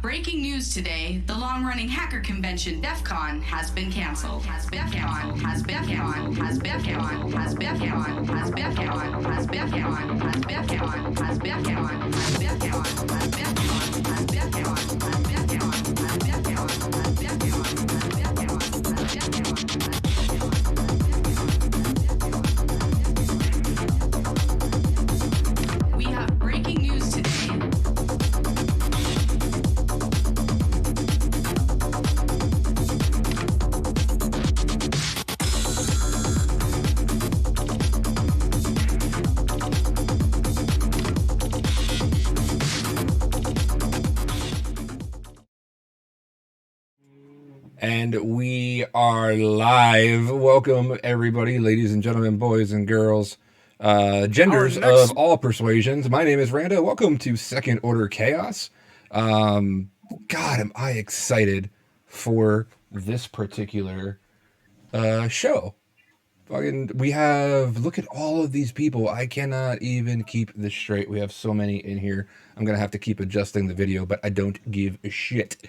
Breaking news today, the long-running hacker convention DEF CON has been canceled. DEF CON has been canceled. Has been canceled. Has been canceled. Has been canceled. Has been canceled. Has been canceled. Has been canceled. Has been canceled. Has been canceled. Has been canceled. Has been canceled. Has been canceled. Has been canceled. Has been canceled. We have breaking news today. And we are live. Welcome, everybody, ladies and gentlemen, boys and girls, genders of all persuasions. My name is Randa. Welcome to Second Order Chaos. God, am I excited for this particular show. We have, look at all of these people. I cannot even keep this straight. We have so many in here. I'm going to have to keep adjusting the video, but I don't give a shit.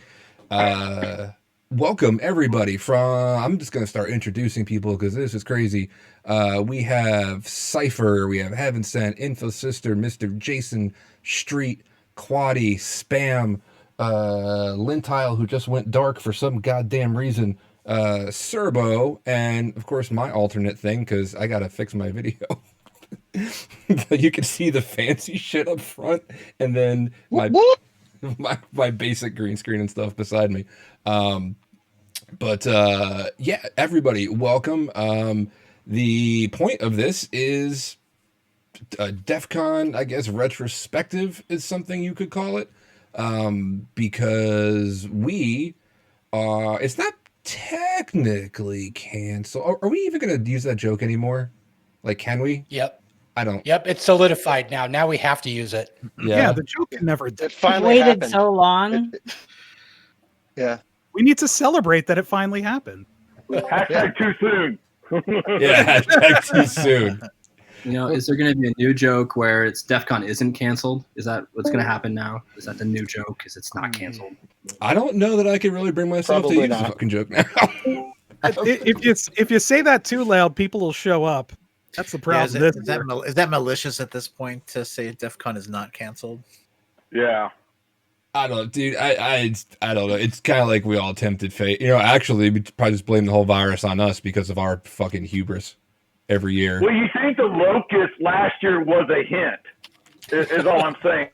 Welcome everybody I'm just going to start introducing people because this is crazy. We have Cypher, we have Heaven Sent, Info Sister, Mr. Jason Street, Quaddy, Spam, Lintile, who just went dark for some goddamn reason, Serbo, and of course my alternate thing because I got to fix my video. You can see the fancy shit up front and then my basic green screen and stuff beside me. Yeah, everybody, welcome. The point of this is a DEF CON, I guess, retrospective is something you could call it. Because it's not technically canceled. Are we even going to use that joke anymore? Like, can we? Yep. I don't. Yep, it's solidified now. Now we have to use it. Yeah, the joke never did. It finally waited happened. so long. Yeah. We need to celebrate that it finally happened. Hashtag too soon. Yeah, hashtag too soon. You know, is there going to be a new joke where it's DEF CON isn't canceled? Is that what's going to happen now? Is that the new joke? Because it's not canceled. I don't know that I can really bring myself Probably to use not. the fucking joke now. If you say that too loud, people will show up. That's the problem. Is that malicious at this point to say DEF CON is not canceled? Yeah. I don't know, dude. I don't know. It's kind of like we all tempted fate. You know, actually, we probably just blame the whole virus on us because of our fucking hubris every year. Well, you think the locust last year was a hint, is all I'm saying.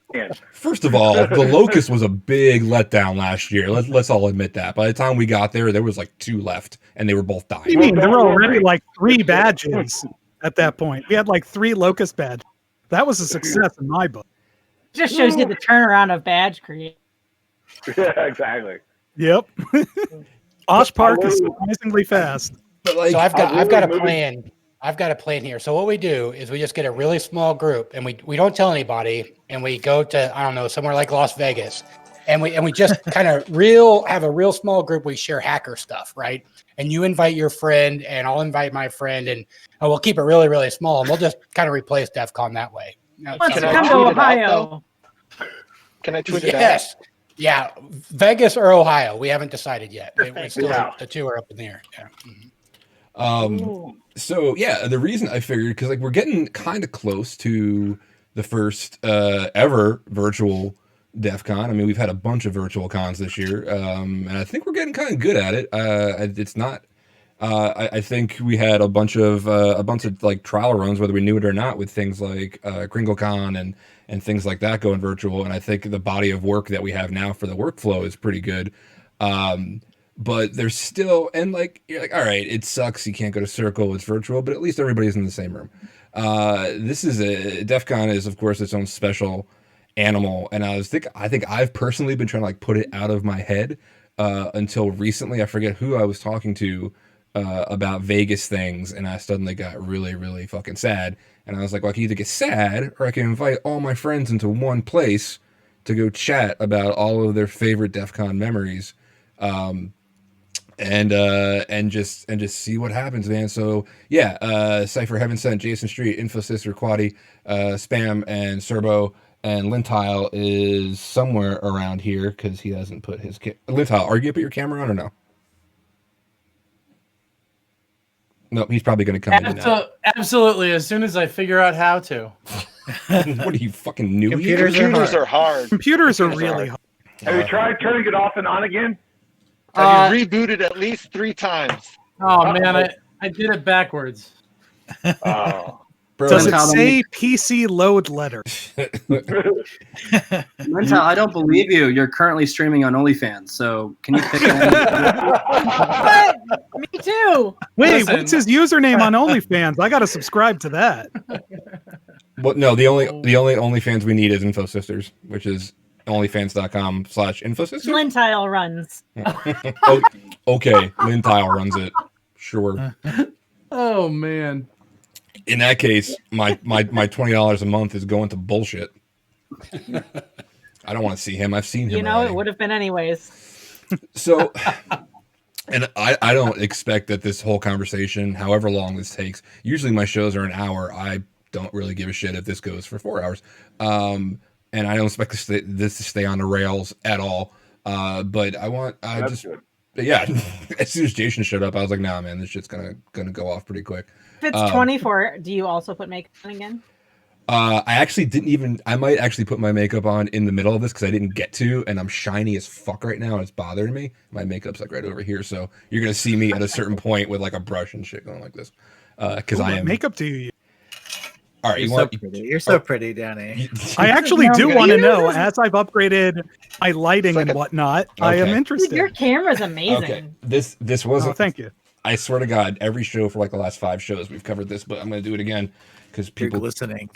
First of all, the locust was a big letdown last year. Let's all admit that. By the time we got there was like 2 left, and they were both dying. What do you mean? There were already like 3 badges at that point. We had like 3 locust badges. That was a success in my book. Just shows you the turnaround of badge creation. Yeah, exactly. Yep. Osh Park is surprisingly fast. But like, So I've got a plan. I've got a plan here. So what we do is we just get a really small group and we don't tell anybody and we go to, I don't know, somewhere like Las Vegas. And we just kind of have a real small group. We share hacker stuff, right? And you invite your friend and I'll invite my friend and we'll keep it really, really small and we'll just kind of replace DEF CON that way. Let's Can I come to tweet it out, Ohio. Can I tweet it out? Yes. Yeah. Vegas or Ohio. We haven't decided yet. We still, Yeah. The 2 are up in the air. Yeah. So yeah, the reason I figured, because like we're getting kind of close to the first ever virtual DEF CON. I mean, we've had a bunch of virtual cons this year, and I think we're getting kind of good at it. It's not. I think we had a bunch of like trial runs, whether we knew it or not, with things like KringleCon and things like that going virtual. And I think the body of work that we have now for the workflow is pretty good. But there's still, and like you're like, all right, it sucks you can't go to Circle, it's virtual, but at least everybody's in the same room. DEF CON is of course its own special animal, and I think I've personally been trying to like put it out of my head until recently. I forget who I was talking to about Vegas things, and I suddenly got really, really fucking sad. And I was like, well, I can either get sad or I can invite all my friends into one place to go chat about all of their favorite DEF CON memories. And just see what happens, man. So yeah, Cypher, Heaven Sent, Jason Street, Info Sister, Quaddy, Spam, and Serbo. And Lintile is somewhere around here because he hasn't put his... Lintile, are you going to put your camera on or no? No, he's probably going to come in and out. Absolutely, as soon as I figure out how to. What are you, fucking new? Computers are hard. Computers are really hard. Have you tried turning it off and on again? Have you rebooted at least 3 times? Oh man, I did it backwards. Oh. Bro, Does it Lintile, say PC load letter? Lintile, I don't believe you. You're currently streaming on OnlyFans, so can you pick What? Me too. Wait, Listen. what's his username on OnlyFans? I got to subscribe to that. Well, no, the only OnlyFans we need is Info Sisters, which is onlyfans.com/infosisters. Lintile runs. Oh, okay, Lintile runs it. Sure. Oh man. In that case, my $20 a month is going to bullshit. I don't want to see him. I've seen him. You know, already. it would have been anyways. So, and I don't expect that this whole conversation, however long this takes, usually my shows are an hour. I don't really give a shit if this goes for 4 hours. And I don't expect this to stay on the rails at all. But That's good. yeah, as soon as Jason showed up, I was like, nah, man, this shit's gonna go off pretty quick. If it's 24, do you also put makeup on again? I actually didn't even. I might actually put my makeup on in the middle of this because I didn't get to, and I'm shiny as fuck right now, and it's bothering me. My makeup's like right over here, so you're gonna see me at a certain point with like a brush and shit going like this. Because I am. Makeup do you? All right, You're so pretty, Danny. I actually do No, want to you know, know- as I've upgraded my lighting and whatnot, I am Okay. Dude, interested. your camera's amazing. Okay, this wasn't. Oh, thank you. I swear to God, every show for like the last 5 shows we've covered this, but I'm gonna do it again because You're people listening.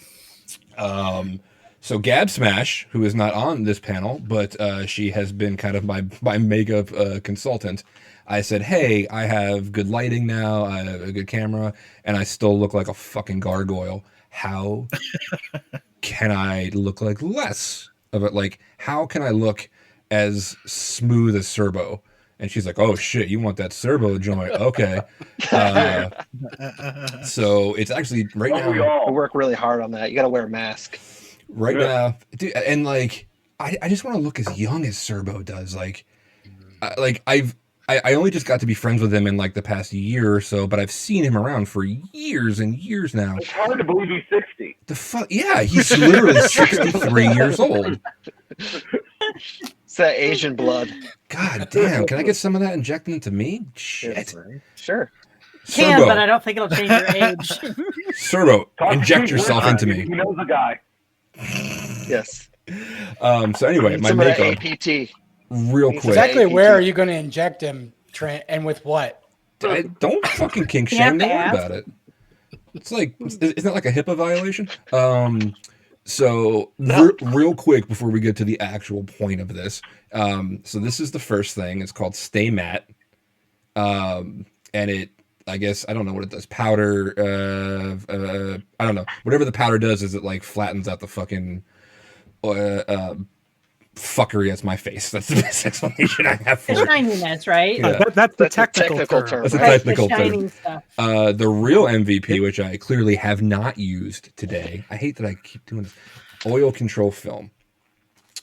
So Gab Smash, who is not on this panel, but she has been kind of my makeup consultant. I said, hey, I have good lighting now, I have a good camera, and I still look like a fucking gargoyle. How can I look like less of it? Like, how can I look as smooth as Serbo? And she's like, oh shit, you want that Serbo joint? Okay. So it's actually right Don't we now. I all? work really hard on that. You got to wear a mask. Right Yeah. now, dude, and like I just want to look as young as Serbo does. Like I only just got to be friends with him in like the past year or so, but I've seen him around for years and years now. It's hard to believe he's 60. The fuck, yeah, he's literally 63 years old. It's that Asian blood. God damn, can I get some of that injected into me? Shit, Sure. Can, Serbo, but I don't think it'll change your age. Serbo, Talk to inject Pete yourself Woods. into me. He knows a guy. Yes. So anyway, my Some of that makeup, APT. real quick. Exactly where are you going to inject him, Trent, and with what? Don't fucking kink You have shame. to Don't worry ask. about it. It's like, isn't that like a HIPAA violation? So real quick before we get to the actual point of this, so this is the first thing. It's called Stay Matte, and it, I guess, I don't know what it does. Powder, I don't know. Whatever the powder does is it like flattens out the fucking fuckery that's my face. That's the best explanation I have for The it. shininess, right? Yeah. That's the That's a technical term. That's a Right, technical the term. shining stuff. The real MVP, which I clearly have not used today. I hate that I keep doing this. Oil control film.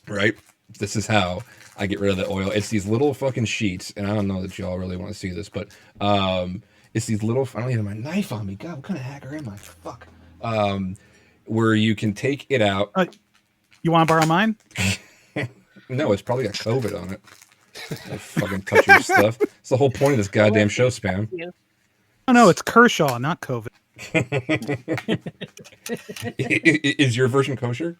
Right? This is how I get rid of the oil. It's these little fucking sheets, and I don't know that y'all really want to see this, but it's these little. I don't even have my knife on me. God, what kind of hacker am I? Fuck. Where you can take it out. You want to borrow mine? No, it's probably got COVID on it. Don't fucking touch your stuff. It's the whole point of this goddamn show, Spam. Oh, no, it's Kershaw, not COVID. Is your version kosher?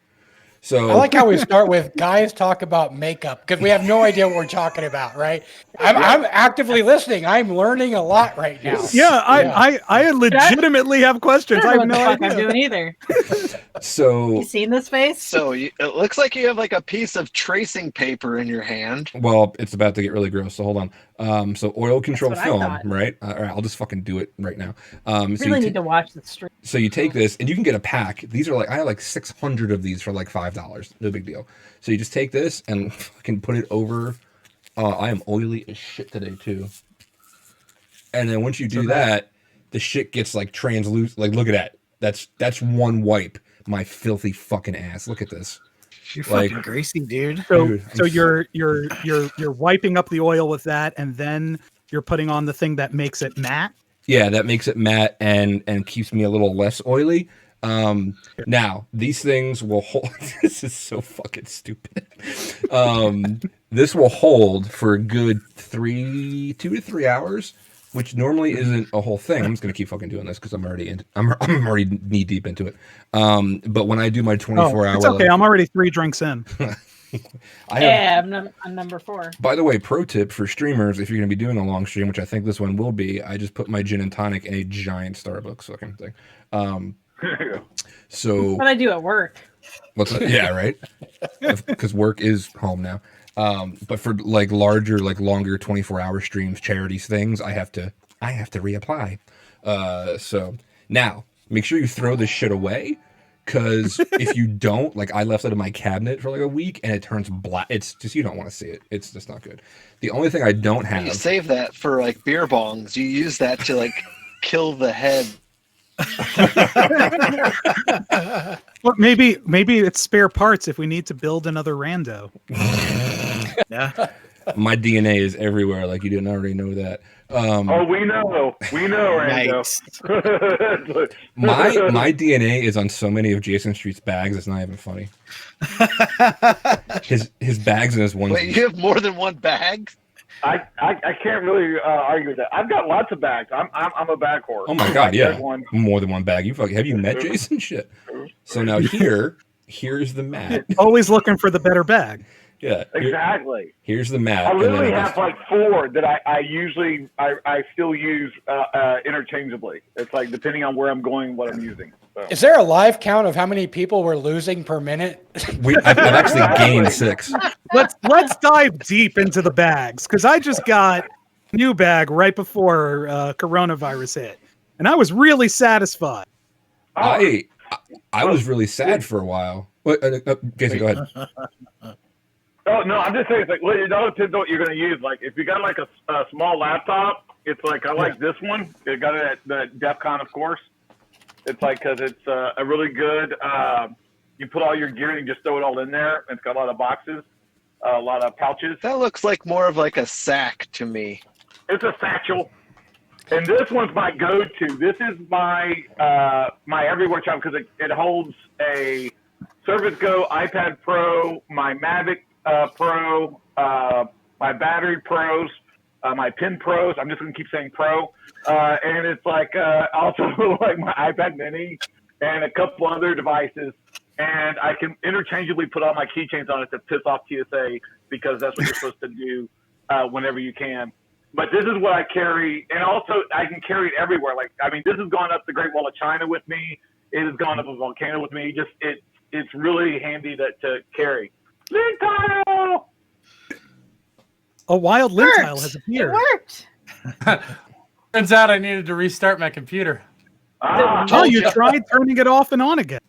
So I like how we start with guys talk about makeup because we have no idea what we're talking about, right? I'm actively listening. I'm learning a lot right now. Yeah, I legitimately have questions. I I have don't know no what the fuck idea. I'm doing either. So You seen this face? So it looks like you have like a piece of tracing paper in your hand. well, it's about to get really gross. So hold on. So oil control what I film, thought. right? All right, I'll just fucking do it right now. Really need to watch the stream. So you take this, and you can get a pack. These are like, I have like 600 of these for like $5. No big deal. So you just take this and fucking put it over. I am oily as shit today too. And then once you do that, the shit gets like translucent. Like, look at that. That's one wipe. My filthy fucking ass. Look at this. You're Like- fucking greasy, dude. So Dude, so you're wiping up the oil with that, and then you're putting on the thing that makes it matte. Yeah, that makes it matte and keeps me a little less oily. Now these things will hold. This is so fucking stupid. This will hold for a good 2 to 3 hours, which normally isn't a whole thing. I'm just gonna keep fucking doing this because I'm already I'm already knee deep into it. But when I do my 24-hour, It's okay. I'm already 3 drinks in. I have, Yeah, I'm number 4. by the way, pro tip for streamers, if you're going to be doing a long stream, which I think this one will be, I just put my gin and tonic in a giant Starbucks fucking thing. So What I do at work. what's that? Yeah, right. Because work is home now. But for like larger, like longer 24-hour streams, charities, things, I have to reapply. So now make sure you throw this shit away. Because if you don't, like I left it in my cabinet for like a week and it turns black. It's just, you don't want to see it. It's just not good. The only thing I don't have. You save that for like beer bongs. You use that to like kill the head. Well, maybe it's spare parts if we need to build another rando. Yeah. My DNA is everywhere. Like you didn't already know that. Oh, we know, Rando. My DNA is on so many of Jason Street's bags. It's not even funny. His bags and his ones. Wait, you have more than one bag? I can't really argue with that. I've got lots of bags. I'm a bag horse. Oh my god, yeah, One. more than one bag. Have you met Jason? Shit. So now here's the mat. Always looking for the better bag. Yeah, Exactly. here's the mat. I and then literally I have just- like 4 that I usually still use interchangeably. It's like depending on where I'm going, what I'm using. So. Is there a live count of how many people we're losing per minute? I've actually gained 6. Let's dive deep into the bags because I just got a new bag right before coronavirus hit, and I was really satisfied. I was really sad for a while. What, Jason, go ahead. Oh no, I'm just saying. It's like, well, it all depends on what you're going to use. Like, if you got like a small laptop, it's like I like this one. It got it at the DEF CON, of course. It's like because it's a really good. You put all your gear and you just throw it all in there. And it's got a lot of boxes, a lot of pouches. That looks like more of like a sack to me. It's a satchel. And this one's my go-to. This is my my everywhere child because it holds a Surface Go, iPad Pro, my Mavic Pro, my Battery Pros, my Pen Pros. I'm just gonna keep saying Pro, and it's like also like my iPad Mini and a couple other devices. And I can interchangeably put all my keychains on it to piss off TSA because that's what you're supposed to do whenever you can. But this is what I carry, and also I can carry it everywhere. Like, I mean, this has gone up the Great Wall of China with me. It has gone up a volcano with me. Just it's really handy to carry. Lintile! A wild lintile has appeared. It worked. Turns out I needed to restart my computer. Oh, you tried turning it off and on again.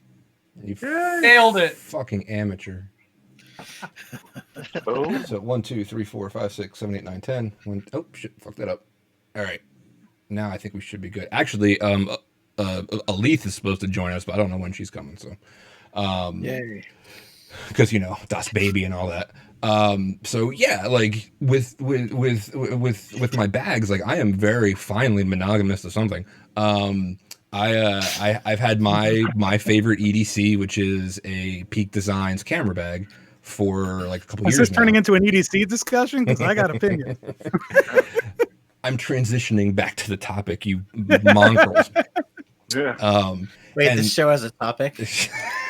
You Nailed it. fucking amateur. Oh. So 1, 2, 3, 4, 5, 6, 7, 8, 9, 10. Oh shit, fuck that up. All right, now I think we should be good. Actually, Aleth is supposed to join us, but I don't know when she's coming. So, Yay. because Das Baby and all that. So yeah, like with my bags, like I am very finely monogamous to something. I've had my favorite EDC, which is a Peak Designs camera bag, for like a couple Is years this turning now. into an EDC discussion? Because I got opinion. I'm transitioning back to the topic, you mongrels. Yeah. Wait, and- this show has a topic?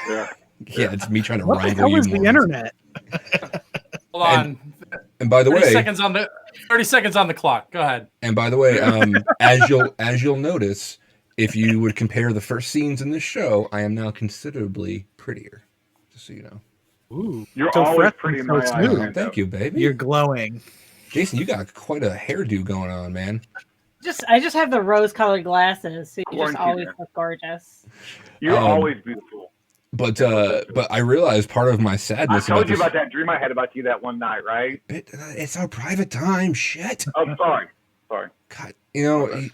Yeah. Yeah, it's me trying to What the wrangle hell you. is the morons. internet? Hold on. And by the 30 way, seconds on the clock. Go ahead. And by the way, as you'll notice, if you would compare the first scenes in this show, I am now considerably prettier. Just so you know. Ooh, You're so always fresh pretty and in my so eyes. smooth. Oh, thank you, baby. You're glowing. Jason, you got quite a hairdo going on, man. I just have the rose-colored glasses, so you just Quarantine, always man. look gorgeous. You're Um, always beautiful. But I realized part of my I sadness told you this- about that dream I had about you that one night, right? It's our private time. Shit. Oh, sorry. Sorry. God,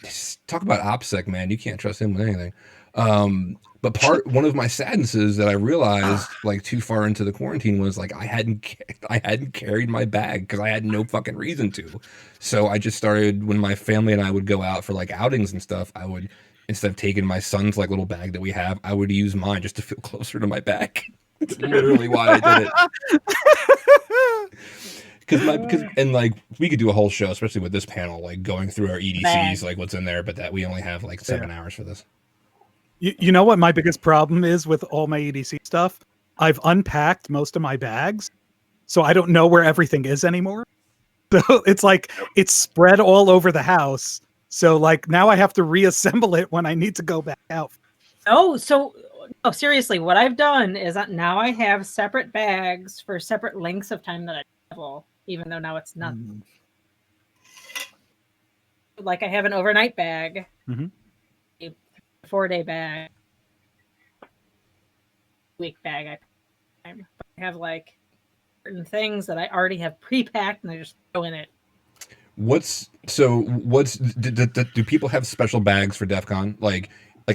just talk about OPSEC, man. You can't trust him with anything. But one of my sadnesses that I realized like too far into the quarantine was like I hadn't carried my bag because I had no fucking reason to. So I just started when my family and I would go out for like outings and stuff. I would, instead of taking my son's like little bag that we have, I would use mine just to feel closer to my bag. That's literally why I did it. Because and like we could do a whole show, especially with this panel, like going through our EDCs, like what's in there, but that we only have like 7 hours for this. You know what my biggest problem is with all my EDC stuff? I've unpacked most of my bags, so I don't know where everything is anymore. So it's like it's spread all over the house. So like now I have to reassemble it when I need to go back out. Oh, seriously, what I've done is that now I have separate bags for separate lengths of time that I travel, even though now it's not. Like I have an overnight bag. Mm-hmm. 4-day bag, week bag. I have like certain things that I already have pre-packed and I just throw in it. Do people have special bags for DEF CON? Like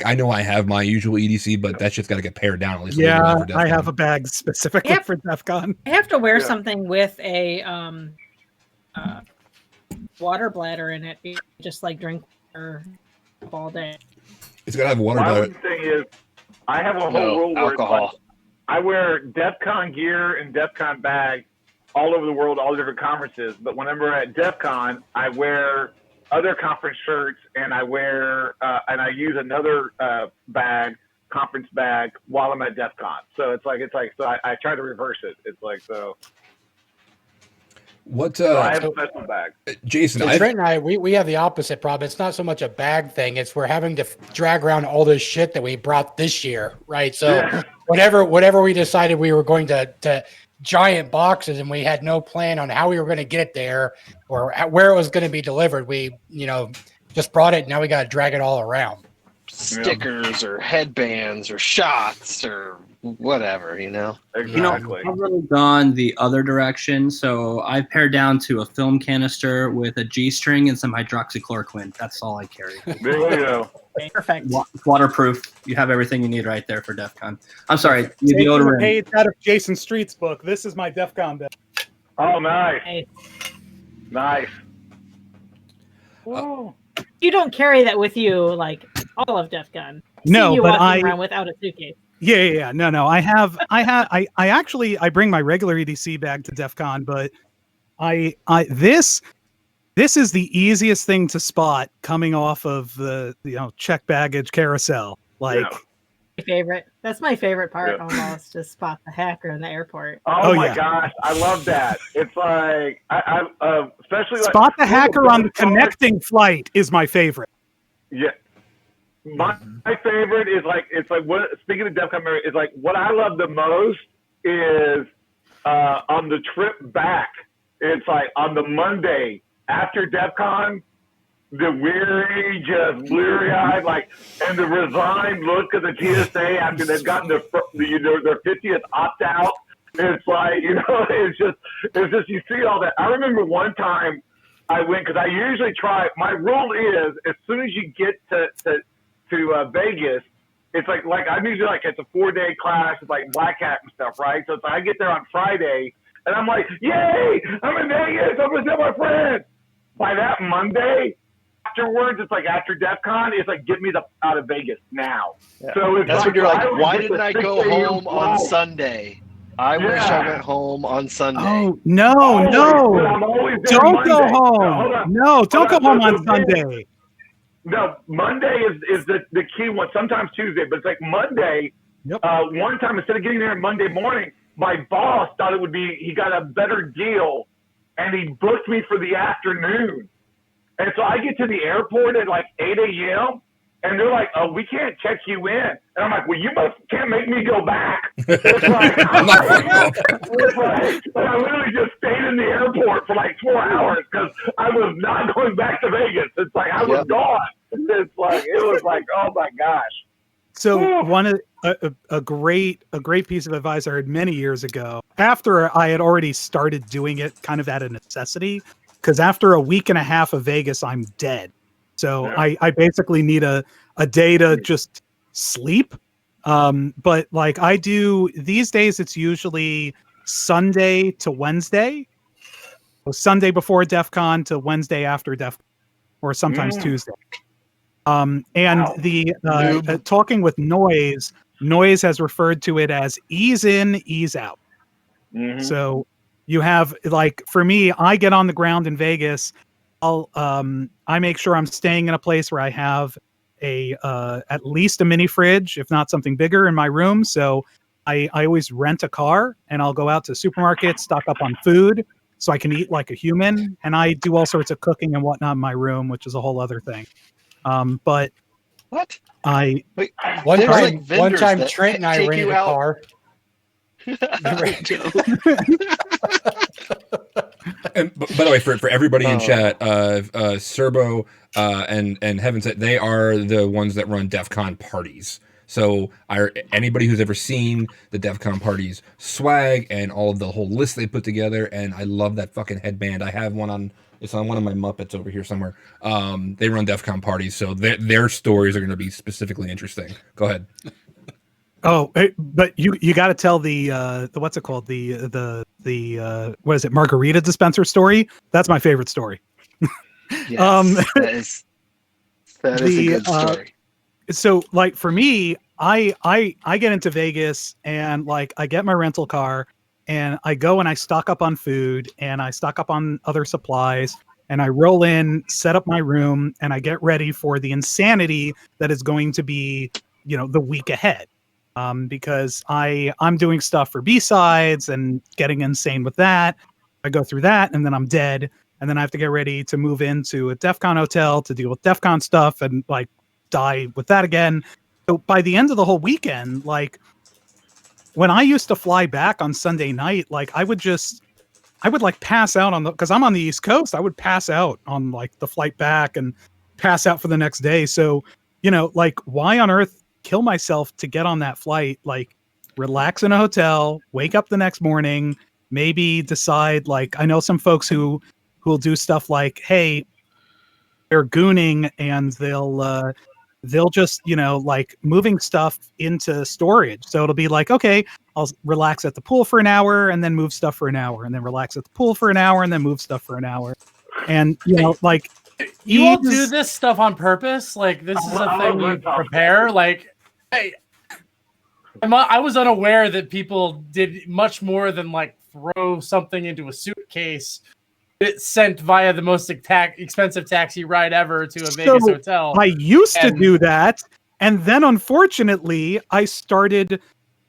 I know I have my usual EDC, but that shit's got to get pared down at least. Yeah, a little bit for DEF I CON. have a bag specifically for DEF CON. I have to wear something with a water bladder in it. Just like drink water all day. It's got to have water. My thing is, I have a whole rule where it's like, I wear DEF CON gear and DEF CON bags all over the world, all different conferences. But whenever we're at DEF CON, I wear other conference shirts and I wear and I use another conference bag while I'm at DEF CON. So it's like so I try to reverse it. It's like so. So I have a special bag. Jason, so Trent and I, we have the opposite problem. It's not so much a bag thing. It's we're having to drag around all this shit that we brought this year, right? So whatever we decided we were going to giant boxes and we had no plan on how we were going to get it there or where it was going to be delivered. We, just brought it. And now we got to drag it all around. Stickers or headbands or shots or whatever, Exactly. I've really gone the other direction. So I've pared down to a film canister with a G-string and some hydroxychloroquine. That's all I carry. There you go. Perfect. Waterproof. You have everything you need right there for DEF CON. I'm sorry. The Taking a deodorant. page out of Jason Street's book. This is my DEF CON bag. Oh, nice. Nice. You don't carry that with you, like all of DEF CON. No, you but walking around without a suitcase. Yeah. No. I actually bring my regular EDC bag to DEF CON, but this is the easiest thing to spot coming off of the check baggage carousel. Like my favorite. That's my favorite part almost, to spot the hacker in the airport. Oh my gosh, I love that. It's like I especially like spot the hacker on the connecting flight is my favorite. Yeah. My favorite is like what, speaking of DEF CON, is like what I love the most is on the trip back. It's like on the Monday after DEF CON, the weary, just bleary-eyed, like, and the resigned look of the TSA after they've gotten their 50th opt-out. It's like, it's just you see all that. I remember one time I went, because I usually try. My rule is as soon as you get to Vegas, it's like I'm usually like it's a 4-day class, it's like Black Hat and stuff, right? So I get there on Friday and I'm like, yay, I'm in Vegas, I'm gonna see my friends. By that Monday afterwards, it's like after DEF CON, it's like get me out of Vegas now. Yeah. So it's that's like, when you're like, why didn't I go home on Sunday? I wish I went home on Sunday. Oh no! Don't go home. No, don't go home on Sunday. No, Monday is the key one. Sometimes Tuesday, but it's like Monday. Yep. One time, instead of getting there on Monday morning, my boss thought it would be, he got a better deal, and he booked me for the afternoon. And so I get to the airport at like 8 a.m., and they're like, oh, we can't check you in. And I'm like, well, you can't make me go back. It's like, I literally just stayed in the airport for like 4 hours because I was not going back to Vegas. It's like I was gone. It's like, it was like, oh my gosh. So a great piece of advice I heard many years ago, after I had already started doing it kind of out of necessity, because after a week and a half of Vegas, I'm dead. So I basically need a day to just sleep. But like I do these days, it's usually Sunday to Wednesday. So Sunday before DEF CON to Wednesday after DEF CON, or sometimes Tuesday. And the talking with Noise has referred to it as ease in, ease out. So you have, like, for me, I get on the ground in Vegas. I make sure I'm staying in a place where I have at least a mini fridge, if not something bigger, in my room. So I always rent a car, and I'll go out to supermarkets, stock up on food so I can eat like a human. And I do all sorts of cooking and whatnot in my room, which is a whole other thing. But what? One time Trent and I rented a car. And by the way, for everybody in chat, Serbo and Heaven said they are the ones that run DEF CON parties. So anybody who's ever seen the DEF CON parties swag and all of the whole list they put together, and I love that fucking headband. I have one on. It's on one of my Muppets over here somewhere. They run DEF CON parties, so their stories are going to be specifically interesting. Go ahead. Oh, but you got to tell the what's it called, the what is it, margarita dispenser story? That's my favorite story. Yes, that is a good story. So, like, for me, I get into Vegas, and like I get my rental car, and I go and I stock up on food, and I stock up on other supplies, and I roll in, set up my room, and I get ready for the insanity that is going to be, the week ahead. Because I'm doing stuff for B-sides and getting insane with that. I go through that, and then I'm dead, and then I have to get ready to move into a DEF CON hotel to deal with DEF CON stuff and like die with that again. So by the end of the whole weekend, like when I used to fly back on Sunday night, like I would like pass out because I'm on the East Coast. I would pass out on like the flight back and pass out for the next day. So, like, why on earth kill myself to get on that flight? Like, relax in a hotel, wake up the next morning, maybe decide, like, I know some folks who will do stuff like, hey, they're gooning and they'll just, like moving stuff into storage. So it'll be like, okay, I'll relax at the pool for an hour and then move stuff for an hour, and then relax at the pool for an hour and then move stuff for an hour. And, like, you all do this stuff on purpose? Like, this is a thing you prepare? Like, hey, I was unaware that people did much more than like throw something into a suitcase. It's sent via the most expensive taxi ride ever to a Vegas hotel. I used to do that, and then unfortunately, I started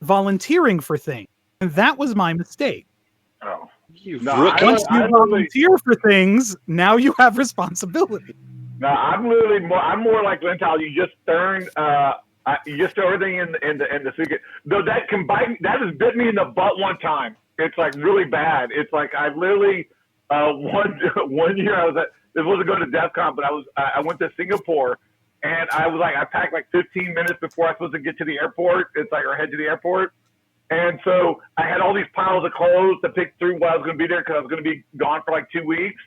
volunteering for things, and that was my mistake. Oh, once you volunteer for things, now you have responsibility. No, I'm more like Lental. You just you just throw everything in the suitcase. Though that has bit me in the butt one time. It's like really bad. It's like I literally. One year this wasn't going to DEF CON, but I went to Singapore, and I packed like 15 minutes before I was supposed to get to the airport. It's like, or head to the airport. And so I had all these piles of clothes to pick through while I was going to be there, because I was going to be gone for like 2 weeks.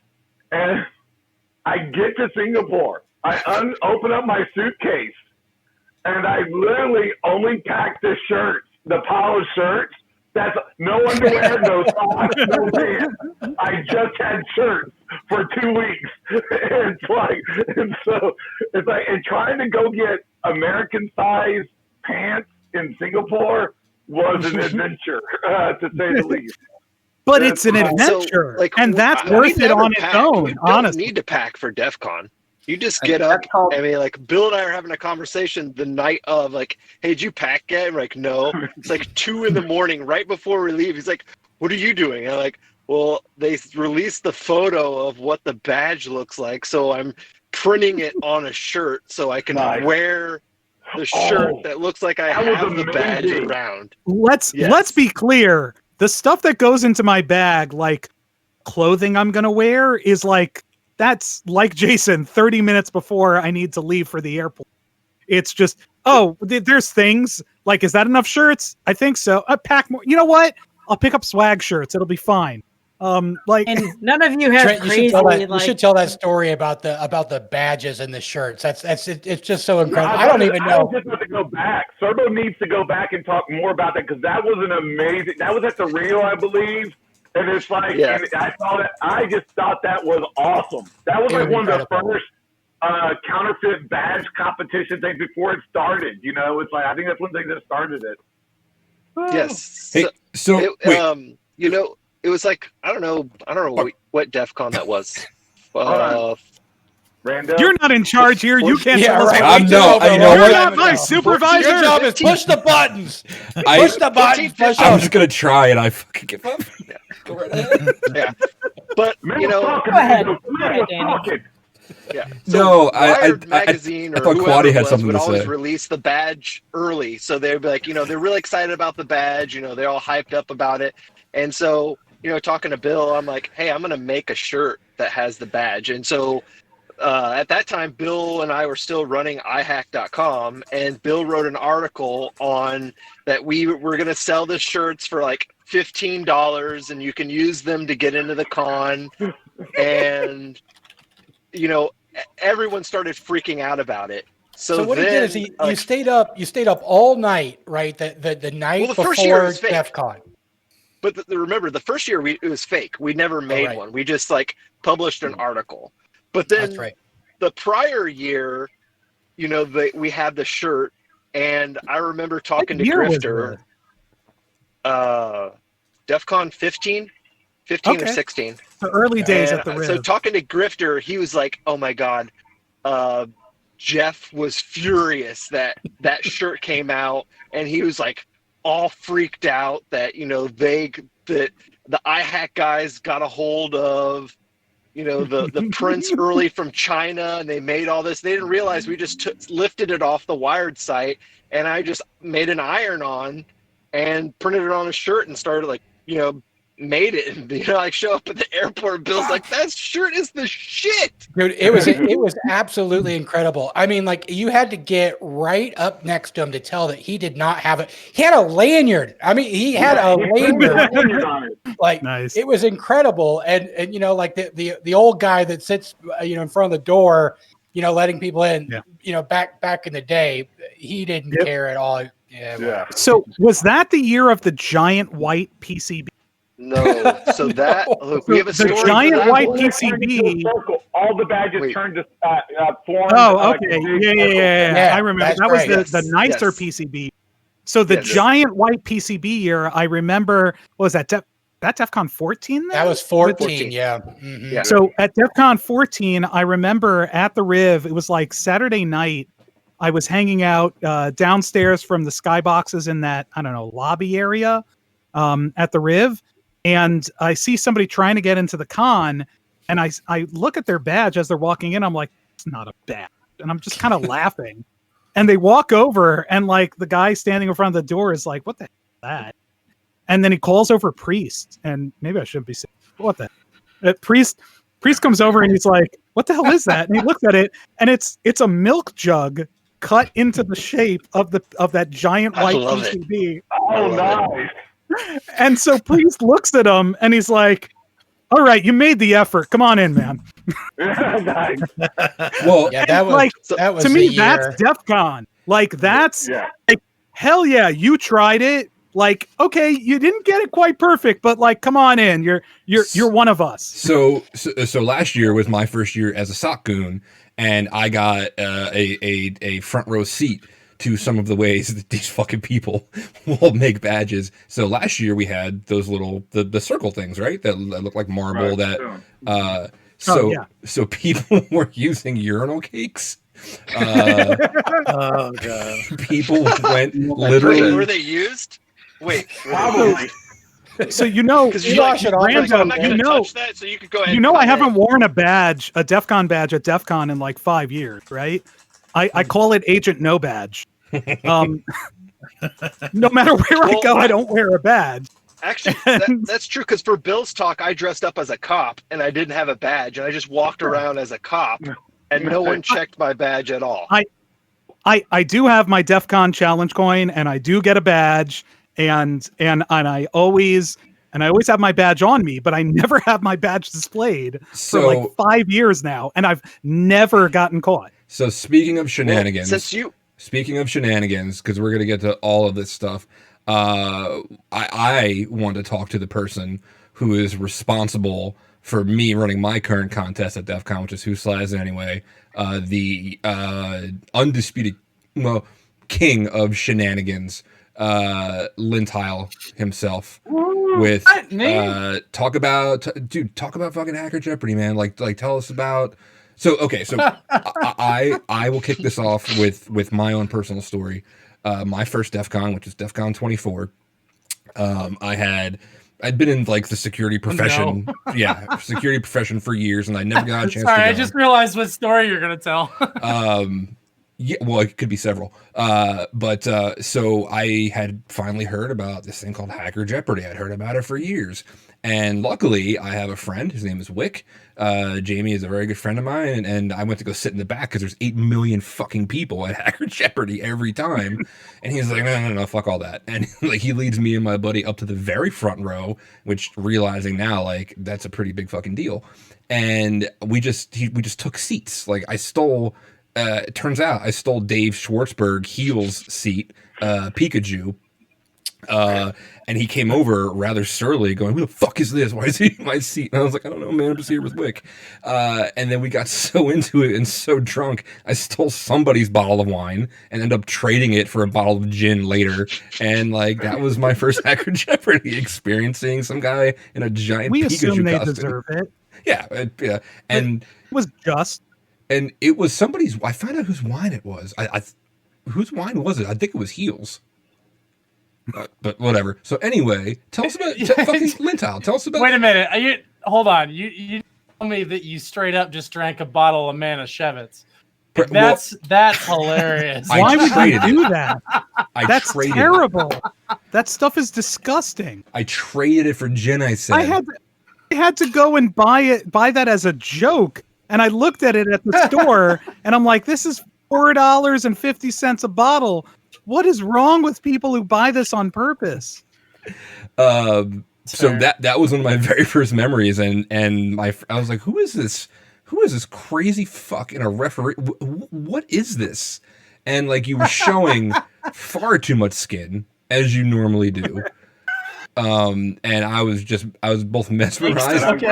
And I get to Singapore, I open up my suitcase, and I literally only packed the shirts, the pile of shirts. That's no underwear, no socks, no pants. I just had shirts for 2 weeks. And trying to go get American size pants in Singapore was an adventure, to say the least. But it's an adventure, and that's worth it on its own. You honestly, don't need to pack for DEF CON. You just get up. I mean, like, Bill and I are having a conversation the night of, like, hey, did you pack yet? I'm like, no. It's like 2 a.m, right before we leave. He's like, what are you doing? And I'm like, well, they released the photo of what the badge looks like, so I'm printing it on a shirt so I can wear the shirt that looks like I have the badge around. Let's be clear. The stuff that goes into my bag, like clothing I'm gonna wear, is like, that's like Jason, 30 minutes before I need to leave for the airport. It's just, there's things like, is that enough shirts? I think so. I pack more. You know what? I'll pick up swag shirts. It'll be fine. Like, And none of you have Trent, crazy. you should tell that story about the badges and the shirts. It's just so incredible. I don't even know. I just have to go back. Serbo needs to go back and talk more about that because that was an amazing. That was at the Rio, I believe. And it's like, and I saw that. I just thought that was awesome. That was like one of the first counterfeit badge competition things before it started. You know, it's like I think that's one thing that started it. Yes. Hey, so wait. You know, it was like I don't know what DEF CON that was. Rando? You're not in charge here. You can't tell us. I'm no. You know You're what? not my supervisor. Your job is push the buttons. Push the buttons. I'm just gonna try and I fucking give up. Yeah, go right ahead. Yeah, but you know, Go ahead, Danny. yeah. No, Wired magazine I or thought whoever Quaddy had was something would to always say. release the badge early, so they'd be like, you know, they're really excited about the badge. You know, they're all hyped up about it, and so you know, talking to Bill, I'm like, hey, I'm gonna make a shirt that has the badge, and so. At that time, Bill and I were still running ihack.com, and Bill wrote an article on that we were going to sell the shirts for like $15, and you can use them to get into the con. And you know, everyone started freaking out about it. So what then, he did is you stayed up all night, right? The night the first year before was fake. DEF CON. But remember, the first year it was fake. We never made one. We just like published an article. But then the prior year, you know, we had the shirt, and I remember talking to Grifter. DEF CON 15 or 16. The early days at the Riv. So talking to Grifter, he was like, "Oh my God, Jeff was furious that shirt came out, and he was like all freaked out that you know that the iHack guys got a hold of." You know, the prints early from China, and they made all this. They didn't realize we just lifted it off the Wired site, and I just made an iron-on and printed it on a shirt and started like, you know, made it. And, you know, I show up at the airport, Bill's like, that shirt is the shit. Dude, it was absolutely incredible. I mean, like you had to get right up next to him to tell that he did not have it. He had a lanyard. I mean, he had a lanyard on it. Like nice. It was incredible. And you know, like the old guy that sits you know in front of the door, you know, letting people in, you know, back in the day, he didn't care at all. Yeah. So was that the year of the giant white PCB? No. So that look, we have a story. The giant white PCB. All the badges turned to form. Oh, okay. Yeah. I remember that was the nicer PCB. So the giant white PCB year, I remember. What was that? That DEF CON 14? That was 14. Yeah. Mm-hmm. Yeah. So at DEF CON 14, I remember at the Riv, it was like Saturday night. I was hanging out downstairs from the skyboxes in that, I don't know, lobby area at the Riv. And I see somebody trying to get into the con, and I look at their badge as they're walking in. I'm like, it's not a badge. And I'm just kind of laughing. And they walk over, and like the guy standing in front of the door is like, what the hell is that? And then he calls over Priest, and maybe I shouldn't be saying, what the Priest comes over and he's like, what the hell is that? And he looks at it, and it's a milk jug cut into the shape of that giant white PCB. Oh, nice. And so Priest looks at him and he's like, all right, you made the effort. Come on in, man. Nice. Well, yeah, that was to me, that's DEF CON. Like, that's like, hell yeah, you tried it. Like, okay, you didn't get it quite perfect, but like, come on in. You're one of us. So last year was my first year as a sock goon, and I got a front row seat to some of the ways that these fucking people will make badges. So last year we had those little the circle things, right? That look like marble. Right. So people were using urinal cakes. Oh god! People went literally. Wait, were they used? Wait, probably. So you know, because you wash it off. I'm not going to touch that, so you could go ahead. You know, I haven't worn a DEF CON badge at DEF CON in like 5 years, right? I call it Agent No Badge. No matter where I go, I don't wear a badge. Actually, that's true, because for Bill's talk, I dressed up as a cop, and I didn't have a badge, and I just walked around as a cop, and no one checked my badge at all. I do have my DEF CON challenge coin, and I do get a badge, and I always and I always have my badge on me, but I never have my badge displayed for like 5 years now, and I've never gotten caught. So speaking of shenanigans, Well, because we're gonna get to all of this stuff, I want to talk to the person who is responsible for me running my current contest at DEF CON, which is Who Slides It Anyway, the undisputed king of shenanigans, Lintile himself. With talk about fucking Hacker Jeopardy, man. Like tell us about. So I will kick this off with my own personal story. My first DEF CON, which is DEF CON 24. I'd been in like the security profession, security profession for years, and I never got a chance. Sorry, to go. I just realized what story you're gonna tell. Yeah, well, it could be several. So I had finally heard about this thing called Hacker Jeopardy. I'd heard about it for years. And luckily, I have a friend. His name is Wick. Jamie is a very good friend of mine. And I went to go sit in the back because there's 8 million fucking people at Hacker Jeopardy every time. And he's like, no, fuck all that. And like he leads me and my buddy up to the very front row, which realizing now, like, that's a pretty big fucking deal. And we just took seats. Like I stole... it turns out I stole Dave Schwartzberg Heel's seat, Pikachu, and he came over rather surly going, who the fuck is this? Why is he in my seat? And I was like, I don't know, man, I'm just here with Wick. And then we got so into it and so drunk, I stole somebody's bottle of wine and ended up trading it for a bottle of gin later. And like, that was my first Hacker Jeopardy experience, seeing some guy in a giant Pikachu assume they costume. deserve it. Yeah. And it was just. And it was somebody's. I found out whose wine it was. Whose wine was it? I think it was Heels. But whatever. So anyway, tell us about fucking Lintile. Tell us about. Wait a minute. Hold on. You told me that you straight up just drank a bottle of Manischewitz. That's hilarious. Why would you do that? That's traded terrible. That stuff is disgusting. I traded it for gin. I said I had to go and buy that as a joke. And I looked at it at the store, and I'm like, this is $4.50 a bottle. What is wrong with people who buy this on purpose? So that was one of my very first memories, and I was like, who is this? Who is this crazy fuck in a referee? What is this? And like, you were showing far too much skin, as you normally do. And I was both mesmerized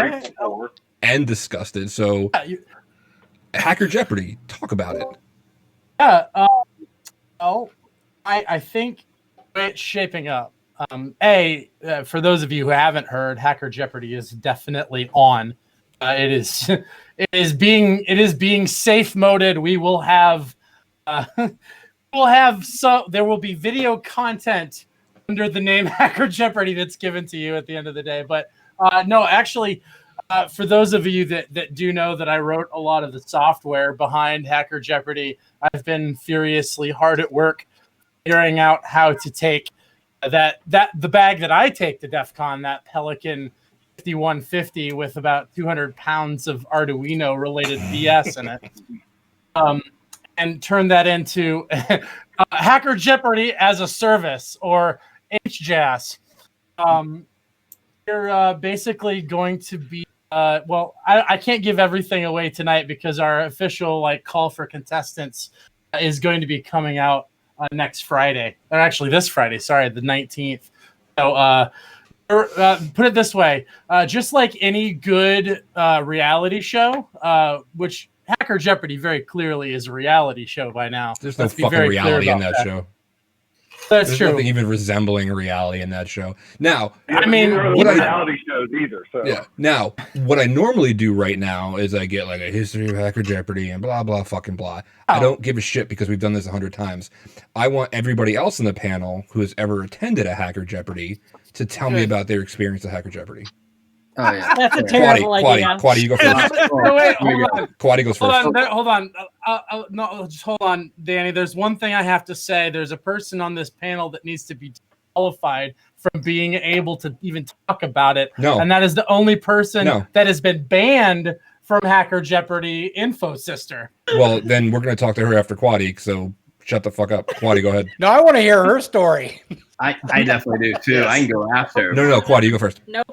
and disgusted. So Hacker Jeopardy, talk about it. Yeah. I think it's shaping up. For those of you who haven't heard, Hacker Jeopardy is definitely on. It is being safe moded. We will have there will be video content under the name Hacker Jeopardy that's given to you at the end of the day. But no, actually, for those of you that do know that I wrote a lot of the software behind Hacker Jeopardy, I've been furiously hard at work figuring out how to take the bag that I take to DEF CON, that Pelican 5150 with about 200 pounds of Arduino related BS in it, and turn that into Hacker Jeopardy as a service, or HJAS. You're basically going to be I can't give everything away tonight because our official call for contestants is going to be coming out next Friday, or actually this Friday, sorry, the 19th. So put it this way, just like any good reality show, which Hacker Jeopardy very clearly is a reality show by now. There's no fucking reality in that show. That's There's true. Nothing even resembling reality in that show. Now, I mean, reality shows either. So yeah. Now, what I normally do right now is I get like a history of Hacker Jeopardy and blah blah fucking blah. I don't give a shit because we've done this 100 times. I want everybody else in the panel who has ever attended a Hacker Jeopardy to tell me about their experience at Hacker Jeopardy. Oh yeah, That's a terrible idea. Quaddy, you go first. No, wait, hold on. Quaddy goes first. Hold on. No, just hold on, Danny. There's one thing I have to say. There's a person on this panel that needs to be qualified from being able to even talk about it. No. And that is the only person that has been banned from Hacker Jeopardy, Info Sister. Well, then we're going to talk to her after Quaddy, so shut the fuck up. Quaddy, go ahead. No, I want to hear her story. I definitely do too. Yes. I can go after. No, Quad, you go first. Nope.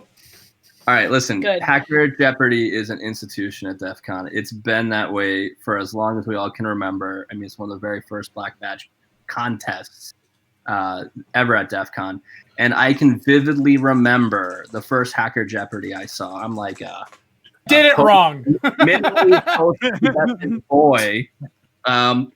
All right, listen. Good. Hacker Jeopardy is an institution at DEF CON. It's been that way for as long as we all can remember. I mean, it's one of the very first Black Badge contests ever at DEF CON. And I can vividly remember the first Hacker Jeopardy I saw. I'm like, Did it wrong. mentally post-pubescent boy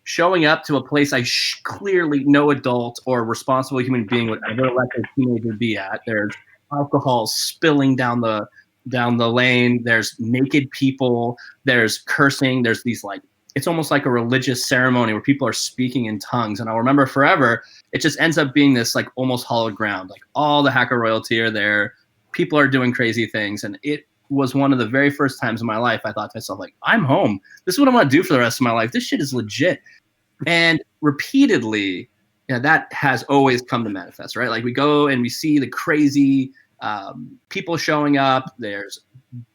showing up to a place I clearly no adult or responsible human being would ever let a teenager be at. There's alcohol spilling down the lane. There's naked people. There's cursing. There's these like, it's almost like a religious ceremony where people are speaking in tongues. And I'll remember forever, it just ends up being this like almost hallowed ground. Like all the hacker royalty are there. People are doing crazy things. And it was one of the very first times in my life I thought to myself, like, I'm home. This is what I'm going to do for the rest of my life. This shit is legit. And repeatedly, that has always come to manifest, right? Like we go and we see the crazy people showing up. There's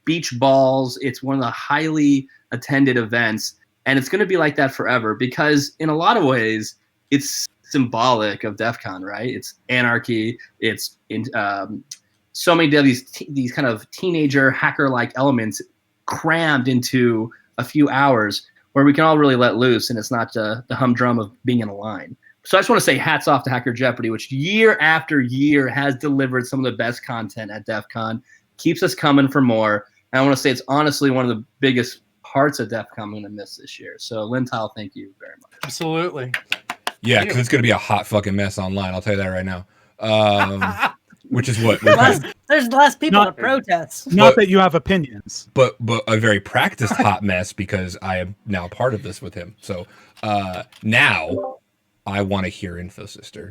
beach balls. It's one of the highly attended events. And it's going to be like that forever because in a lot of ways, it's symbolic of DEF CON, right? It's anarchy. It's so many of these kind of teenager hacker-like elements crammed into a few hours where we can all really let loose, and it's not the humdrum of being in a line. So I just want to say hats off to Hacker Jeopardy, which year after year has delivered some of the best content at DEF CON, keeps us coming for more. And I want to say it's honestly one of the biggest parts of DEF CON I'm going to miss this year. So Lynn Tile, thank you very much. Absolutely. Yeah, because it's going to be a hot fucking mess online. I'll tell you that right now. Which is what There's less people to protest. Not that you have opinions, but a very practiced hot mess because I am now part of this with him. So now I want to hear Info Sister.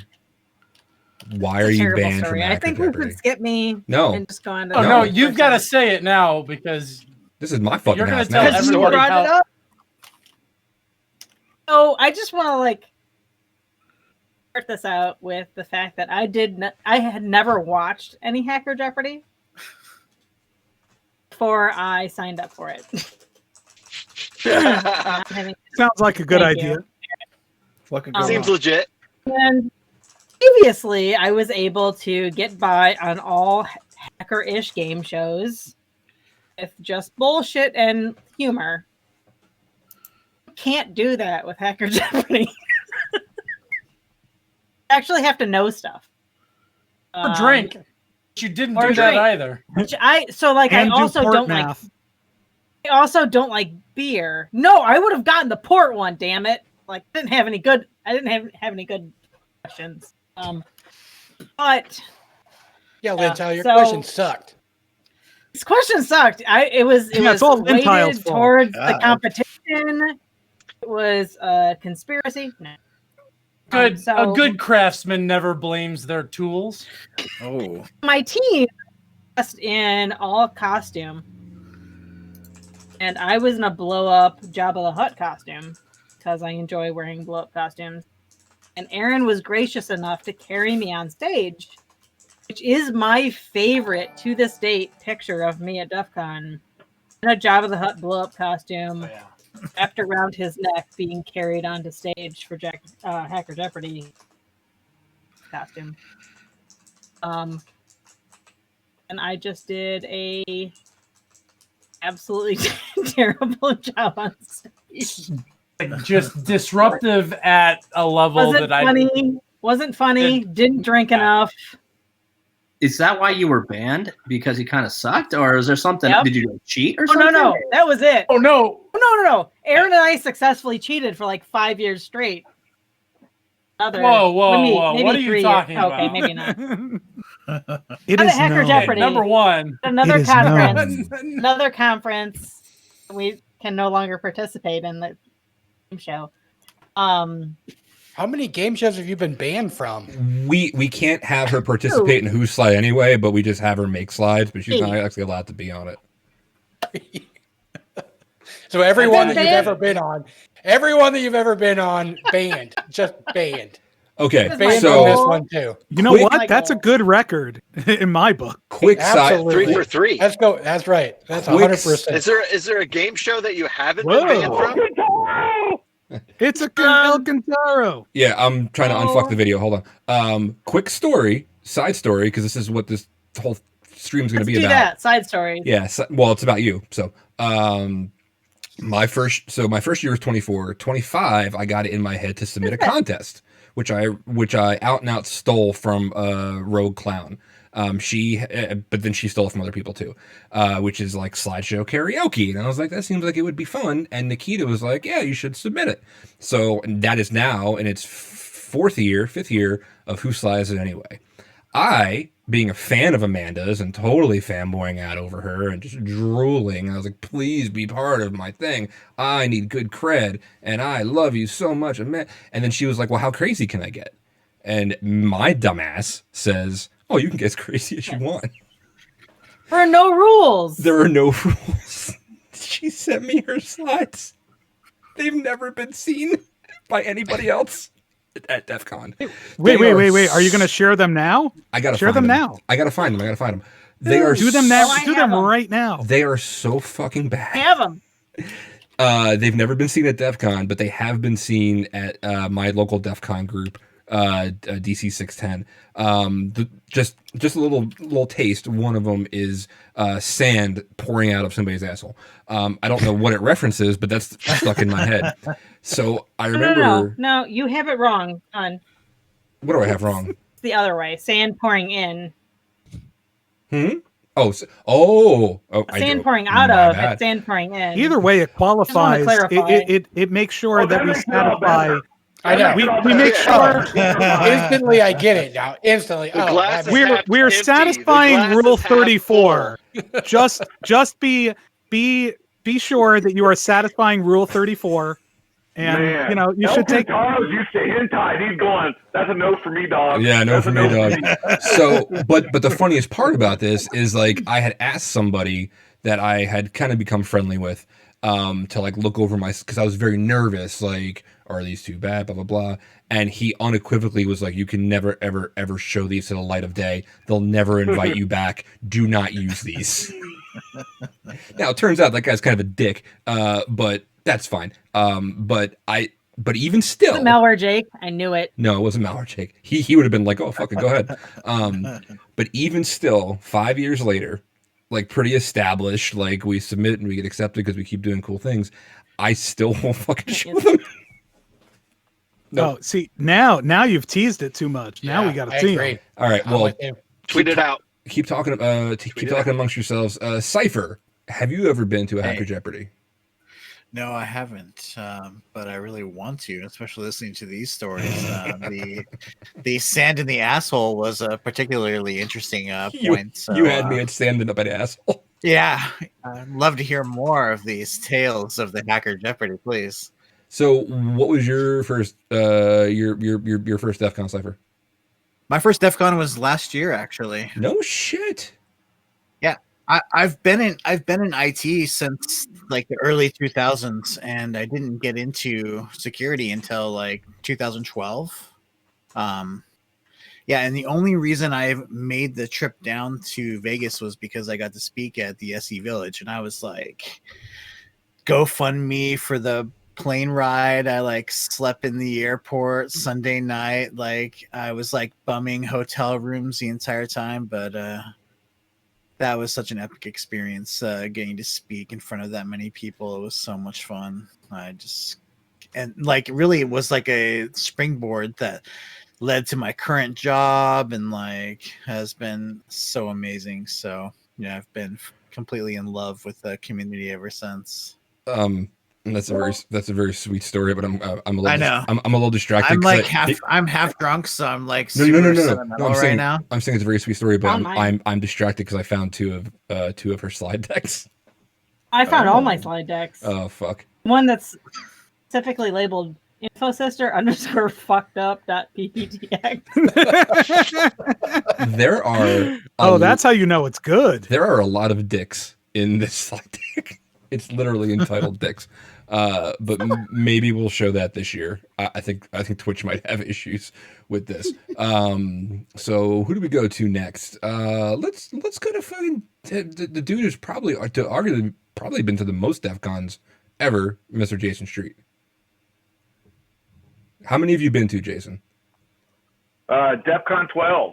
Why are you banned from Hacker I think we Jeopardy? could skip me. No. And just go on to No, you've got to say it now because this is my fucking you're going house to tell now. everybody brought it how. up. So I just want to start this out with the fact that I had never watched any Hacker Jeopardy before I signed up for it. sounds like a good Thank idea. Seems legit. And previously, I was able to get by on all hacker-ish game shows with just bullshit and humor. Can't do that with Hacker Jeopardy. Actually have to know stuff. Or drink. You didn't or do that drink. either. I also don't like. I also don't like beer. No, I would have gotten the port one. Damn it! Like, I didn't have any good any good questions. But yeah, Lintel, your so- question sucked. this question sucked. It was it's all weighted Lintile's fault. towards the competition. It was a conspiracy. No. A good craftsman never blames their tools. Oh, My team dressed in all costume, and I was in a blow-up Jabba the Hutt costume because I enjoy wearing blow-up costumes. And Aaron was gracious enough to carry me on stage, which is my favorite to this date picture of me at DEF CON in a Jabba the Hutt blow-up costume. Wrapped around his neck, being carried onto stage for Hacker Jeopardy costume. And I just did a absolutely terrible job on stage. Just disruptive at a level Wasn't funny. Didn't drink enough. Is that why you were banned? Because you kind of sucked? Or is there something? Yep. Did you cheat or Oh something? no, that was it. Oh no. No. Aaron and I successfully cheated for like 5 years straight. Whoa. Maybe What are you 3 talking years. about? Okay, maybe not. It Not is a Hacker known. Jeopardy. Number one. Another It is conference. known. Another conference. We can no longer participate in the game show. How many game shows have you been banned from? We can't have her participate in Who's Slide anyway, but we just have her make slides, but she's not actually allowed to be on it. So everyone that Been you've banned? ever been on, banned. Just banned. Okay, This is Banned so on this one too. You know Quick- what? That's a good record in my book. quick side. Absolutely. 3 for 3. Let's go. That's right. That's Quick- 100%. Is there a game show that you haven't Whoa. been banned from? It's a Alcantaro. Yeah, I'm trying to unfuck the video. Hold on. Quick story, side story, because this is what this whole stream's going to be do about. that. Side stories. Yeah, well, it's about you. So, my first year was 24. 25, I got it in my head to submit a contest, which I out and out stole from Rogue Clown. But then she stole it from other people too, which is like slideshow karaoke. And I was like, that seems like it would be fun. And Nikita was like, yeah, you should submit it. So that is now in its fifth year of Who Slides It Anyway. I, being a fan of Amanda's and totally fanboying out over her and just drooling, I was like, please be part of my thing. I need good cred and I love you so much. And then she was like, well, how crazy can I get? And my dumbass says, oh, you can get as crazy as you want. There are no rules. There are no rules. She sent me her slides. They've never been seen by anybody else at DEF CON. Wait. Are you going to share them now? I got to share them now. I got to find them. They are do them now. Do them right now. They are so fucking bad. I have them. They've never been seen at DEF CON, but they have been seen at my local DEF CON group, DC 610. Just a little taste. One of them is sand pouring out of somebody's asshole. I don't know what it references, but that's stuck in my head. So I remember. No, you have it wrong, son. What do I have wrong? It's the other way. Sand pouring in. Sand pouring out of and sand pouring in. Either way, it qualifies. It makes sure that we satisfy. I know. We make sure instantly. I get it now. Instantly. We're satisfying Rule 34. Just be sure that you are satisfying Rule 34. And you should take. Toro's used to hentai. He's going. That's a no for me, dog. Yeah, no for me, dog. So, but the funniest part about this is like I had asked somebody that I had kind of become friendly with to like look over because I was very nervous. Like, are these too bad? Blah blah blah. And he unequivocally was like, "You can never ever ever show these to the light of day. They'll never invite you back. Do not use these." Now it turns out that guy's kind of a dick, but. That's fine. But even still, Malware Jake, I knew it. No, it wasn't Malware Jake. He would have been like, oh, fucking go ahead. But even still, 5 years later, like pretty established, like we submit and we get accepted because we keep doing cool things. I still won't fucking show them. No, see now you've teased it too much. Now we got to see it. All right, well, tweet it out. Keep talking. Keep talking amongst yourselves. Cypher, have you ever been to a Hacker Jeopardy? No, I haven't, but I really want to, especially listening to these stories. The sand in the asshole was a particularly interesting point. So, you had me at sand in the asshole. Yeah, I'd love to hear more of these tales of the Hacker Jeopardy, please. So, what was your first your first DEF CON Cypher? My first DEF CON was last year, actually. No shit. Yeah, I've been in IT since like the early 2000s, and I didn't get into security until like 2012. Yeah, and the only reason I made the trip down to Vegas was because I got to speak at the SE Village, and I was like, GoFundMe for the plane ride. I like slept in the airport Sunday night. Like I was like bumming hotel rooms the entire time, but that was such an epic experience, getting to speak in front of that many people. It was so much fun. Really it was like a springboard that led to my current job and like has been so amazing. So yeah, I've been completely in love with the community ever since. And that's a very sweet story, but I'm a little. I know. I'm a little distracted. I'm like I'm half drunk, so I'm like no. I'm saying, now. I'm saying it's a very sweet story, but I'm distracted because I found two of her slide decks. I found all my slide decks. Oh fuck! One that's specifically labeled infosystem_pptx. There are. That's how you know it's good. There are a lot of dicks in this slide deck. It's literally entitled dicks. But maybe we'll show that this year. I think Twitch might have issues with this. So who do we go to next? Let's go to fucking the dude who's arguably been to the most DEF CONs ever, Mr. Jason Street. How many have you been to, Jason? DEF CON 12.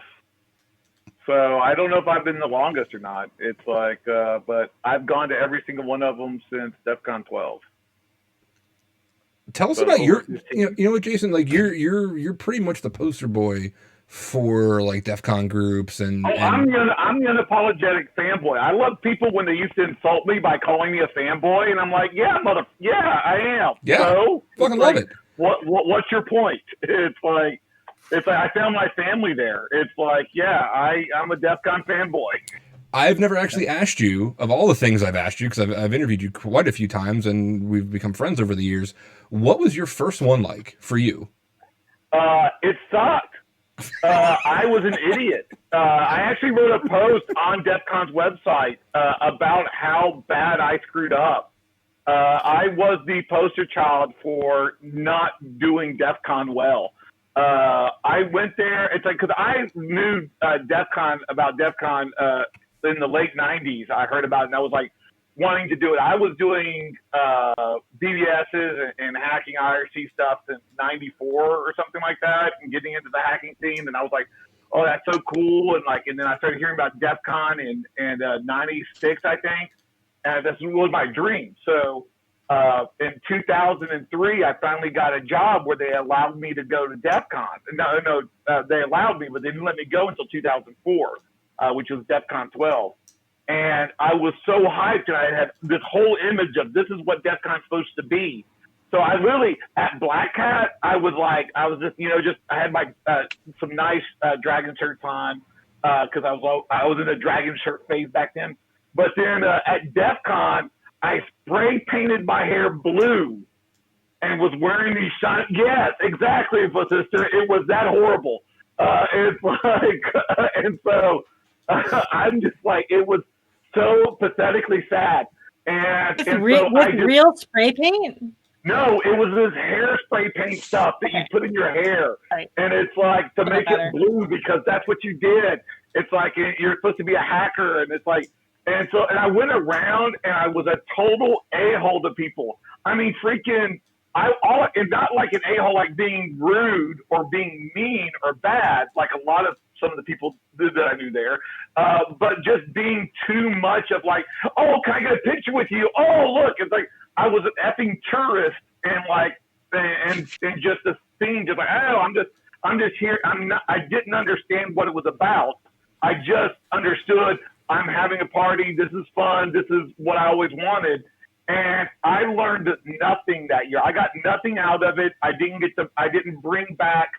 So I don't know if I've been the longest or not. It's like, but I've gone to every single one of them since DEF CON 12. Tell us So about your, over 15. you know what, Jason, like you're pretty much the poster boy for like DEF CON groups and, I'm the unapologetic fanboy. I love people when they used to insult me by calling me a fanboy, and I'm like, yeah, I am. Yeah, so fucking like, love it. What's your point? It's like I found my family there. It's like, yeah, I'm a DEF CON fanboy. I've never actually asked you, of all the things I've asked you, because I've interviewed you quite a few times and we've become friends over the years. What was your first one like for you? It sucked. I was an idiot. I actually wrote a post on DEF CON's website about how bad I screwed up. I was the poster child for not doing DEF CON well. I went there. It's like, because I knew DEF CON in the late 90s. I heard about it, and I was like wanting to do it. I was doing BBSs and hacking IRC stuff since 94 or something like that, and getting into the hacking scene. And I was like, oh, that's so cool. And then I started hearing about DEF CON in 96, I think. And this was my dream. So in 2003, I finally got a job where they allowed me to go to DEF CON. No, they allowed me, but they didn't let me go until 2004, which was DEF CON 12. And I was so hyped, and I had this whole image of this is what DEF CON's supposed to be. So I really, at Black Hat, I was just, I had my some nice dragon shirts on because I was in a dragon shirt phase back then. But then at DEF CON, I spray painted my hair blue and was wearing these shiny. Yes, exactly, sister. It was that horrible. It's like, and so I'm just like, it was so pathetically sad. Real spray paint? No, it was this hairspray paint stuff that you put in your hair. Right. And it's like to make it blue because that's what you did. It's like you're supposed to be a hacker, and it's like, and I went around and I was a total a-hole to people. I mean, freaking, and not like an a-hole like being rude or being mean or bad, like some of the people that I knew there, but just being too much of like, oh, can I get a picture with you? Oh, look, it's like I was an effing tourist and like, and just a thing, just like, oh, I'm just here. I didn't understand what it was about. I just understood I'm having a party. This is fun. This is what I always wanted. And I learned nothing that year. I got nothing out of it. I didn't bring back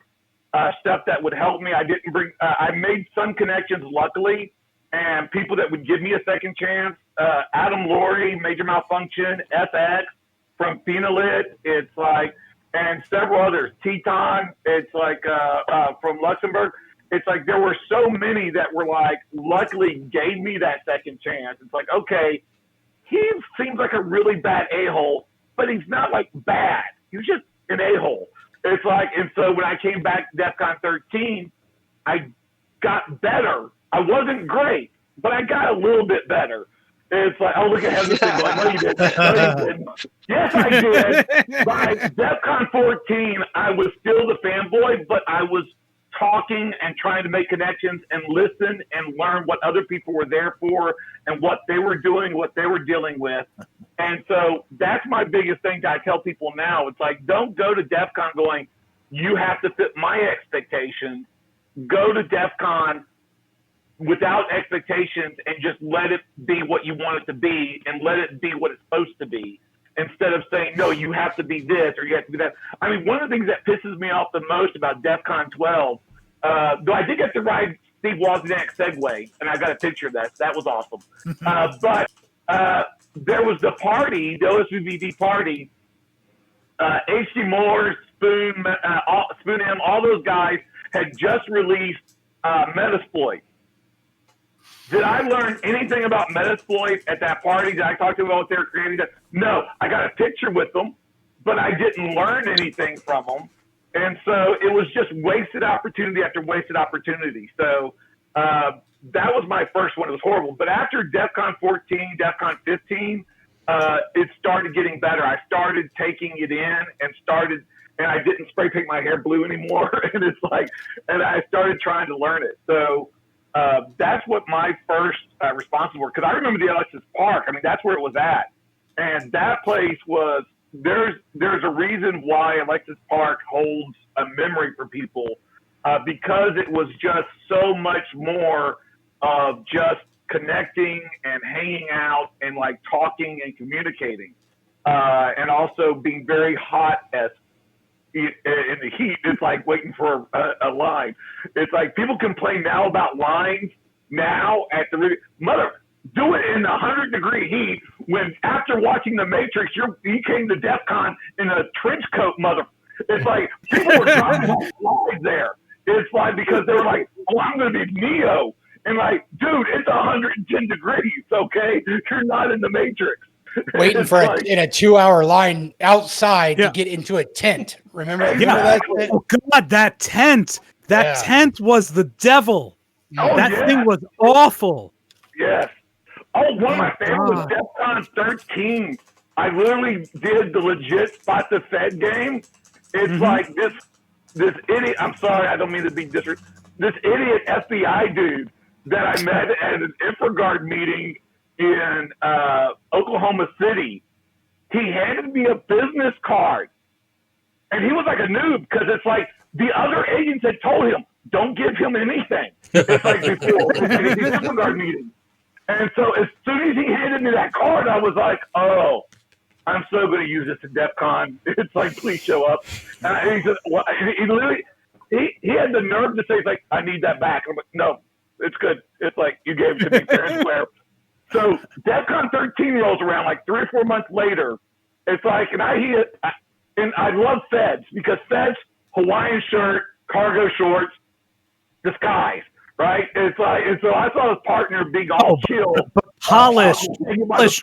stuff that would help me. I made some connections, luckily, and people that would give me a second chance. Adam Laurie, Major Malfunction, FX from Phenalit. It's like, and several others. Teton, it's like from Luxembourg. It's like there were so many that were like, luckily gave me that second chance. It's like, okay, he seems like a really bad a-hole, but he's not like bad. He's just an a-hole. It's like, and so when I came back to DEF CON 13, I got better. I wasn't great, but I got a little bit better. It's like, oh, look at Henderson going, no, you didn't. No, you didn't. Yes, I did. By DEF CON 14, I was still the fanboy, but I was talking and trying to make connections and listen and learn what other people were there for and what they were doing, what they were dealing with. And so that's my biggest thing that I tell people now. It's like, don't go to DEF CON going, you have to fit my expectations. Go to DEF CON without expectations and just let it be what you want it to be and let it be what it's supposed to be. Instead of saying, no, you have to be this or you have to be that. I mean, one of the things that pisses me off the most about DEF CON 12, though I did get to ride Steve Wozniak's Segway, and I got a picture of that. That was awesome. But there was the party, the OSVVD party. H.D. Moore, Spoon M, all those guys had just released Metasploit. Did I learn anything about Metasploit at that party? Did I talk to them about what they were creating? No, I got a picture with them, but I didn't learn anything from them. And so it was just wasted opportunity after wasted opportunity. So that was my first one. It was horrible. But after DEF CON 14, DEF CON 15, it started getting better. I started taking it in and started and I didn't spray paint my hair blue anymore. And it's like, and I started trying to learn it. So that's what my first responses were. Because I remember the Alexis Park. I mean, that's where it was at, and that place was. There's a reason why Alexis Park holds a memory for people, because it was just so much more of just connecting and hanging out and like talking and communicating, and also being very hot as in the heat. It's like waiting for a line. It's like people complain now about lines now at the mother. Do it in 100-degree heat when after watching The Matrix, you came to DEF CON in a trench coat, mother. It's like people were driving off slides there. It's like because they were like, oh, I'm going to be Neo. And like, dude, it's 110 degrees, okay? You're not in The Matrix. Waiting for in a 2-hour line outside to get into a tent. Remember that? Oh God, that tent! That tent was the devil. Oh, that thing was awful. Yes. Oh, one of my favorites was DEF CON 13. I literally did the legit Spot the Fed game. It's like this idiot. I'm sorry, I don't mean to be disrespectful. This idiot FBI dude that I met at an InfraGard meeting in Oklahoma City. He handed me a business card, and he was like a noob because it's like the other agents had told him, "Don't give him anything." It's like before these InfraGard meetings. And so as soon as he handed me that card, I was like, oh, I'm so going to use this at DEF CON. It's like, please show up. And he said, well, he literally, he had the nerve to say, he's like, I need that back. I'm like, no, it's good. It's like, you gave it to me fair and square. So DEF CON 13 rolls around like 3 or 4 months later. It's like, and I love Feds because Feds, Hawaiian shirt, cargo shorts, disguise. Right? It's like, and so I saw his partner being all chill. Polished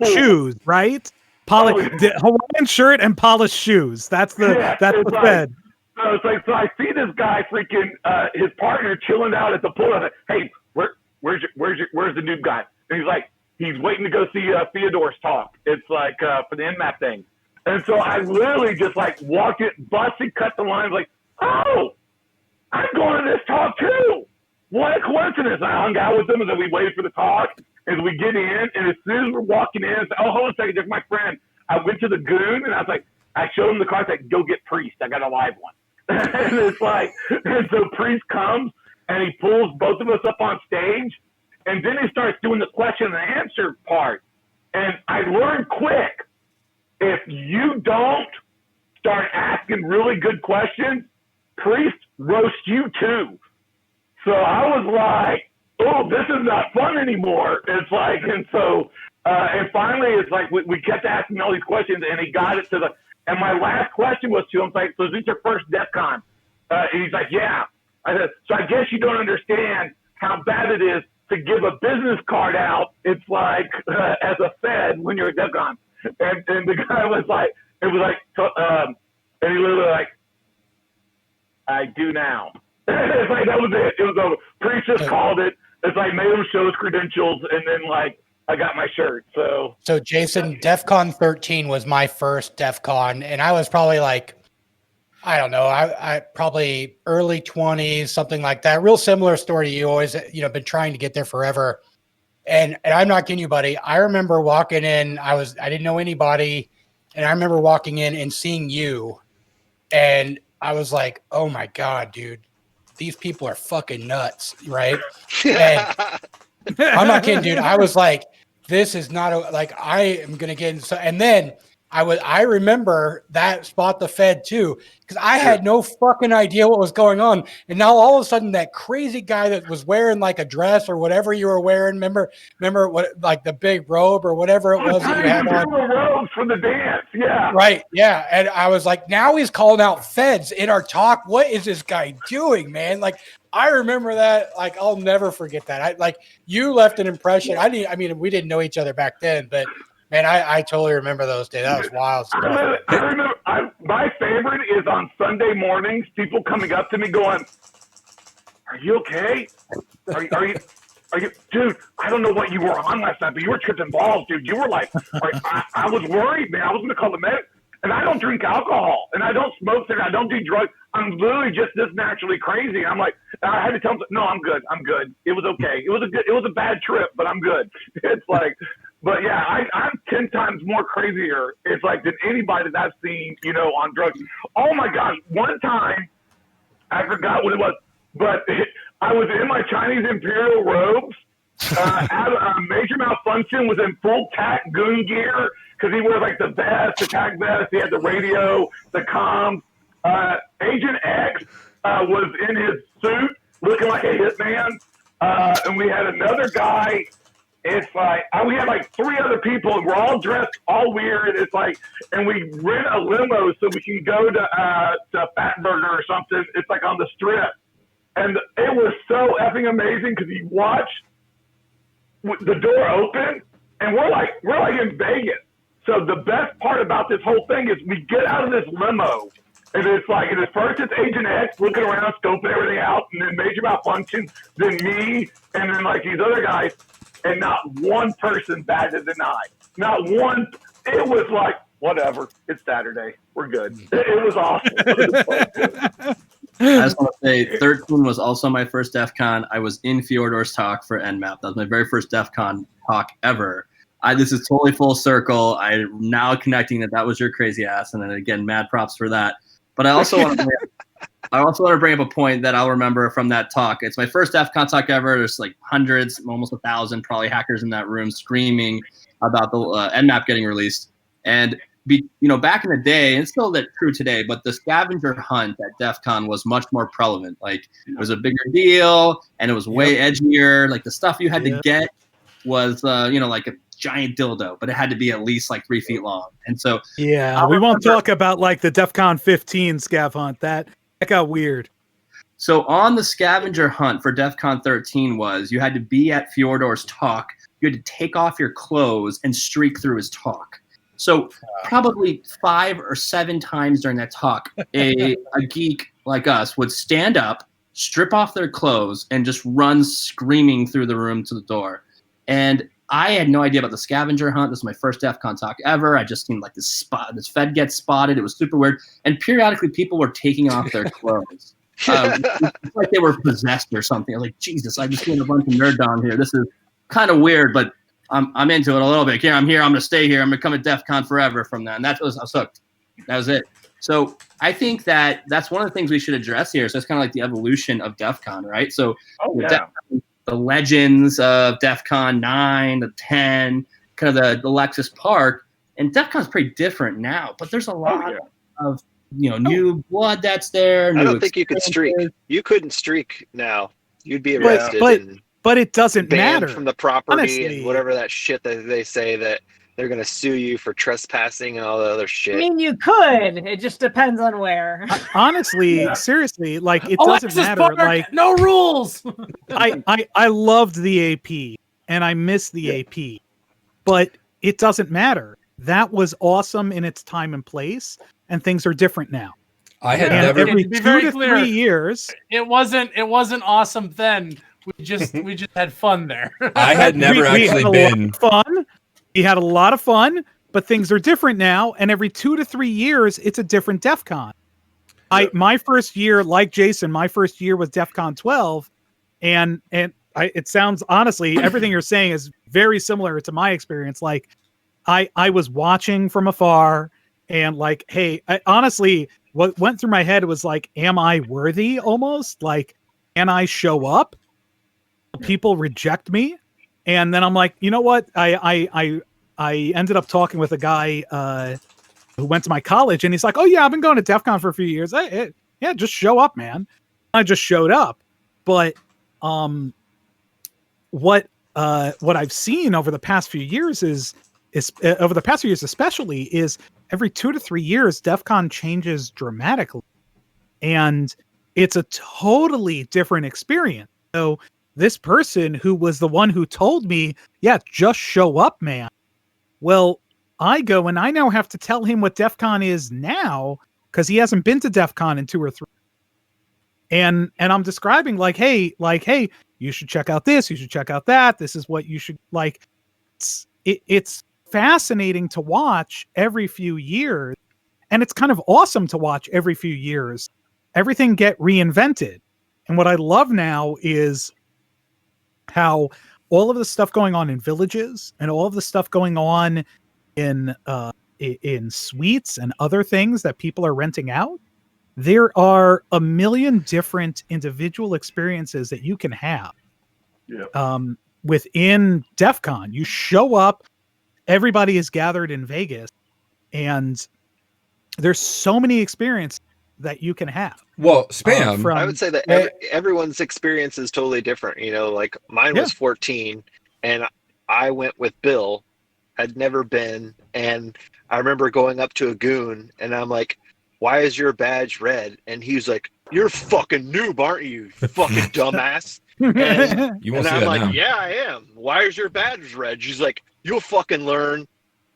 shoes, right? Hawaiian shirt and polished shoes. That's the Fed. So it's like, so I see this guy freaking his partner chilling out at the pool. I'm like, hey, where's the noob guy? And he's like, he's waiting to go see Theodore's talk. It's like for the NMAP thing. And so I literally just like walked it, busted, cut the lines, like, oh, I'm going to this talk too. What a coincidence. I hung out with them and then we waited for the talk. As we get in, and as soon as we're walking in, I said, oh, hold on a second, there's my friend. I went to the goon, and I was like, I showed him the car. I said, go get Priest. I got a live one. And it's like, and so Priest comes, and he pulls both of us up on stage, and then he starts doing the question and answer part. And I learned quick, if you don't start asking really good questions, Priest roasts you too. So I was like, oh, this is not fun anymore. It's like, and so, and finally it's like, we kept asking all these questions and he got it to the, and my last question was to him, like, so is this your first DEF CON? And he's like, yeah. I said, so I guess you don't understand how bad it is to give a business card out. It's like, as a Fed when you're at DEF CON. And the guy was like, it was like, and he literally like, I do now. It's like, that was it. It was over. Priest just called it. It's like, made him show his credentials, and then like I got my shirt. So Jason, DEF CON 13 was my first DEF CON, and I was probably like, I don't know, I probably early 20s, something like that. Real similar story to you. Always, been trying to get there forever. And I'm not kidding you, buddy. I remember walking in. I didn't know anybody, and I remember walking in and seeing you, and I was like, oh my God, dude. These people are fucking nuts, right? And I'm not kidding, dude. I was like, this is not I am gonna get in. So, and then I remember that Spot the Fed too, because I had no fucking idea what was going on. And now all of a sudden that crazy guy that was wearing like a dress or whatever you were wearing, remember what, like the big robe or whatever it was that you had on. Robes for the dance, yeah. Right, yeah. And I was like, now he's calling out Feds in our talk. What is this guy doing, man? Like, I remember that. Like, I'll never forget that. You left an impression. I mean, we didn't know each other back then, but man, I totally remember those days. That was wild stuff. I remember my favorite is on Sunday mornings, people coming up to me going, are you okay? Are you, dude, I don't know what you were on last night, but you were tripping balls, dude. You were like, I was worried, man. I was going to call the medic. And I don't drink alcohol, and I don't smoke cigarettes, I don't do drugs. I'm literally just this naturally crazy. I'm like, I had to tell him, no, I'm good. It was okay. It was a bad trip, but I'm good. It's like, but yeah, I'm 10 times more crazier. It's like than anybody that I've seen, on drugs. Oh my gosh, one time, I forgot what it was, but I was in my Chinese Imperial robes. At a Major Malfunction was in full tack goon gear because he wears like the vest, the tack vest. He had the radio, the comms. Agent X was in his suit looking like a hitman. And we had another guy. It's like, we had like 3 other people, and we're all dressed all weird. It's like, and we rent a limo so we can go to Fatburger or something. It's like on the strip. And it was so effing amazing because you watch the door open, and we're like in Vegas. So the best part about this whole thing is we get out of this limo, and it's like, and at first it's Agent X looking around, scoping everything out, and then Major Malfunction, then me, and then like these other guys, and not one person batted an eye. Not one. It was like, whatever. It's Saturday. We're good. It was awesome. I just want to say 13 was also my first DEF CON. I was in Fjordor's talk for NMAP. That was my very first DEF CON talk ever. This is totally full circle. I'm now connecting that was your crazy ass. And then again, mad props for that. But I also want to bring up a point that I'll remember from that talk. It's my first DEF CON talk ever. There's like hundreds, almost 1,000 probably hackers in that room screaming about the NMAP getting released. And back in the day, and it's still true today, but the scavenger hunt at DEF CON was much more prevalent. Like, it was a bigger deal, and it was way edgier. Like, the stuff you had to get was, like a giant dildo, but it had to be at least like 3 feet long. And so, we won't talk about like the DEF CON 15 scav hunt. That got weird. So on the scavenger hunt for DEF CON 13 you had to be at Fjordor's talk. You had to take off your clothes and streak through his talk. So probably 5 or 7 times during that talk, a geek like us would stand up, strip off their clothes, and just run screaming through the room to the door. And I had no idea about the scavenger hunt. This was my first DEF CON talk ever. I just seen like this Fed get spotted. It was super weird. And periodically people were taking off their clothes. Like they were possessed or something. I was like, Jesus, I just seen a bunch of nerd down here. This is kind of weird, but I'm into it a little bit. I'm here. I'm going to stay here. I'm going to come at DEF CON forever from that. And I was hooked. That was it. So I think that's one of the things we should address here. So it's kind of like the evolution of DEF CON, right? So the legends of DEF CON 9, the 10, kind of the Lexus Park. And DEF CON is pretty different now, but there's a lot of new blood that's there. I don't think you could streak. You couldn't streak now. You'd be arrested. But it doesn't matter from the property, honestly, and whatever that shit that they say that they're going to sue you for trespassing and all the other shit. I mean, you could. It just depends on where. Honestly, seriously, like it doesn't matter. Park, like no rules. I loved the AP and I miss the AP, but it doesn't matter. That was awesome in its time and place, and things are different now. I had and never every to be 2 very to clear, 3 years. It wasn't awesome then. We just had fun there. I had never actually been fun. We had a lot of fun, but things are different now. And every 2 to 3 years, it's a different DEF CON. My first year, like Jason, my first year was DEF CON 12, and it sounds, honestly, everything you're saying is very similar to my experience. Like, I was watching from afar, and like, hey, honestly, what went through my head was like, am I worthy? Almost like, can I show up? People reject me, and then I'm like, you know what? I ended up talking with a guy who went to my college, and he's like, oh yeah, I've been going to DEF CON for a few years. Yeah, just show up, man. I just showed up, but what I've seen over the past few years is over the past few years especially is every 2 to 3 years DEF CON changes dramatically, and it's a totally different experience. So this person who was the one who told me, yeah, just show up, man. Well, I go and I now have to tell him what DEF CON is now because he hasn't been to DEF CON in 2 or 3. And I'm describing like, hey, you should check out this, you should check out that. This is what you should like. It's fascinating to watch every few years And it's kind of awesome to watch every few years everything get reinvented. And what I love now is how all of the stuff going on in villages and all of the stuff going on in suites and other things that people are renting out, there are a million different individual experiences that you can have. Within DEF CON. You show up, everybody is gathered in Vegas, and there's so many experiences that you can have. Well, Spam. I would say that everyone's experience is totally different. You know, like mine was 14, and I went with Bill. I'd never been, and I remember going up to a goon, and I'm like, "Why is your badge red?" And he's like, "You're a fucking noob, aren't you? You fucking dumbass." And, You won't see I'm that like, now. "Yeah, I am. Why is your badge red?" She's like, "You'll fucking learn."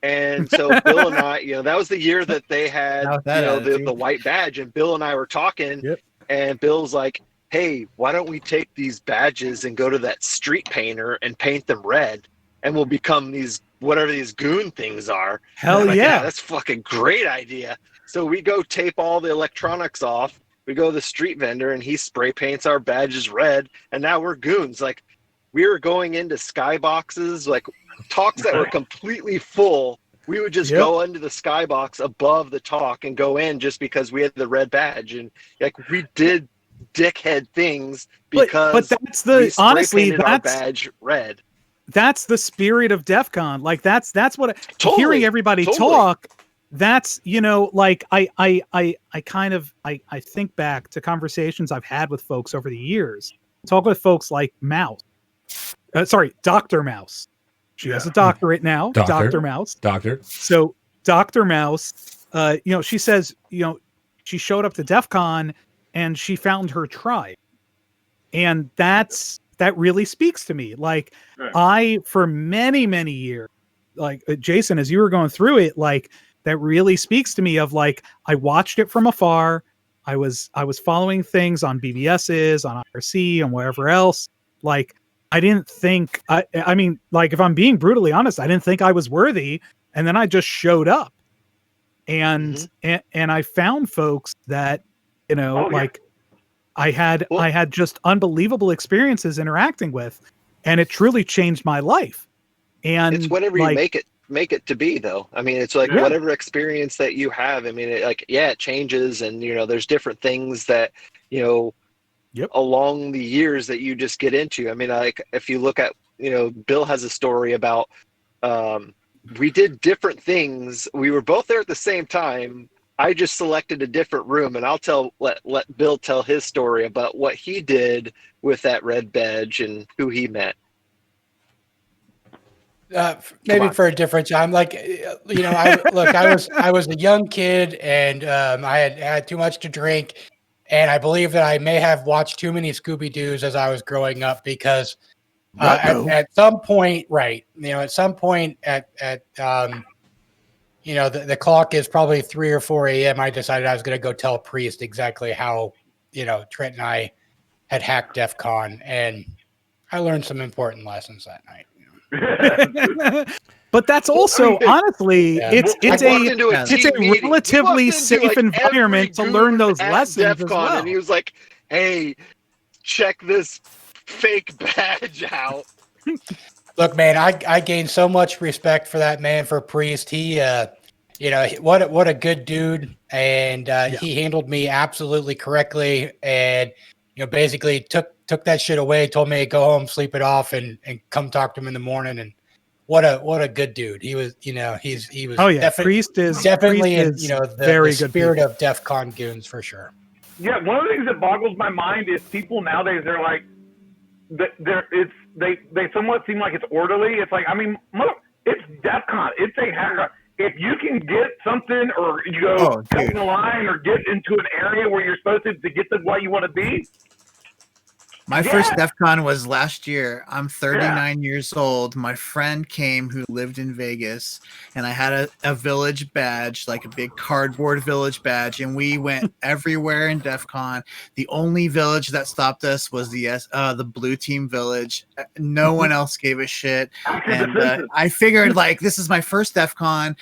And so Bill and I, that was the year that they had, the white badge, and Bill and I were talking, and Bill's like, "Hey, why don't we take these badges and go to that street painter and paint them red, and we'll become these whatever these goon things are." Hell like, yeah, that's a fucking great idea. So we go tape all the electronics off. We go to the street vendor, and he spray paints our badges red, and now we're goons. Like, we were going into skyboxes, like talks that were completely full. We would just go into the skybox above the talk and go in just because we had the red badge, and like we did dickhead things because but that's the honestly our that's badge red. That's the spirit of DEF CON. Like that's what hearing everybody talk. That's like I think back to conversations I've had with folks over the years. Talk with folks like Mouse. Dr. Mouse. She has a doctorate now. Dr. Mouse. Doctor. So Dr. Mouse, she says, she showed up to DEF CON and she found her tribe. And that really speaks to me. Like I, for many, many years, like Jason, as you were going through it, like that really speaks to me of like, I watched it from afar. I was following things on BBS's, on IRC and wherever else. Like, I didn't think, I mean, like, if I'm being brutally honest, I didn't think I was worthy. And then I just showed up and I found folks that, I had just unbelievable experiences interacting with, and it truly changed my life. And it's whatever you make it to be, though. I mean, it's like whatever experience that you have. I mean, it changes, and there's different things that along the years that you just get into. I mean, like if you look at Bill has a story about we did different things. We were both there at the same time. I just selected a different room, and I'll let Bill tell his story about what he did with that red badge and who he met. Maybe for a different time. Like, I was a young kid, and I had too much to drink, and I believe that I may have watched too many Scooby-Doos as I was growing up because at some point, the clock is probably 3 or 4 a.m. I decided I was going to go tell Priest exactly how, Trent and I had hacked DEF CON, and I learned some important lessons that night. But that's also honestly, it's a relatively safe environment to learn those lessons as well. And he was like, "Hey, check this fake badge out." Look, man, I gained so much respect for that man, for Priest. He, what a good dude, and he handled me absolutely correctly, and basically took that shit away, told me to go home, sleep it off, and come talk to him in the morning. And what a good dude he was. He was. Oh yeah, Priest is definitely very the good spirit of DEF CON goons for sure. Yeah, one of the things that boggles my mind is people nowadays. They're like, they somewhat seem like it's orderly. It's like, I mean, it's DEF CON. It's a hacker. If you can get something, or you go down the line, or get into an area where you're supposed to get to what you want to be. My first DEF CON was last year. I'm 39 years old. My friend came who lived in Vegas, and I had a village badge, like a big cardboard village badge, and we went everywhere in DEF CON. The only village that stopped us was the blue team village. No one else gave a shit. And I figured, like, this is my first DEF CON.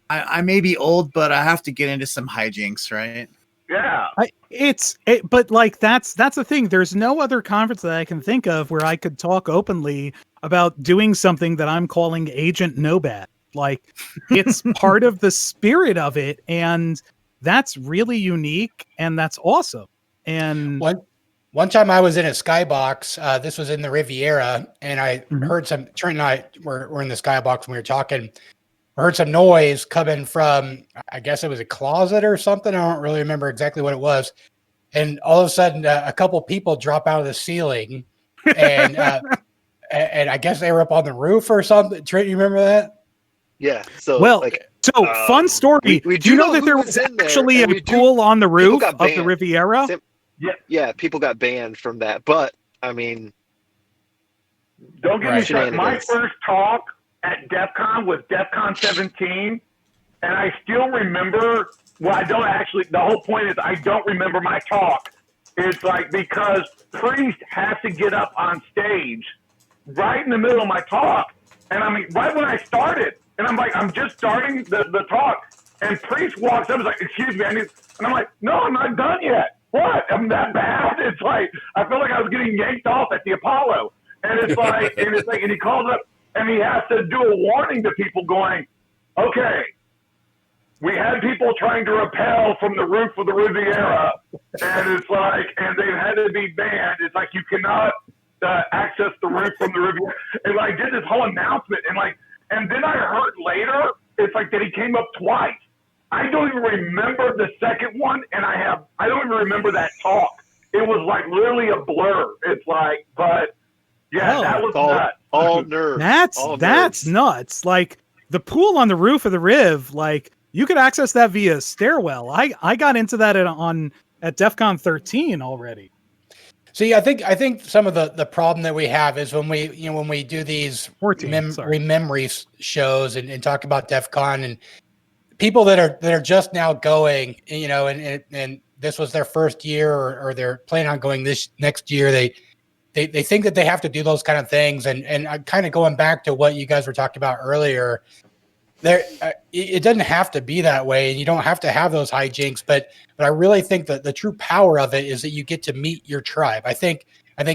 I may be old, but I have to get into some hijinks, right? Yeah. But like that's the thing. There's no other conference that I can think of where I could talk openly about doing something that I'm calling Agent No Bad. Like it's part of the spirit of it, and that's really unique, and that's awesome. And one time I was in a skybox. This was in the Riviera, and I Mhm. heard some. Trent and I were in the skybox and we were talking. I heard some noise coming from, I guess it was a closet or something. I don't really remember exactly what it was. And all of a sudden, a couple people drop out of the ceiling, and and I guess they were up on the roof or something. Trent, you remember that? Yeah. So well, like fun story. we do you know that who there was in there, actually and a we do- pool on the roof got of the banned. Riviera? Sim- Yeah. Yeah, people got banned from that. But I mean, Don't get me started. My Shenanigans. first talk at DEF CON was DEF CON 17, and I still remember. Well, I don't actually. The whole point is I don't remember my talk. It's like because Priest has to get up on stage right in the middle of my talk, and I mean right when I started, and I'm like, I'm just starting the talk, and Priest walks up and is like, "Excuse me, I need," and I'm like, "No, I'm not done yet. What? I'm that bad?" It's like I feel like I was getting yanked off at the Apollo. And it's like, and he calls up, and he has to do a warning to people, going, "Okay, we had people trying to rappel from the roof of the Riviera, and it's like, and they had to be banned. It's like you cannot access the roof from the Riviera." And like did this whole announcement, and then I heard later, it's like that he came up twice. I don't even remember the second one, and I don't even remember that talk. It was like literally a blur. It's like, but. Yeah, that was nuts. All nerves. That's nuts. Like the pool on the roof of the Riv, like you could access that via stairwell. I got into that at DEF CON 13 already. See, I think some of the problem that we have is when we do these 14, memory shows and talk about DEF CON and people that are just now going, and this was their first year or they're planning on going this next year, they think that they have to do those kind of things. And I'm kind of going back to what you guys were talking about earlier. It doesn't have to be that way, and you don't have to have those hijinks. But I really think that the true power of it is that you get to meet your tribe. I think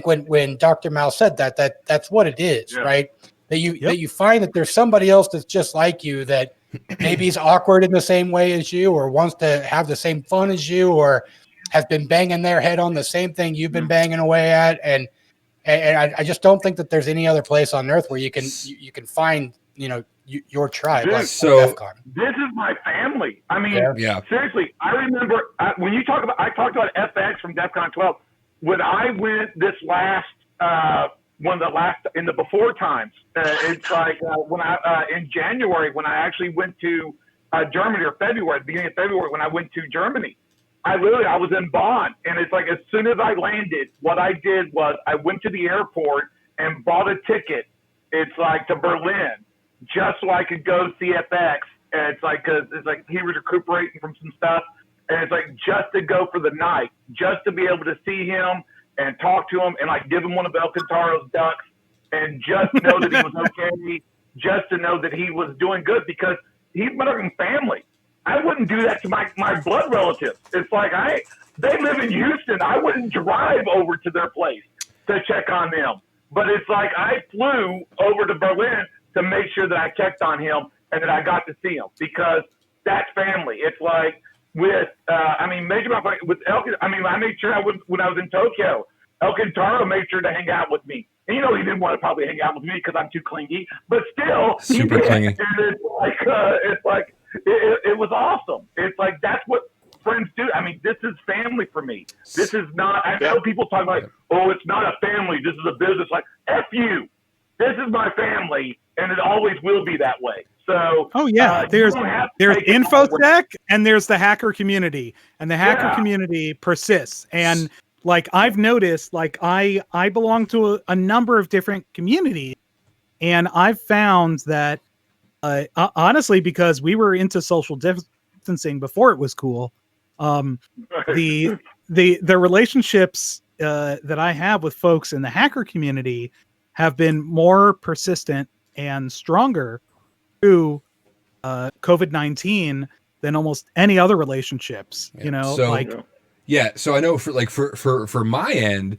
when Dr. Mal said that's what it is, right? That you find that there's somebody else that's just like you that maybe is awkward in the same way as you, or wants to have the same fun as you, or has been banging their head on the same thing you've been banging away at, and I just don't think that there's any other place on earth where you can find your tribe. Dude, like so DEF CON. This is my family. I mean, Yeah. seriously, I remember when I talked about FX from DEF CON 12. When I went this last one of the last in the before times, it's like when I in January when I actually went to Germany, or February, the beginning of February when I went to Germany. I was in Bonn, and it's like as soon as I landed, what I did was I went to the airport and bought a ticket. It's like to Berlin, just so I could go see FX. And it's like because it's like he was recuperating from some stuff, and it's like just to go for the night, just to be able to see him and talk to him and like give him one of Alcantaro's ducks, and just know that he was okay, just to know that he was doing good because he's my family. I wouldn't do that to my blood relatives. It's like they live in Houston. I wouldn't drive over to their place to check on them. But it's like I flew over to Berlin to make sure that I checked on him and that I got to see him because that's family. It's like with Major Mouth, with Elkin. I made sure when I was in Tokyo, Alcantara made sure to hang out with me. And he didn't want to probably hang out with me because I'm too clingy, but still, Super clingy. And it was awesome. It's like that's what friends do. I mean, this is family for me. This is not. I know people talk like, "Oh, it's not a family. This is a business." Like, F you. This is my family, and it always will be that way. So, there's InfoSec and there's the hacker community, and the hacker community persists. And like I've noticed, like I belong to a number of different communities, and I've found that honestly, because we were into social distancing before it was cool, the relationships that I have with folks in the hacker community have been more persistent and stronger through COVID-19 than almost any other relationships. Yeah. You know, So, like yeah. So I know for my end,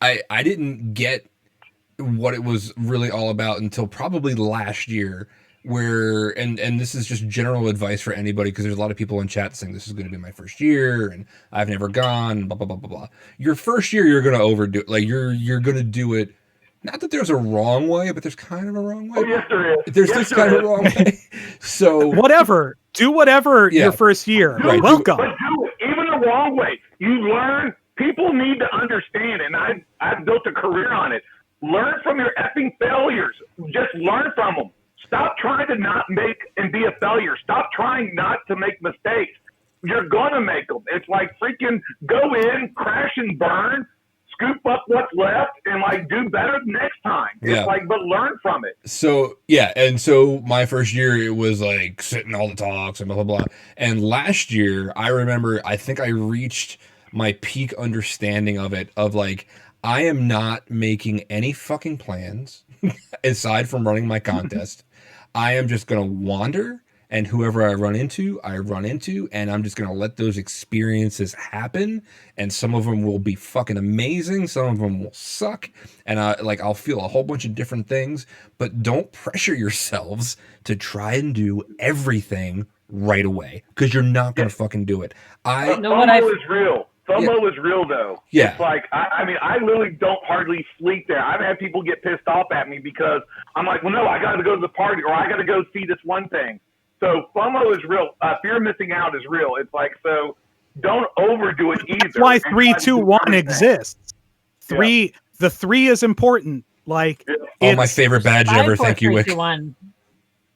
I didn't get what it was really all about until probably last year, where and this is just general advice for anybody, because there's a lot of people in chat saying this is going to be my first year and I've never gone, blah blah blah blah blah. Your first year you're going to overdo it. Like you're going to do it. Not that there's a wrong way, but there's kind of a wrong way. Oh, yes, there is. There's Yes, just there kind of a is. wrong way. So whatever, do whatever Yeah. your first year. Right. Welcome. But do it, even the wrong way. You learn. People need to understand, and I've built a career on it. Learn from your effing failures. Just learn from them. Stop trying to not make and be a failure. Stop trying not to make mistakes. You're gonna make them. It's like freaking go in, crash and burn, scoop up what's left, and like do better next time. Yeah. It's like, but learn from it. So yeah, and so my first year it was like sitting all the talks and blah blah blah. And last year I remember I think I reached my peak understanding of it, of like I am not making any fucking plans aside from running my contest. I am just gonna wander, and whoever I run into, and I'm just gonna let those experiences happen. And some of them will be fucking amazing, some of them will suck, and I'll feel a whole bunch of different things. But don't pressure yourselves to try and do everything right away, because you're not gonna fucking do it. FOMO is real. FOMO is real, though. Yeah. It's like, I mean, I literally don't hardly sleep there. I've had people get pissed off at me because I'm like, well, no, I got to go to the party, or I got to go see this one thing. So FOMO is real. Fear of missing out is real. It's like, so don't overdo it either. That's why And 3, try to 2, do 1 everything. exists. The 3 is important. Like, Oh, my favorite badge ever. Thank you, Wick.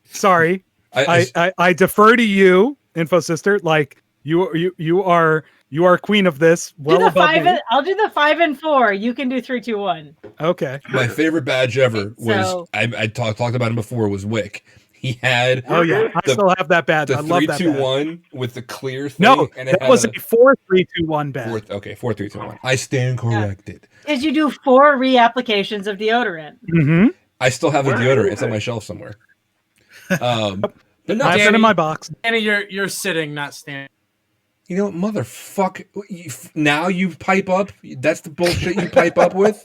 Sorry, I defer to you, Info Sister. Like you are queen of this. Well above me. I'll do the 5 and 4. You can do 3, 2, 1. Okay. My favorite badge ever was So- I talked about him before, was Wick. He had Oh yeah, I still have that badge. the I love 3, that 2, badge. 1 with the clear thing. No, and it that was had a 4, 3, 2, 1 badge. 4, 3, 2, 1. I stand corrected. Because you do 4 reapplications of deodorant. Mm-hmm. I still have the Where deodorant. is It's on it? my shelf somewhere. But no, I have it in my box. Danny, you're sitting, not standing. you know, motherfucker. Now you pipe up. That's the bullshit you pipe up with.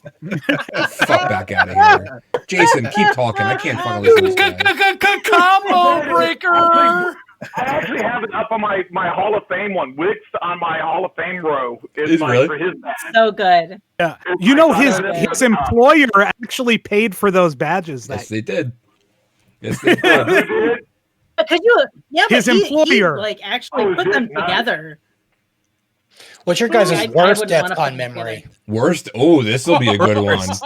Fuck back out of here, Jason. Keep talking. I can't fucking listen to this guy. Combo breaker. I actually have it up on my Hall of Fame one. Wick's on my Hall of Fame row. Is Like really? for his badge. So good. Yeah, It's you know like- his employer actually paid for those badges. Yes, That they did. Yes, they Who did. did? Because you, yeah, His but he employer. like actually Oh, put is them it not? together. What's your guys' I worst wouldn't DEF wanna CON put memory? Worst. Oh, this will be a good one. First,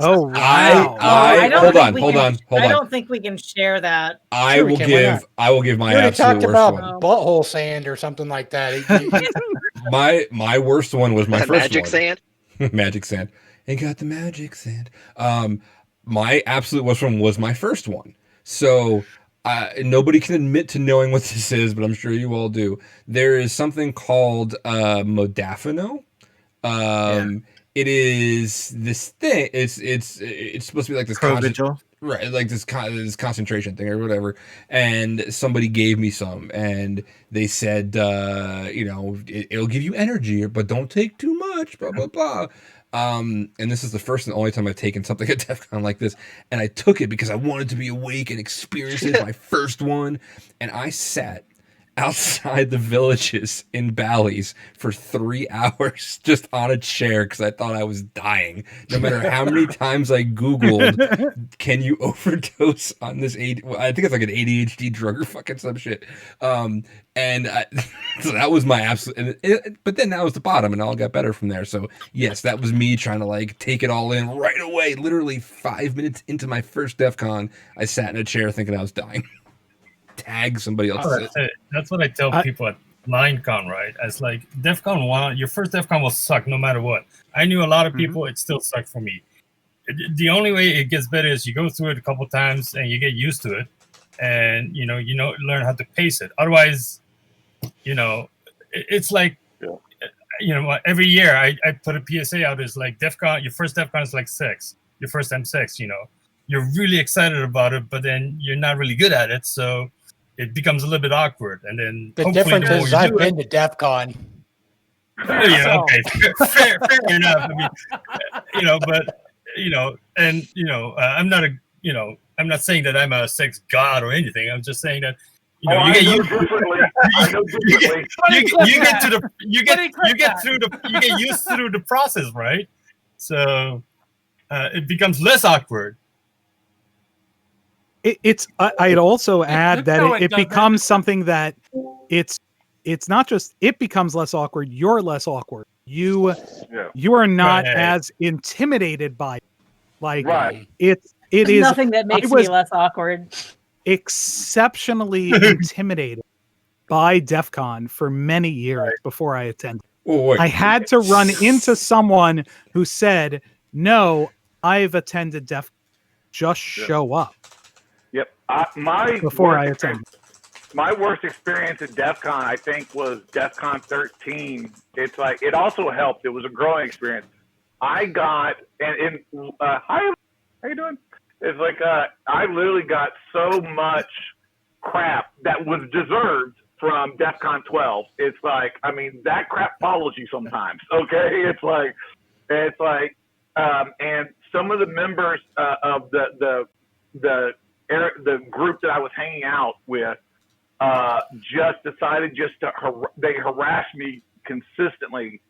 oh wow. I don't hold think on, we hold can- on, hold I on. don't think we can share that. I Sure we will can, why give. not? I will give my We already absolute talked worst about one. butthole sand or something like that. My worst one was my first Magic one. sand. Magic sand. It got the magic sand. My absolute worst one was my first one. So nobody can admit to knowing what this is, but I'm sure you all do. There is something called modafinil. It is this thing. It's supposed to be like this Provigil. right, like this concentration thing or whatever. And somebody gave me some, and they said, it'll give you energy, but don't take too much. Blah blah blah. And this is the first and only time I've taken something at DEF CON like this. And I took it because I wanted to be awake and experience it, my first one. And I sat outside the villages in Bally's for 3 hours just on a chair because I thought I was dying. No matter how many times I Googled, can you overdose on this? I think it's like an ADHD drug or fucking some shit. So that was my absolute. But then that was the bottom, and it all got better from there. So yes, that was me trying to like take it all in right away. Literally 5 minutes into my first DEF CON, I sat in a chair thinking I was dying. Tag somebody else. That's what I tell people at LineCon, right? As like DEF CON 1, your first DEF CON will suck no matter what. I knew a lot of people, it still sucked for me. The only way it gets better is you go through it a couple times and you get used to it, and learn how to pace it. Otherwise, it's like every year I put a PSA out. It's like DEF CON, your first DEF CON is like 6, your first M6. You're really excited about it, but then you're not really good at it. So it becomes a little bit awkward. And then The hopefully difference more is you I've do it- been to DEF CON. yeah, okay, fair enough. I mean, but I'm not I'm not saying that I'm a sex god or anything. I'm just saying that you I get know used differently. I know differently. you get used through the process, right? So it becomes less awkward. I'd also add look that how it does becomes something that it's not just it becomes less awkward, you're less awkward. You are not Right. as intimidated by it. Like Right. it There's is nothing that makes me less awkward. exceptionally intimidated by DEF CON for many years before I attended. Wait. I had to run into someone who said, "No, I've attended DEF CON. Just show up." Yep. Before I attended. My worst experience at DEF CON, I think, was DEF CON 13. It's like, it also helped. It was a growing experience. I got, hi, how you doing? It's like, I literally got so much crap that was deserved from DEF CON 12. It's like, I mean, that crap follows you sometimes, okay? It's like, and some of the members of the group that I was hanging out with just decided they harassed me consistently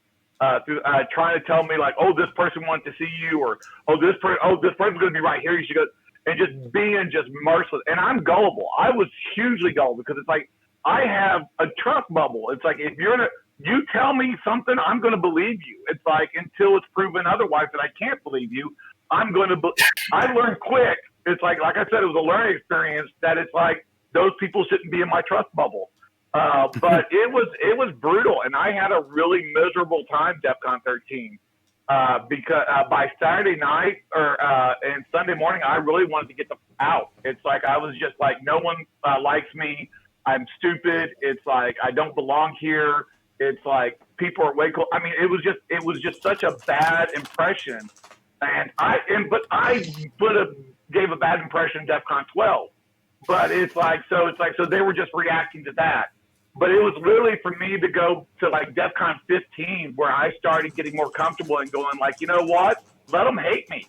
through trying to tell me like, oh, this person wanted to see you, or this person's going to be right here, you should go, and just being just merciless. And I'm gullible. I was hugely gullible because it's like I have a trust bubble. It's like if you tell me something, I'm going to believe you. It's like until it's proven otherwise that I can't believe you, I'm going to. I learned quick. It's like I said, it was a learning experience that it's like those people shouldn't be in my trust bubble. But it was brutal, and I had a really miserable time DEF CON 13 because by Saturday night and Sunday morning, I really wanted to get out. It's like I was just like, no one likes me. I'm stupid. It's like I don't belong here. It's like people are way cool. I mean, it was just such a bad impression, and I gave a bad impression in DEF CON 12. But so they were just reacting to that. But it was really for me to go to like DEF CON 15 where I started getting more comfortable and going like, you know what? Let them hate me.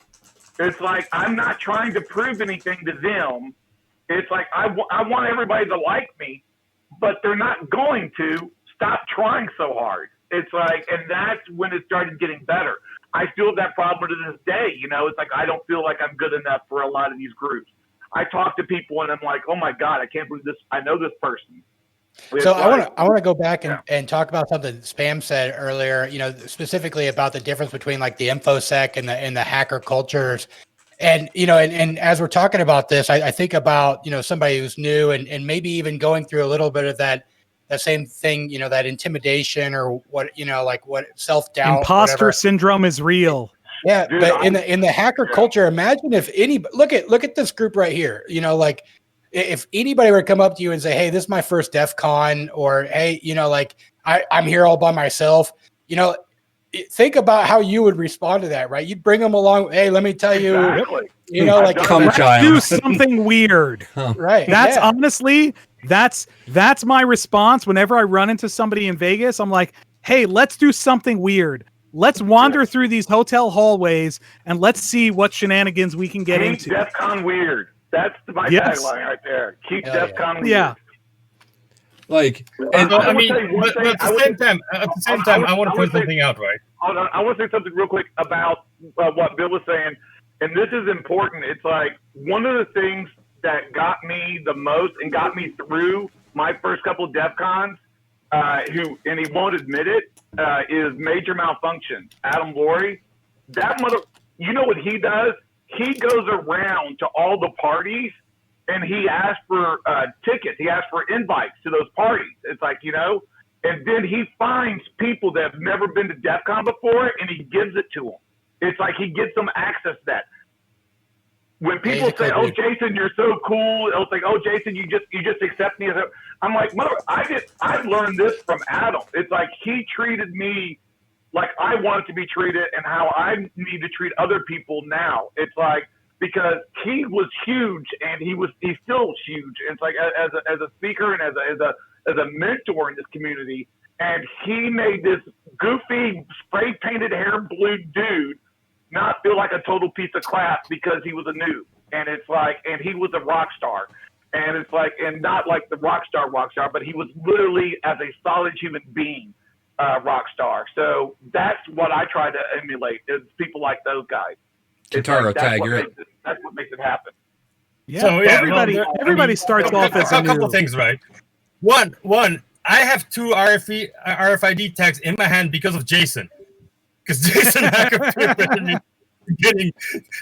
It's like I'm not trying to prove anything to them. It's like I want everybody to like me, but they're not going to. Stop trying so hard. It's like, and that's when it started getting better. I still have that problem to this day. It's like I don't feel like I'm good enough for a lot of these groups. I talk to people and I'm like, oh my God, I can't believe this. I know this person. So I want to go back and talk about something Spam said earlier, specifically about the difference between like the InfoSec and the hacker cultures. And, and as we're talking about this, I think about, somebody who's new and maybe even going through a little bit of that same thing, that intimidation or what, like what self-doubt. Imposter syndrome is real. Yeah. Dude, but in the hacker culture, imagine if look at this group right here, like if anybody were to come up to you and say, hey, this is my first DEF CON, or, hey, like I'm here all by myself, think about how you would respond to that, right? You'd bring them along. Hey, let me tell you, Exactly. like Come, child. Do something weird. Right. That's yeah. honestly, that's my response whenever I run into somebody in Vegas. I'm like, hey, let's do something weird. Let's wander through these hotel hallways and let's see what shenanigans we can get into. DEF CON weird. That's my tagline right there. Keep DEF CON weird. Yeah. Like, and I mean, but at the same time, I want to point something out, right? Hold on. I want to say something real quick about what Bill was saying, and this is important. It's like one of the things that got me the most and got me through my first couple of DEF CONs, and he won't admit it, is major malfunction. Adam Laurie, you know what he does? He goes around to all the parties and he asks for tickets. He asks for invites to those parties. It's like, and then he finds people that have never been to DEF CON before and he gives it to them. It's like he gets them access to that. When people say, "Oh, Jason, you're so cool," it'll say, "Oh, Jason, you just accept me." I'm like, I learned this from Adam. It's like he treated me like I wanted to be treated and how I need to treat other people now. It's like because he was huge and he's still huge. It's like as a speaker and as a mentor in this community. And he made this goofy spray painted hair blue dude not feel like a total piece of crap because he was a noob. And it's like, and he was a rock star. And it's like, and not like the rock star, but he was literally as a solid human being, rock star. So that's what I try to emulate is people like those guys. Kintaro, like, tag, you're it. That's what makes it happen. Yeah, So, yeah, everybody starts off as a couple things, right? One, I have two RFID tags in my hand because of Jason. Because Jason getting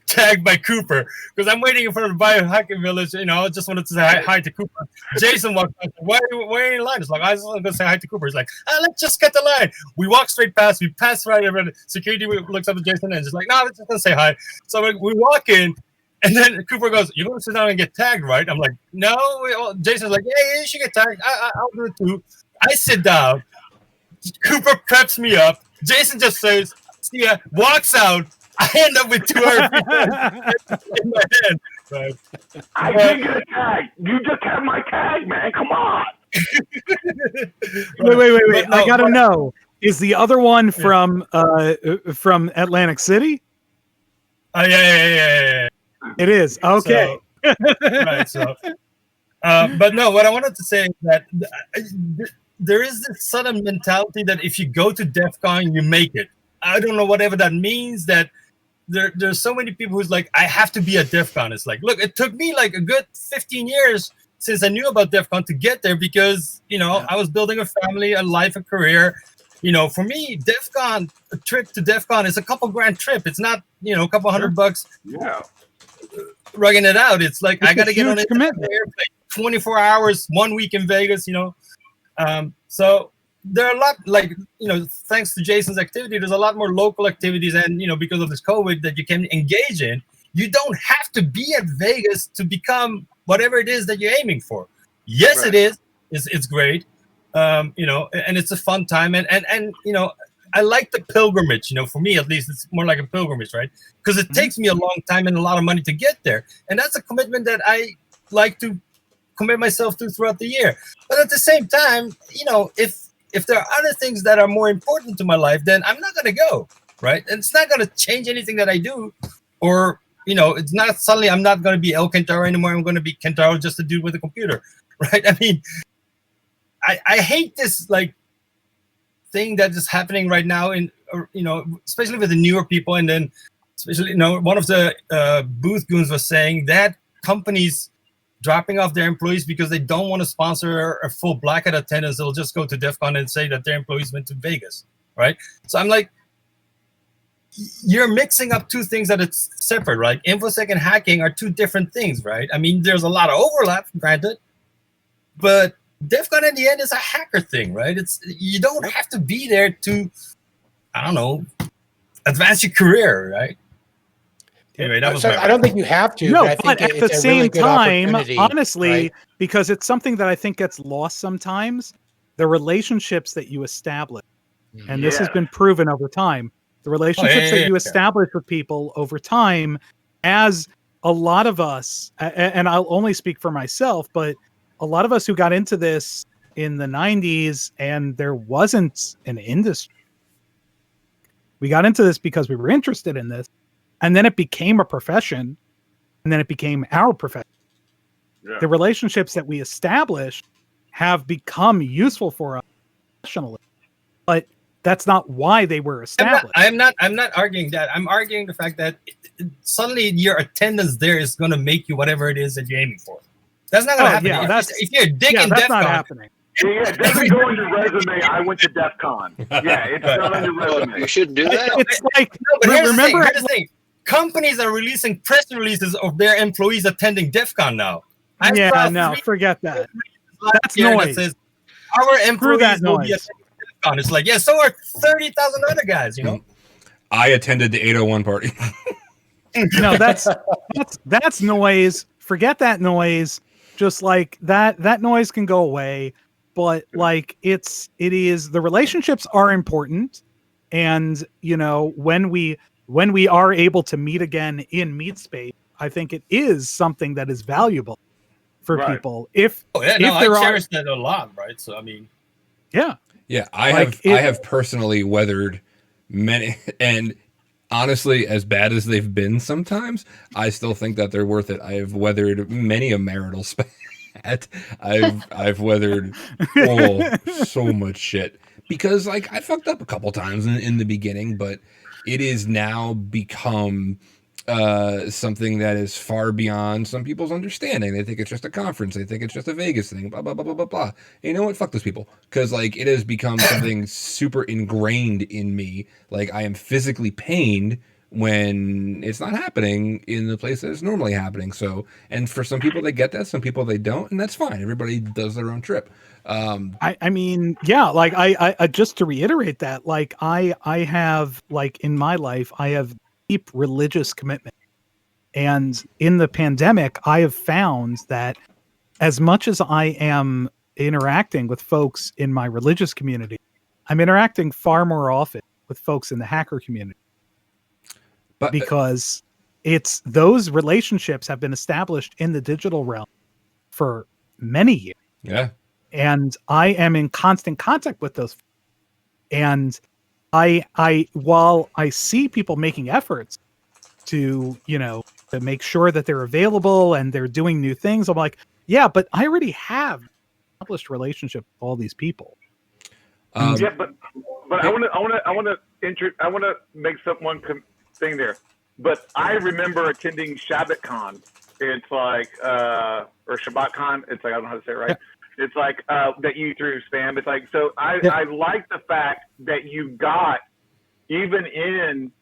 tagged by Cooper. Because I'm waiting in front of the biohacking village. You know, I just wanted to say hi to Cooper. Jason walked by. Why are you in line? It's like, I was going to say hi to Cooper. He's like, let's just get the line. We walk straight past. We pass right over. Security looks up at Jason and is like, no, let's just gonna say hi. So we walk in. And then Cooper goes, "You're going to sit down and get tagged, right?" I'm like, "No." Jason's like, "Yeah, you should get tagged. I'll do it too." I sit down. Cooper preps me up. Jason just says, "See ya," walks out. I end up with 2 RFIDs in my hand. Right. I didn't get a tag. You just have my tag, man. Come on. Wait. I gotta know. Is the other one from Atlantic City? Oh yeah. It is. Okay. So, right. So, but no, what I wanted to say is that there is this sudden mentality that if you go to DEF CON, you make it. I don't know whatever that means. That there's so many people who's like, I have to be at DEF CON. It's like, look, it took me like a good 15 years since I knew about DEF CON to get there because, you know, I was building a family, a life, a career. You know, for me, DEF CON, a trip to DEF CON is a couple grand trip. It's not, you know, a couple $100. Yeah. Rugging it out. It's like, I got to get on an commitment. airplane, 24 hours, 1 week in Vegas, you know. So there are a lot, like, you know, thanks to Jason's activity, there's a lot more local activities. And, you know, because of this COVID that you can engage in, you don't have to be at Vegas to become whatever it is that you're aiming for. Yes, right. It is. It's great. You know, and it's a fun time. And you know, I like the pilgrimage, you know, for me, at least, it's more like a pilgrimage, right? Because it takes me a long time and a lot of money to get there. And that's a commitment that I like to commit myself to throughout the year. But at the same time, you know, if there are other things that are more important to my life, then I'm not going to go, right? And it's not going to change anything that I do. Or, you know, it's not suddenly I'm not going to be El Kentaro anymore. I'm going to be Kentaro, just a dude with a computer, right? I mean, I hate this, like, thing that is happening right now in, you know, especially with the newer people. And then especially, you know, one of the booth goons was saying that companies dropping off their employees because they don't want to sponsor a full blackout attendance. They'll just go to DEF CON and say that their employees went to Vegas, right? So I'm like, you're mixing up two things that it's separate, right? InfoSec and hacking are two different things, right? I mean, there's a lot of overlap, granted, but DEF CON in the end is a hacker thing, right? It's, you don't have to be there to, I don't know, advance your career, right? Anyway, that was so I don't think you have to. No, but I think but at the it's a same really good time, opportunity, honestly, right? because it's something that I think gets lost sometimes, the relationships that you establish. And this has been proven over time. The relationships that you establish with people over time, as a lot of us, and I'll only speak for myself, but a lot of us who got into this in the 90s and there wasn't an industry. We got into this because we were interested in this, and then it became a profession, and then it became our profession. Yeah. The relationships that we established have become useful for us professionally, but that's not why they were established. I'm not arguing that. I'm arguing the fact that suddenly your attendance there is going to make you whatever it is that you're aiming for. That's not going to happen. Yeah, if you're digging that's DEF not CON, happening. Yeah, it doesn't go on your resume. I went to DEF CON. Yeah, it's not on your resume. You shouldn't do that. It's like, no, but here's remember, the thing. Companies are releasing press releases of their employees attending DEF CON now. Forget that. That's noise. That says, our employees will be attending DEF CON. It's like, yeah, so are 30,000 other guys, you know? I attended the 801 party. No, that's noise. Forget that noise. Just like that noise can go away. But like it is, the relationships are important. And, you know, when we are able to meet again in meet space, I think it is something that is valuable for Right. people. If Oh yeah, no, if I there are, cherish that a lot, right? So I mean, yeah, Yeah, I Like, have personally weathered many, and honestly, as bad as they've been sometimes, I still think that they're worth it. I have weathered many a marital spat. I've weathered so much shit because like I fucked up a couple times in the beginning, but it is now become something that is far beyond some people's understanding. They think it's just a conference. They think it's just a Vegas thing. Blah blah blah blah blah blah. And you know what? Fuck those people, because like it has become something super ingrained in me. Like I am physically pained when it's not happening in the place that it's normally happening. So, and for some people they get that, some people they don't, and that's fine. Everybody does their own trip. I mean, yeah, like I just to reiterate that, like I have, like in my life, I have deep religious commitment. And in the pandemic, I have found that as much as I am interacting with folks in my religious community, I'm interacting far more often with folks in the hacker community. But Because it's those relationships have been established in the digital realm for many years. yeah, And I am in constant contact with those. And I while I see people making efforts to, to make sure that they're available and they're doing new things, I'm like, yeah, but I already have an established relationship with all these people. Yeah, but I want to make one thing there. But I remember attending ShabbatCon. It's like or ShabbatCon. It's like I don't know how to say it right. It's like that you threw spam. It's like so. I like the fact that you got even in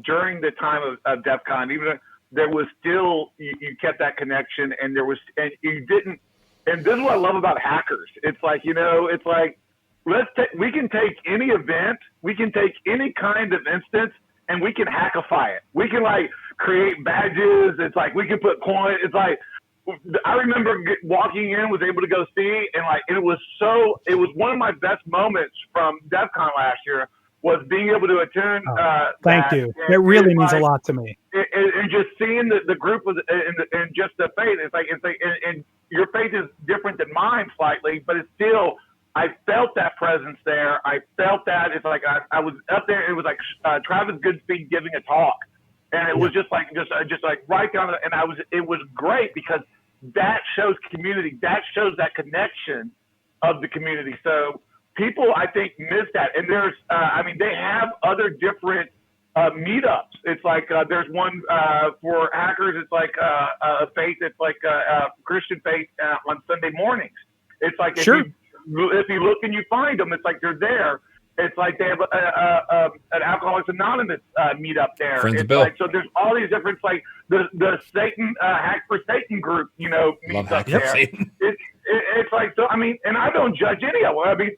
during the time of DEF CON, even there was still you kept that connection, and there was and you didn't. And this is what I love about hackers. It's like it's like we can take any event, we can take any kind of instance, and we can hackify it. We can like create badges. It's like we can put coins. It's like I remember walking in, was able to go see, and like it was one of my best moments from DEF CON last year was being able to attend. Thank you. It really means a lot to me. And just seeing the group and just the faith. It's like and your faith is different than mine slightly, but it's still. I felt that presence there. I felt that it's like I was up there. It was like Travis Goodspeed giving a talk, and it was just like right down. And it was great because that shows community. That shows that connection of the community. So people, I think, miss that. And there's, they have other different meetups. It's like there's one for hackers. It's like a faith. It's like Christian faith on Sunday mornings. It's like if you look and you find them, it's like they're there. It's like they have an Alcoholics Anonymous meetup there. Friends of it's Bill. like so. There's all these different like the Satan Hack for Satan group. Meets up there. It's like so. I mean, and I don't judge any of them. I mean,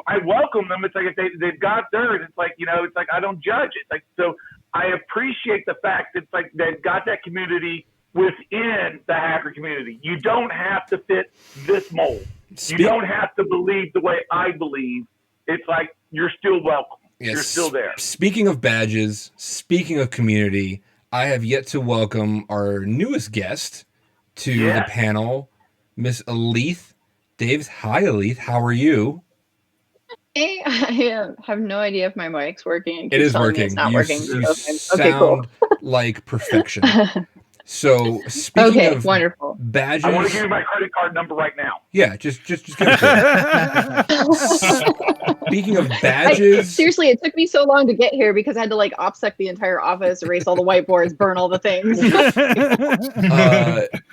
I welcome them. It's like if they've got theirs. It's like it's like I don't judge it. Like so, I appreciate the fact that it's like they've got that community within the hacker community. You don't have to fit this mold. You don't have to believe the way I believe. It's like you're still welcome. Yes. You're still there. Speaking of badges, speaking of community, I have yet to welcome our newest guest to the panel, Miss Aleth Daves. Hi, Aleth. How are you? Hey, I have no idea if my mic's working. It is working. It's not working. You Okay, sound cool. like perfection. So speaking of wonderful badges, I want to give you my credit card number right now. Yeah, just give it to me. Speaking of badges, seriously, it took me so long to get here because I had to like OPSEC the entire office, erase all the whiteboards, burn all the things.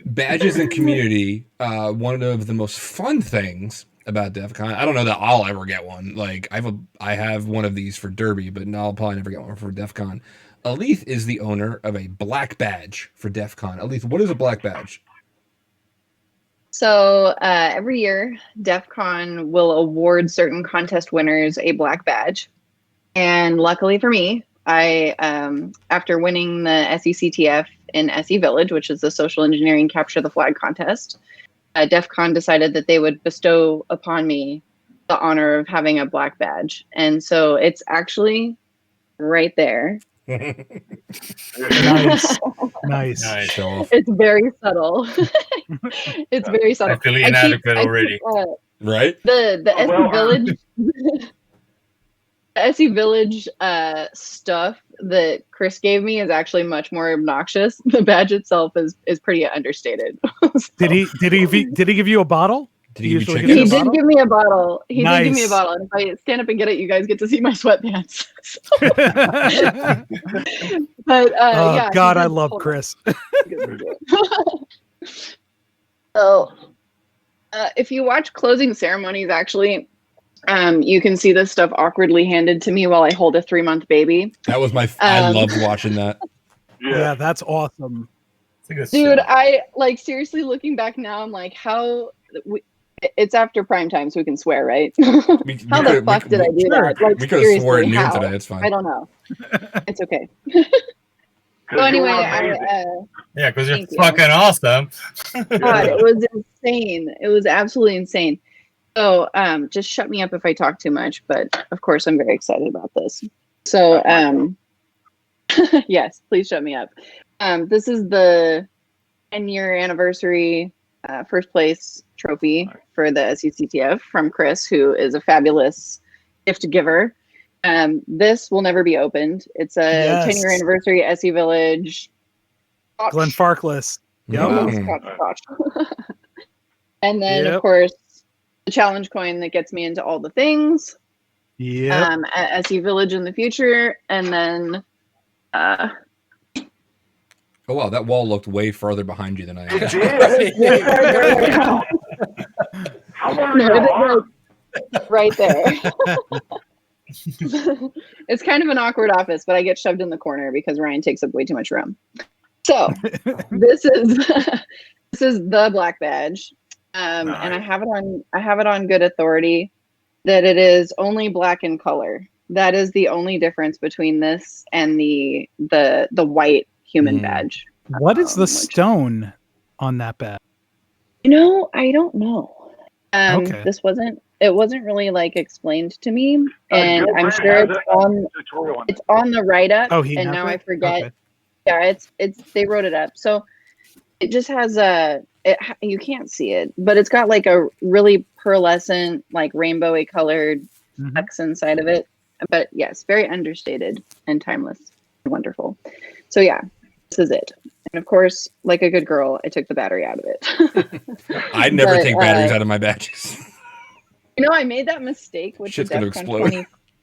Badges and community. One of the most fun things about DEF CON. I don't know that I'll ever get one. Like I have one of these for Derby, but I'll probably never get one for DEF CON. Aleth is the owner of a black badge for DEF CON. Aleth, what is a black badge? So every year, DEF CON will award certain contest winners a black badge. And luckily for me, I, after winning the SECTF in SE Village, which is the social engineering capture the flag contest, DEF CON decided that they would bestow upon me the honor of having a black badge. And so it's actually right there. Nice. Nice. Show off. It's very subtle. It's very I subtle. feel inadequate already. Right? The Oh, SE well, Village, the SE Village stuff that Chris gave me is actually much more obnoxious. The badge itself is pretty understated. Did he give you a bottle? Did he give you usually chicken? He gives you a did bottle? give me a bottle. He did give me a Nice. bottle. And if I stand up and get it, you guys get to see my sweatpants. But Oh yeah. God, he I did love hold Chris. on. So, if you watch closing ceremonies, actually, you can see this stuff awkwardly handed to me while I hold a 3-month baby. That was my. I loved watching that. Yeah, that's awesome. Dude, I like seriously looking back now, I'm like, it's after prime time, so we can swear, right? How the fuck did I do that? Like, we could have swore at seriously, noon how? today. It's fine. I don't know. It's okay. So anyway, Yeah, because you're thank you. fucking awesome. God, it was insane. It was absolutely insane. So just shut me up if I talk too much, but of course I'm very excited about this. So yes, please shut me up. This is the 10-year anniversary first place trophy for the SECTF from Chris, who is a fabulous gift giver. This will never be opened. It's a 10-year anniversary SE Village. Glenfarclas. Yep. And then of course the challenge coin that gets me into all the things. Yeah. At SE Village in the future, and then Oh wow, that wall looked way farther behind you than I am. Right there. It's kind of an awkward office, but I get shoved in the corner because Ryan takes up way too much room. So this is the black badge, and I have it on good authority that it is only black in color. That is the only difference between this and the white human badge. What is the stone on that badge? I don't know. Okay. It wasn't really like explained to me, and I'm sure it's on the write up. Oh, he and has now it? I forget. Okay. Yeah, it's they wrote it up, so it just has you can't see it, but it's got like a really pearlescent, like rainbowy colored X inside of it. But yes, very understated and timeless and wonderful. So yeah, this is it. And of course, like a good girl, I took the battery out of it. I'd never take batteries out of my badges. I made that mistake with Shit's the gonna DEF CON explode.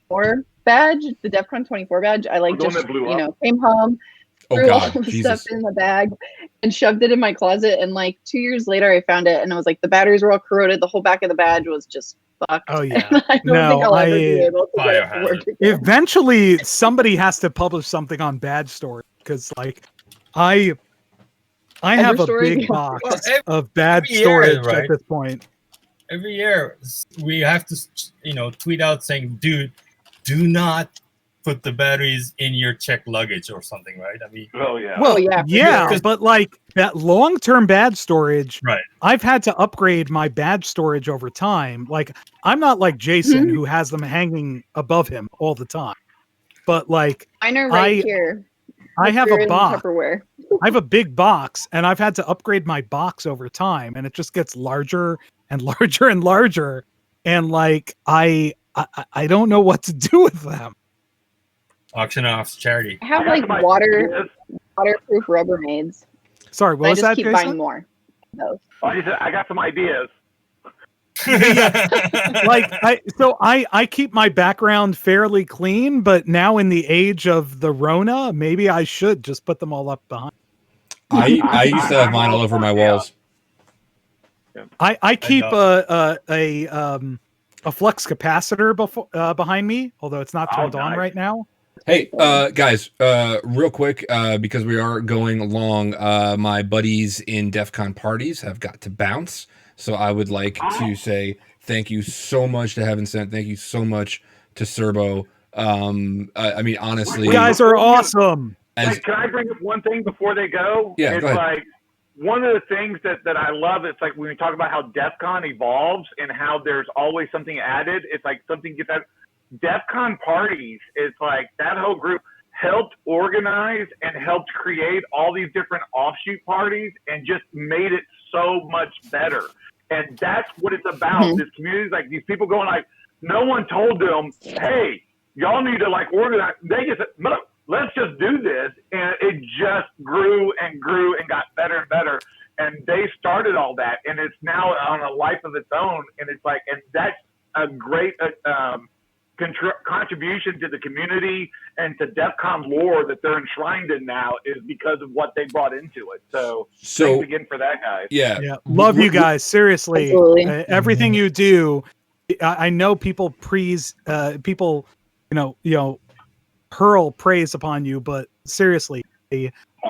24 badge, the DEF CON 24 badge. I like The one just, that blew up? came home, Oh, threw God, all the Jesus. stuff in the bag and shoved it in my closet. And like 2 years later, I found it and I was like, the batteries were all corroded. The whole back of the badge was just fucked. Oh yeah. I don't think I'll ever be able to get it to work again. Eventually, somebody has to publish something on badge story because, like, I have a story? big box Well, of badge every year, storage right? at this point. Every year we have to, tweet out saying, "Dude, do not put the batteries in your checked luggage or something," right? I mean, oh yeah. Well, yeah, yeah, but like that long-term badge storage, right? I've had to upgrade my badge storage over time. Like, I'm not like Jason who has them hanging above him all the time. But like, Mine are right here. I have They're a in box. Tupperware. I have a big box, and I've had to upgrade my box over time, and it just gets larger and larger and larger. And like, I don't know what to do with them. Auction off charity. I have like waterproof Rubbermaids. Sorry, what I was just that, keep Jason? buying more. Those. I got some ideas. Like I keep my background fairly clean, but now in the age of the Rona, maybe I should just put them all up behind. I used to have mine all over my walls. I keep a flux capacitor behind me, although it's not turned on right now. Hey, guys, real quick, because we are going along, my buddies in DEF CON parties have got to bounce. So I would like to say thank you so much to Heaven Sent. Thank you so much to Serbo. I mean, honestly, You guys are awesome. Can I bring up one thing before they go? Yeah, it's go ahead. like one of the things that I love. It's like when we talk about how DEF CON evolves and how there's always something added. It's like something gets added. DEF CON parties. It's like that whole group. helped organize and helped create all these different offshoot parties and just made it so much better. And that's what it's about. This community is like these people going like, no one told them, hey, y'all need to like organize. They just said, look, let's just do this. And it just grew and grew and got better and better. And they started all that. And it's now on a life of its own. And it's like, and that's a great contribution to the community and to DEF CON lore that they're enshrined in now is because of what they brought into it. So thanks again for that, guys. Yeah. Love you guys. Seriously. Everything you do. I know people people, hurl praise upon you, but seriously,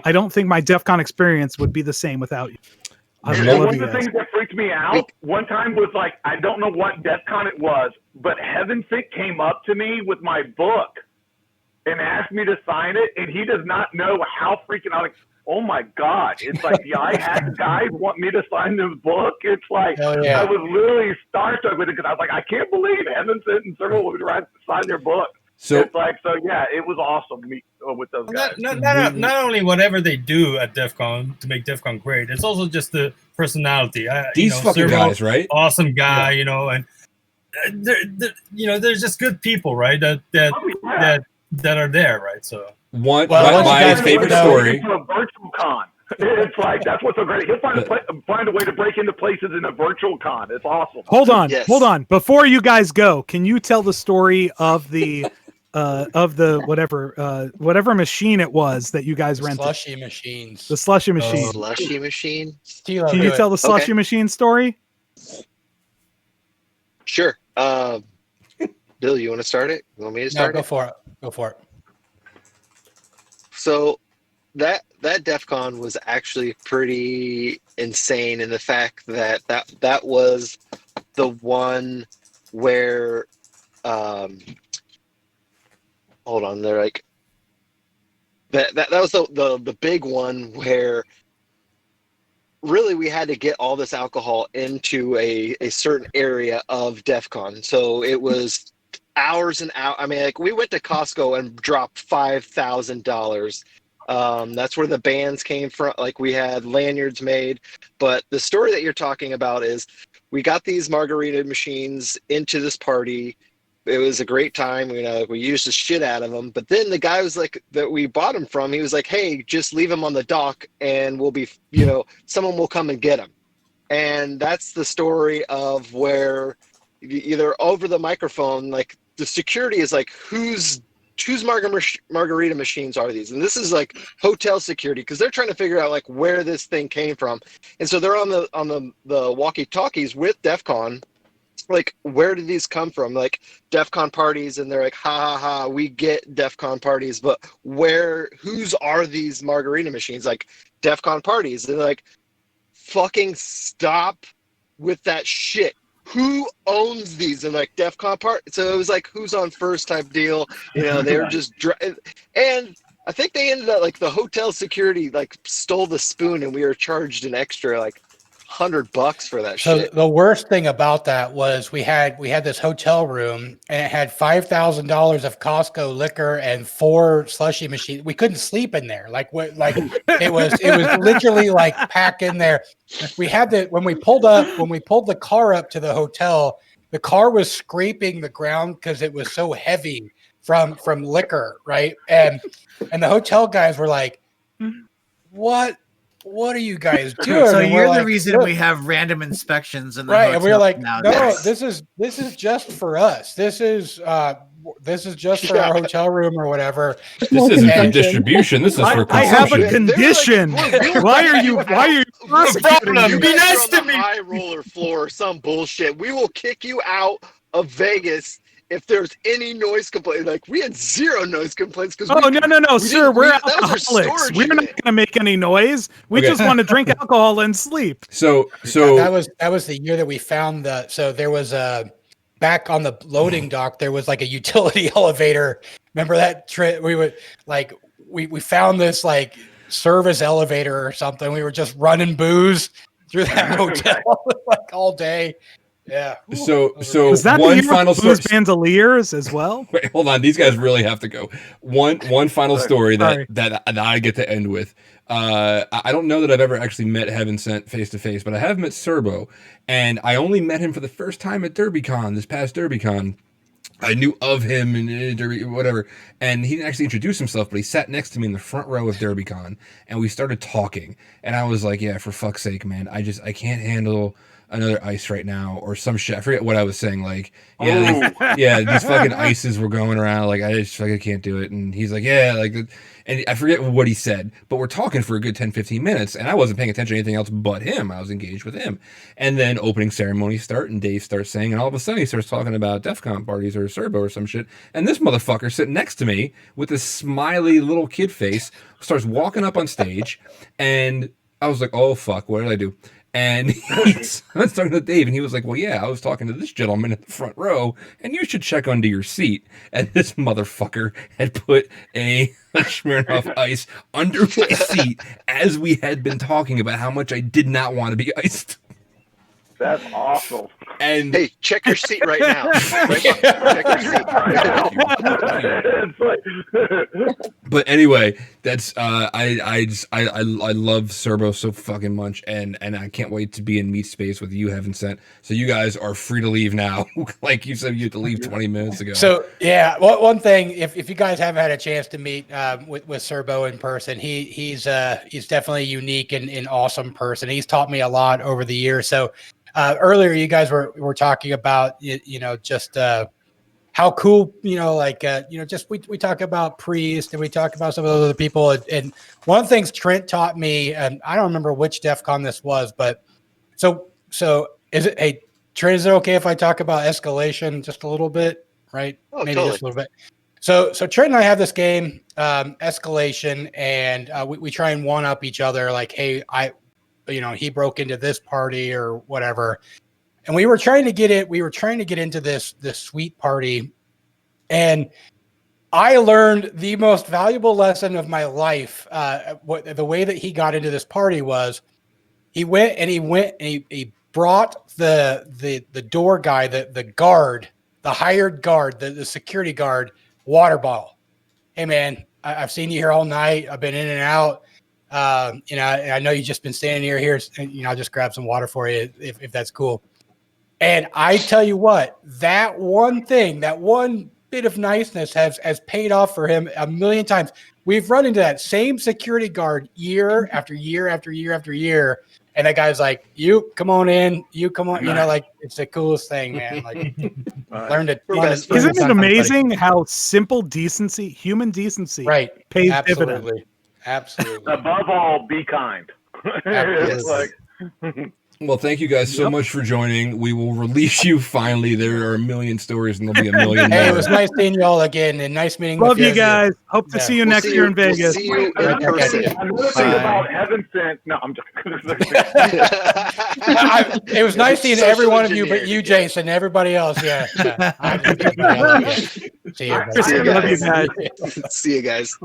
I don't think my DEF CON experience would be the same without you. One of the things that freaked me out one time was like, I don't know what DEF CON it was, but Heaven Sick came up to me with my book and asked me to sign it, and he does not know how freaking out. Like, oh my God. It's like the iHack guys want me to sign this book. It's like, I was literally starstruck with it because I was like, I can't believe Heaven Sick and Circle would sign their book. So it's like, it was awesome to meet with those guys. Not only whatever they do at DEF CON to make DEF CON great, it's also just the personality. These fucking guys, right? Awesome guy, and they're just good people, right? That are there, right? So my favorite story. A virtual con. It's like that's what's so great. He'll find a way to break into places in a virtual con. It's awesome. Hold on. Before you guys go, can you tell the story of the whatever machine it was that you guys rented? Slushy machines. The slushy machine. Slushy machine. Can you tell the slushy machine story? Sure. Bill, you want to start it? You want me to start it? Go for it. So that DEF CON was actually pretty insane in the fact that was the one where hold on, they're like that was the big one where really we had to get all this alcohol into a certain area of DEF CON. So it was hours and hours. I mean, like we went to Costco and dropped $5,000. That's where the bands came from. Like we had lanyards made, but the story that you're talking about is we got these margarita machines into this party. It was a great time. We used the shit out of them, but then the guy was like, that we bought them from, he was like, hey, just leave them on the dock and we'll be, someone will come and get them. And that's the story of where either over the microphone, like the security is like, whose margarita machines are these? And this is like hotel security because they're trying to figure out like where this thing came from. And so they're on the walkie-talkies with DEF CON, like, where did these come from? Like DEF CON parties, and they're like, ha ha ha, we get DEF CON parties, but whose are these margarita machines? Like DEF CON parties. And they're like, fucking stop with that shit. Who owns these? And like DEF CON part. So it was like who's on first type deal. They were just and I think they ended up like the hotel security like stole the spoon, and we were charged an extra like $100 for that shit. So the worst thing about that was we had this hotel room and it had $5,000 of Costco liquor and 4 slushy machines. We couldn't sleep in there. It was literally like packed in there. We had when we pulled the car up to the hotel, the car was scraping the ground because it was so heavy from liquor, right? And the hotel guys were like, what are you guys doing? So you're the like, reason we have random inspections in the right, and we're like, now. No, this is just for us. This is just for our hotel room or whatever. This isn't for distribution. This is for consumption. I have a condition. Why are you persecuting me? Be nice to me. High roller floor or some bullshit. We will kick you out of Vegas if there's any noise complaint. Like we had 0 noise complaints because no, sir, we're alcoholics. We're not going to make any noise. We just want to drink alcohol and sleep. So that was the year that we found so there was back on the loading dock, there was like a utility elevator. Remember that trip? We would like we found this like service elevator or something. We were just running booze through that hotel like all day. Yeah. So Was that the one year final with Blues story. Bandoliers as well? Wait, hold on. These guys really have to go. One final story Sorry. that I get to end with. I don't know that I've ever actually met Heaven Sent face to face, but I have met Serbo, and I only met him for the first time at DerbyCon, this past DerbyCon. I knew of him and Derby, whatever, and he didn't actually introduce himself, but he sat next to me in the front row of DerbyCon, and we started talking, and I was like, "Yeah, for fuck's sake, man, I can't handle another ice right now," or some shit. I forget what I was saying. Like, these fucking ices were going around. Like, I can't do it. And he's like, yeah, like, and I forget what he said, but we're talking for a good 10, 15 minutes, and I wasn't paying attention to anything else but him. I was engaged with him. And then opening ceremony start, and Dave starts saying, and all of a sudden he starts talking about DEF CON parties or Serbo or some shit. And this motherfucker sitting next to me with this smiley little kid face starts walking up on stage, and I was like, oh fuck, what did I do? And I was talking to Dave, and he was like, well, yeah, I was talking to this gentleman in the front row, and you should check under your seat. And this motherfucker had put a Smirnoff Ice under my seat as we had been talking about how much I did not want to be iced. That's awesome. And hey, check your seat right now. Check your seat. But anyway, that's I love Serbo so fucking much, and I can't wait to be in meet space with you, Heaven Sent. So you guys are free to leave now. Like you said, you had to leave 20 minutes ago. So yeah, one thing, if you guys haven't had a chance to meet with Serbo in person, he's definitely a unique and awesome person. He's taught me a lot over the years. So. Earlier, you guys were talking about just how cool just we talk about Priest and we talk about some of those other people, and one of the things Trent taught me, and I don't remember which DEF CON this was, but so is it? Hey, Trent, is it okay if I talk about escalation just a little bit? Right? Oh, maybe totally. just a little bit. So Trent and I have this game, escalation, and we try and one up each other. Like, hey, he broke into this party or whatever. And we were trying to get into this sweet party. And I learned the most valuable lesson of my life. The way that he got into this party was he brought the door guy, the guard, the hired guard, the security guard water bottle. Hey man, I've seen you here all night. I've been in and out. I know you've just been standing here, and I'll just grab some water for you if that's cool. And I tell you what, that one bit of niceness has paid off for him a million times. We've run into that same security guard year after year after year after year. And that guy's like, you come on in, like it's the coolest thing, man. Like learn to. Isn't it amazing how simple decency, human decency, pays dividends? Absolutely. Above all, be kind. Well, thank you guys so much for joining. We will release you finally. There are a million stories, and there'll be a million more. Hey, it was nice seeing you all again, and nice meeting. Love you guys. Hope to see you next year in Vegas. See you in person. Another thing about Heaven Sent. No, I'm just. It was nice seeing every one of you, but you, Jason, everybody else. Yeah. See you guys. See you guys.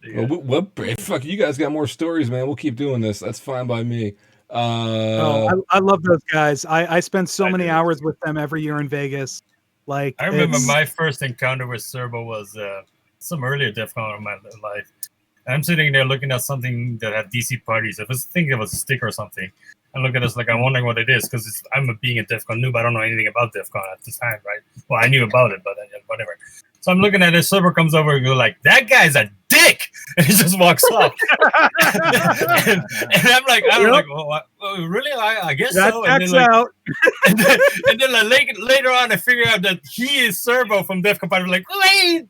Well, fuck, you guys got more stories, man. We'll keep doing this. That's fine by me. I love those guys. I spend so many hours with them every year in Vegas. Like I remember my first encounter with Serbo was some earlier DEF CON of my life. I'm sitting there looking at something that had DC parties. I was thinking it was a stick or something. I look at this like I'm wondering what it is because I'm being a DEF CON noob. I don't know anything about DEF CON at this time, right? Well, I knew about it, but whatever. So I'm looking at it. Serbo comes over and goes like, "That guy's a dick," and he just walks off. and I'm like, well, really? I guess that so. And then, out. and then later on, I figure out that he is Serbo from DEF CON. I'm like, wait,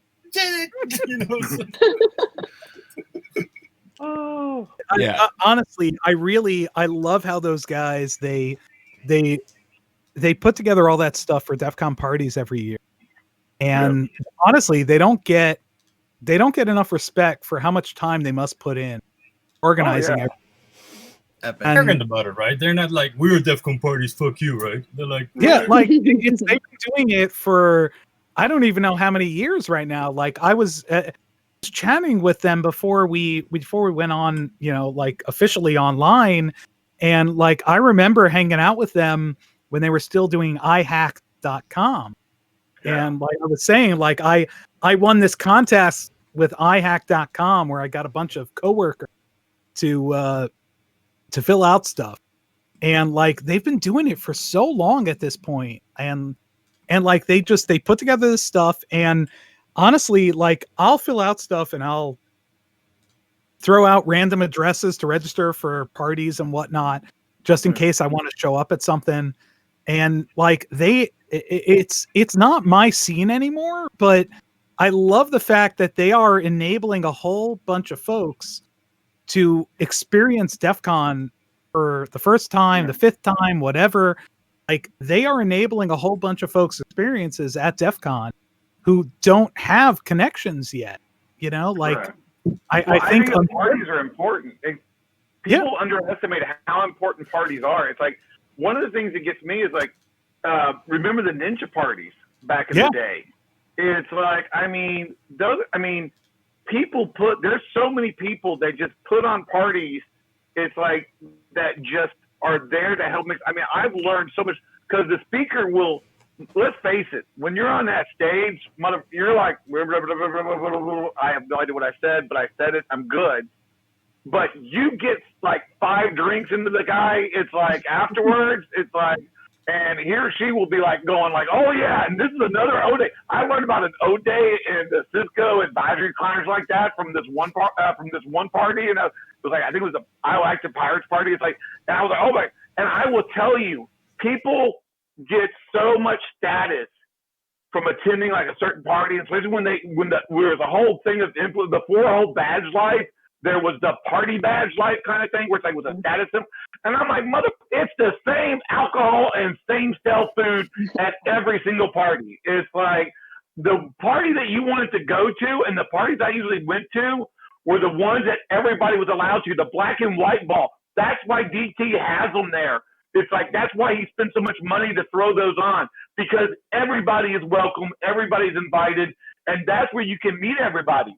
Oh, yeah. Honestly, I love how those guys they put together all that stuff for DEF CON parties every year, and honestly, they don't get enough respect for how much time they must put in organizing. They're arrogant about it, right? They're not like we're DEF CON parties, fuck you, right? They're like, like they've been doing it for I don't even know how many years right now. Like I was chatting with them before we went on, like officially online, and like I remember hanging out with them when they were still doing ihack.com. And like I was saying, like I won this contest with ihack.com where I got a bunch of coworkers to fill out stuff. And like they've been doing it for so long at this point. And like they put together this stuff, and honestly, like I'll fill out stuff and I'll throw out random addresses to register for parties and whatnot, just in case I want to show up at something. And like it's not my scene anymore, but I love the fact that they are enabling a whole bunch of folks to experience DEF CON for the first time, the fifth time, whatever. Like they are enabling a whole bunch of folks' experiences at DEF CON who don't have connections yet. You know, like Correct. I think the parties are important. People underestimate how important parties are. It's like one of the things that gets me is like, remember the ninja parties back in the day? It's like, people there's so many people that just put on parties. It's like that just are there to help mix. I mean, I've learned so much because the speaker will, let's face it, when you're on that stage, you're like, I have no idea what I said, but I said it, I'm good. But you get like 5 drinks into the guy, it's like afterwards, it's like, and he or she will be like going like, oh yeah, and this is another O day. I learned about an O day in the Cisco advisory clients like that from this one party, and it was like, I think it was the Active Pirates party. It's like, and I was like, oh my, and I will tell you, people get so much status from attending like a certain party, especially when there was a whole thing of before whole badge life. There was the party badge life kind of thing where it's like with a status symbol. And I'm like, it's the same alcohol and same stale food at every single party. It's like the party that you wanted to go to and the parties I usually went to were the ones that everybody was allowed to, the black and white ball. That's why DT has them there. It's like, that's why he spent so much money to throw those on, because everybody is welcome, everybody's invited, and that's where you can meet everybody.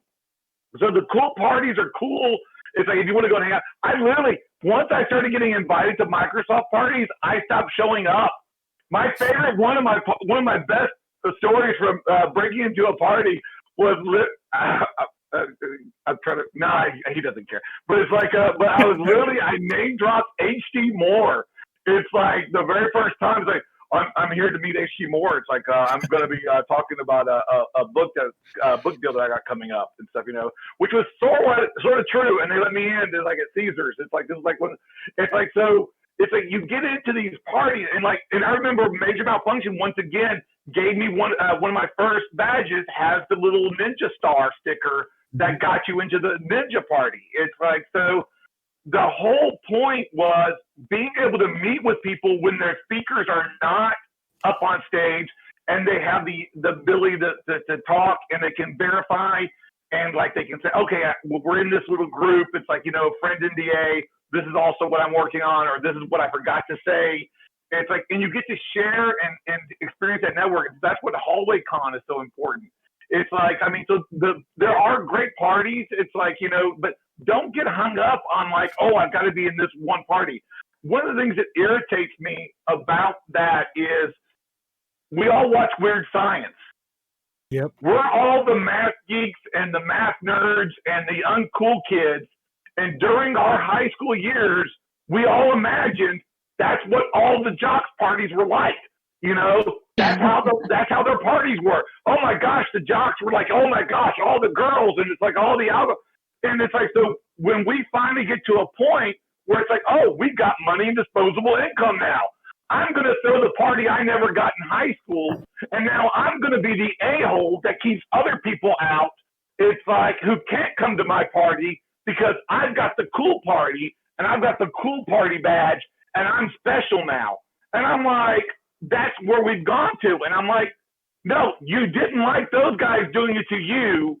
So the cool parties are cool. It's like if you want to go and hang out. I literally, once I started getting invited to Microsoft parties, I stopped showing up. My favorite, one of my best stories from breaking into a party was I'm trying to. He doesn't care. But it's like, but I was literally, I name dropped H.D. Moore. It's like the very first time. It's like, I'm here to meet H.G. Moore. It's like I'm going to be talking about a book deal that I got coming up and stuff, which was sort of true. And they let me in. They're like at Caesars. It's like this is like when it's like so. It's like you get into these parties and I remember Major Malfunction once again gave me one of my first badges has the little ninja star sticker that got you into the ninja party. It's like so. The whole point was being able to meet with people when their speakers are not up on stage and they have the ability to talk and they can verify and like they can say, okay, we're in this little group. It's like, friend NDA, this is also what I'm working on, or this is what I forgot to say. And it's like, and you get to share and experience that network. That's what Hallway Con is so important. It's like, so there are great parties. It's like, but don't get hung up on like, oh, I've got to be in this one party. One of the things that irritates me about that is we all watch Weird Science. Yep. We're all the math geeks and the math nerds and the uncool kids. And during our high school years, we all imagined that's what all the jocks parties were like. That's how their parties were. Oh my gosh, the jocks were like, oh my gosh, all the girls, and it's like all the alcohol. And it's like, so when we finally get to a point where it's like, oh, we've got money and disposable income now. I'm going to throw the party I never got in high school, and now I'm going to be the a-hole that keeps other people out. It's like, who can't come to my party because I've got the cool party, and I've got the cool party badge, and I'm special now. And I'm like, that's where we've gone to. And I'm like, no, you didn't like those guys doing it to you.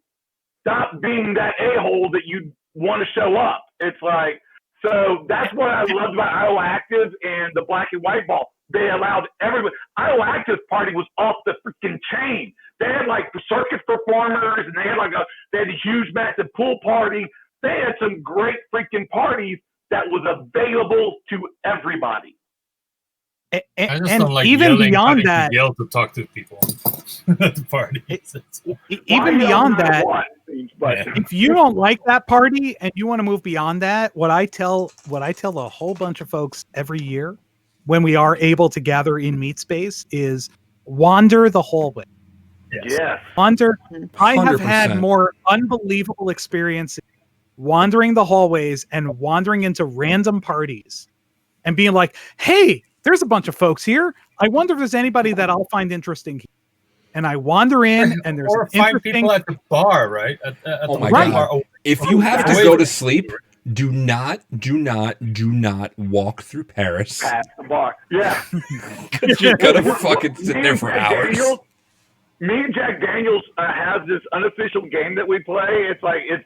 Stop being that a-hole that you want to show up. It's like, so that's what I loved about Iowa Active and the black and white ball. They allowed everybody. Iowa Active party was off the freaking chain. They had like the circus performers and they had they had a huge massive pool party. They had some great freaking parties that was available to everybody. I just And don't like even yelling, beyond having that, to yell to talk to people at the party. even beyond that, But if you don't like that party and you want to move beyond that, what I tell a whole bunch of folks every year when we are able to gather in meet space is wander the hallway. yes, Wander. I have had 100%. more unbelievable experiences wandering the hallways and wandering into random parties and being like, hey, there's a bunch of folks here. I wonder if there's anybody that I'll find interesting. And I wander in and there's Or an find interesting people at the bar, right? At Oh the my bar. God. If you have to go to sleep, do not walk through Paris. past the bar. Yeah. Because you're gonna fucking sit there for hours. Me and Jack Daniels have this unofficial game that we play. It's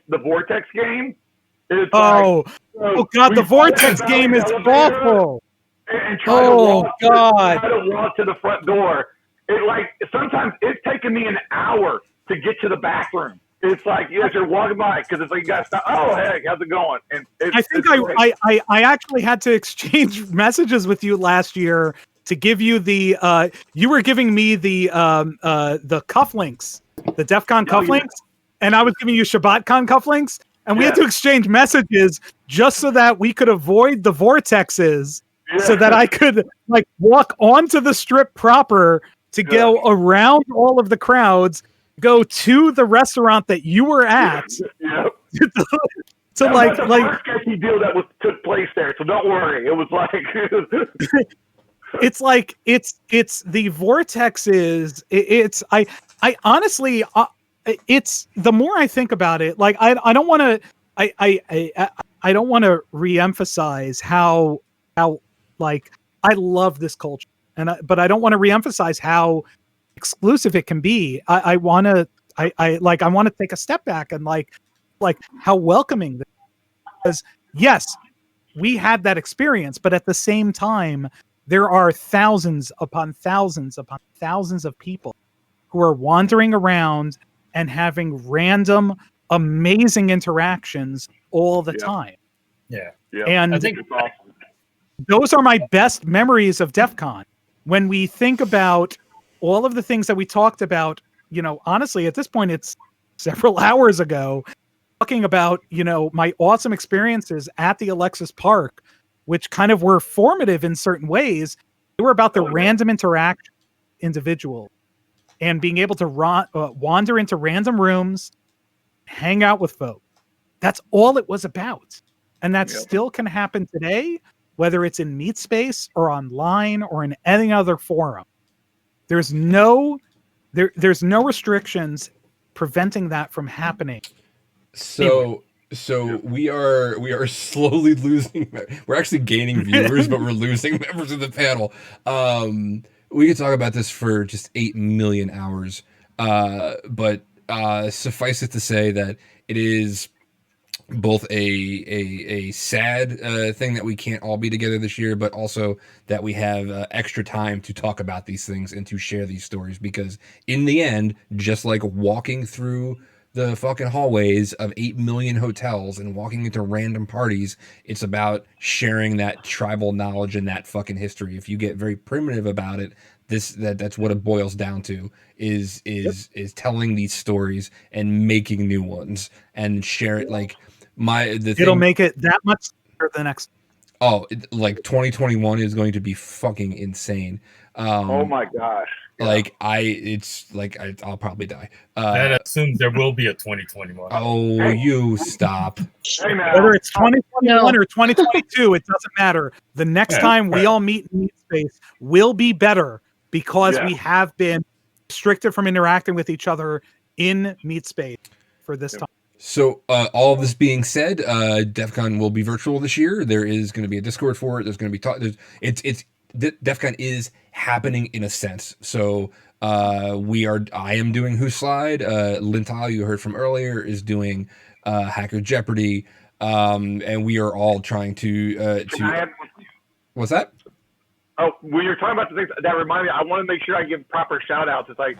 the Vortex game. It's oh God, the Vortex game is awful. And try to walk to the front door. Sometimes it's taken me an hour to get to the bathroom. It's like as you're walking by because it's like you got to stop. Oh heck, how's it going? And I think I actually had to exchange messages with you last year to give you the you were giving me the cufflinks, the DEF CON cufflinks, and I was giving you ShabbatCon cufflinks, and we had to exchange messages just so that we could avoid the vortexes, so that I could walk onto the strip proper to go around all of the crowds, go to the restaurant that you were at. Yep. So that was the first sketchy deal that took place there. So don't worry. It was it's the vortexes. I honestly, it's the more I think about it, I don't want to, I don't want to reemphasize how I love this culture, but I don't want to reemphasize how exclusive it can be. I want to take a step back and how welcoming this is. Because yes, we had that experience, but at the same time, there are thousands upon thousands upon thousands of people who are wandering around and having random, amazing interactions all the time. Yeah. And I think it's awesome. Those are my best memories of DEF CON. When we think about all of the things that we talked about, honestly, at this point, it's several hours ago, talking about, my awesome experiences at the Alexis Park, which kind of were formative in certain ways. They were about the random interaction with individuals and being able to wander into random rooms, hang out with folks. That's all it was about. And that still can happen today, whether it's in Meet Space or online or in any other forum. There's no restrictions preventing that from happening. So we are slowly losing. We're actually gaining viewers, but we're losing members of the panel. We could talk about this for just 8 million hours. But suffice it to say that it is both a sad thing that we can't all be together this year, but also that we have extra time to talk about these things and to share these stories, because in the end, just like walking through the fucking hallways of 8 million hotels and walking into random parties, it's about sharing that tribal knowledge and that fucking history. If you get very primitive about it, that's what it boils down to, is telling these stories and making new ones and share it. It'll make it that much better the next. Oh, 2021 is going to be fucking insane. Oh my gosh. I'll probably die. That assumes there will be a 2021. Oh, you stop. Whether it's 2021 or 2022, it doesn't matter. The next time we all meet in Meet Space will be better, because we have been restricted from interacting with each other in Meet Space for this time. So all of this being said, DEF CON will be virtual this year. There is going to be a Discord for it. There's going to be DEF CON is happening in a sense. So I am doing Who Slide. Lintal, you heard from earlier, is doing Hacker Jeopardy, and we are all trying to. What's that? Oh, when you're talking about the things that remind me, I want to make sure I give proper shout outs. It's like,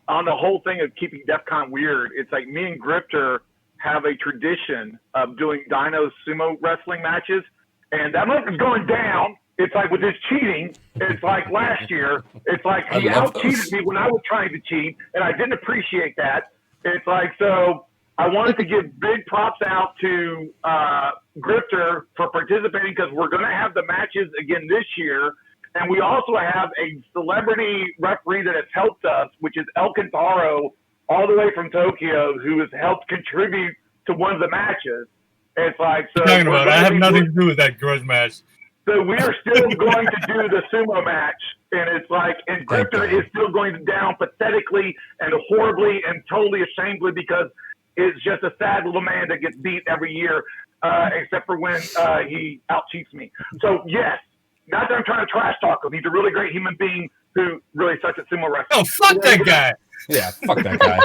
on the whole thing of keeping DEF CON weird, it's like me and Grifter have a tradition of doing Dino sumo wrestling matches, and that month is going down. it's like with his cheating, it's like last year, it's like he out-cheated me when I was trying to cheat, and I didn't appreciate that. It's like, so I wanted to give big props out to Grifter for participating because we're going to have the matches again this year. And we also have a celebrity referee that has helped us, which is El Cantaro, all the way from Tokyo, who has helped contribute to one of the matches. It's like, so talking about, I have nothing to do with that grudge match. So we are still going to do the sumo match, and it's like, and Grifter is still going down pathetically and horribly and totally ashamedly because it's just a sad little man that gets beat every year, except for when he out-cheats me. So yes, not that I'm trying to trash talk him. He's a really great human being who really sucks at sumo wrestling. Oh, fuck that guy. Yeah, fuck that guy.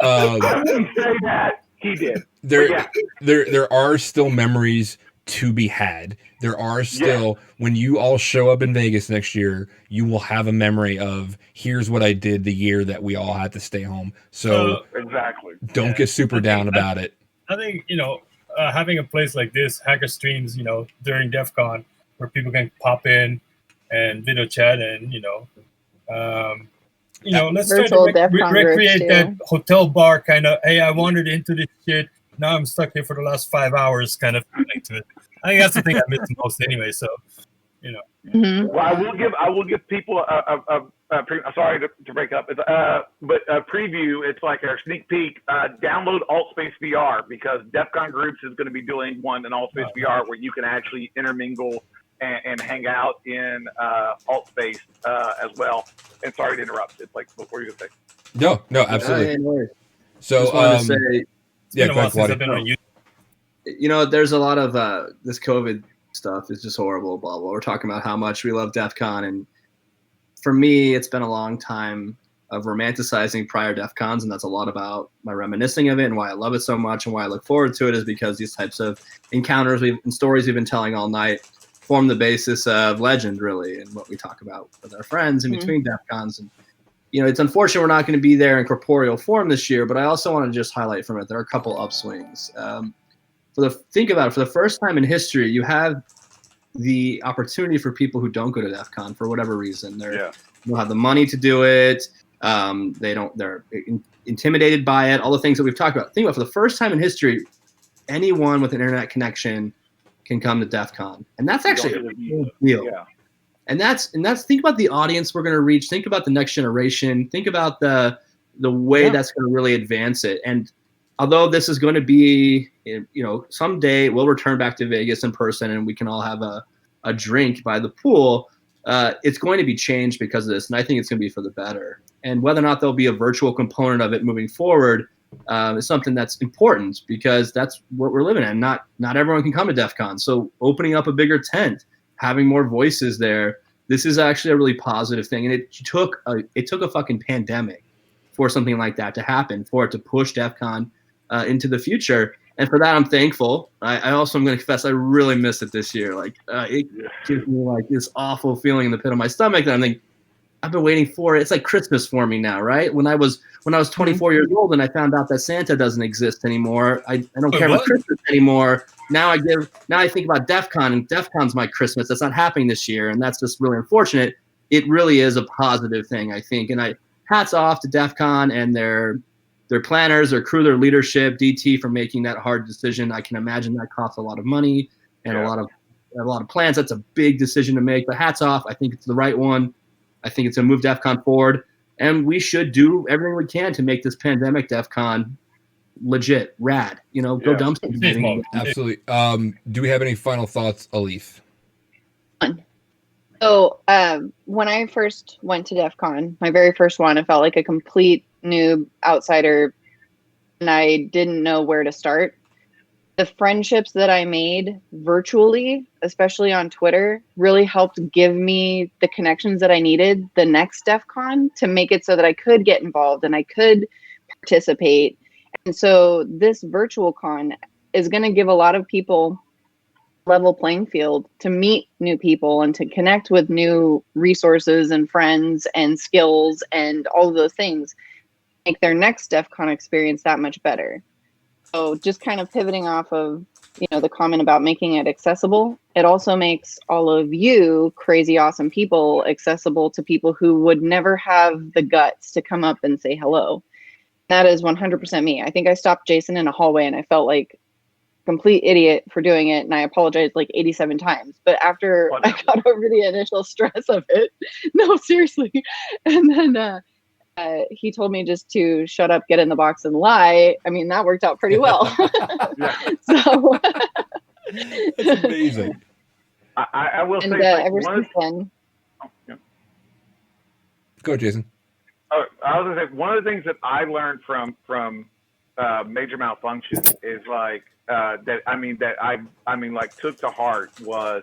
I wouldn't say that he did. There are still memories to be had. There are still, when you all show up in Vegas next year, you will have a memory of, here's what I did the year that we all had to stay home. So exactly, don't get super down about it. I think, having a place like this, hacker streams, during DEF CON, where people can pop in and video chat and, let's try to recreate that hotel bar kind of, hey, I wandered into this shit. Now I'm stuck here for the last 5 hours kind of feeling to it. I think that's the thing I miss the most anyway. So, Well, I will give people sorry to break up, but a preview. It's like a sneak peek. Download AltSpace VR because DEF CON Groups is going to be doing one in AltSpace VR where you can actually intermingle and hang out in AltSpace as well. And sorry to interrupt. It's like, what were you going to say? No, absolutely. So, just wanted to say, yeah, go ahead, there's a lot of this COVID stuff is just horrible, blah, blah. We're talking about how much we love DEF CON. And for me, it's been a long time of romanticizing prior DEF CONs. And that's a lot about my reminiscing of it and why I love it so much and why I look forward to it is because these types of encounters and stories we've been telling all night form the basis of legend, really, and what we talk about with our friends in between DEF CONs. And, it's unfortunate we're not going to be there in corporeal form this year, but I also want to just highlight from it, there are a couple upswings. Think about it, for the first time in history, you have the opportunity for people who don't go to DEF CON for whatever reason. They don't have the money to do it. They're intimidated by it, all the things that we've talked about. Think about, for the first time in history, anyone with an internet connection can come to DEF CON. And that's actually a big deal. Yeah. And that's think about the audience we're going to reach. Think about the next generation. Think about the way that's going to really advance it. And although this is going to be, someday we'll return back to Vegas in person and we can all have a drink by the pool, it's going to be changed because of this. And I think it's going to be for the better. And whether or not there'll be a virtual component of it moving forward is something that's important because that's what we're living in. Not everyone can come to DEF CON. So opening up a bigger tent, having more voices there, this is actually a really positive thing. And it took a fucking pandemic for something like that to happen, for it to push DEF CON into the future. And for that, I'm thankful. I also am going to confess I really missed it this year. Like it gives me like this awful feeling in the pit of my stomach that I'm thinking, I've been waiting for it. It's like Christmas for me now, right? When I was 24 years old and I found out that Santa doesn't exist anymore, I don't care about Christmas anymore. Now I think about DEF CON, and DEF CON's my Christmas. That's not happening this year, and that's just really unfortunate. It really is a positive thing, I think. And hats off to DEF CON and their planners, their crew, their leadership, DT, for making that hard decision. I can imagine that costs a lot of money and a lot of plans. That's a big decision to make, but hats off. I think it's the right one. I think it's going to move DEF CON forward, and we should do everything we can to make this pandemic DEF CON legit, rad. Go dumpster. Absolutely. Do we have any final thoughts, Alif? So when I first went to DEF CON, my very first one, I felt like a complete noob outsider, and I didn't know where to start. The friendships that I made virtually, especially on Twitter, really helped give me the connections that I needed the next DEF CON to make it so that I could get involved and I could participate. And so this virtual con is going to give a lot of people level playing field to meet new people and to connect with new resources and friends and skills and all of those things, make their next DEF CON experience that much better. So just kind of pivoting off of, the comment about making it accessible, it also makes all of you crazy awesome people accessible to people who would never have the guts to come up and say hello. That is 100% me. I think I stopped Jason in a hallway and I felt like a complete idiot for doing it, and I apologized like 87 times. But after I got over the initial stress of it, no, seriously. And then he told me just to shut up, get in the box, and lie. I mean, that worked out pretty well. So that's amazing. I will and say, ever since then. Go ahead, Jason. I was gonna say, one of the things that I learned from Major Malfunction is like that I took to heart was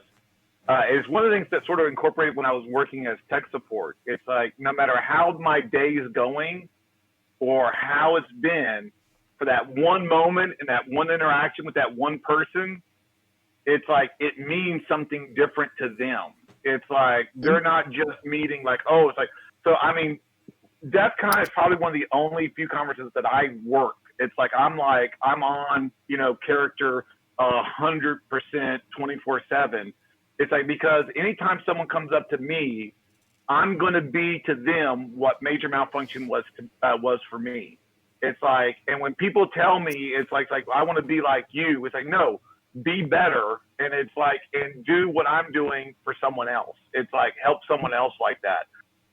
is one of the things that sort of incorporated when I was working as tech support. It's like, no matter how my day is going or how it's been, for that one moment and that one interaction with that one person, it's like it means something different to them. It's like they're not just meeting like, oh, it's like, so I mean, DEF CON is probably one of the only few conferences that I work. It's like I'm on, character 100% 24/7. It's like, because anytime someone comes up to me, I'm going to be to them what Major Malfunction was for me. It's like, and when people tell me, it's like I want to be like you. It's like, no, be better. And it's like, and do what I'm doing for someone else. It's like, help someone else like that.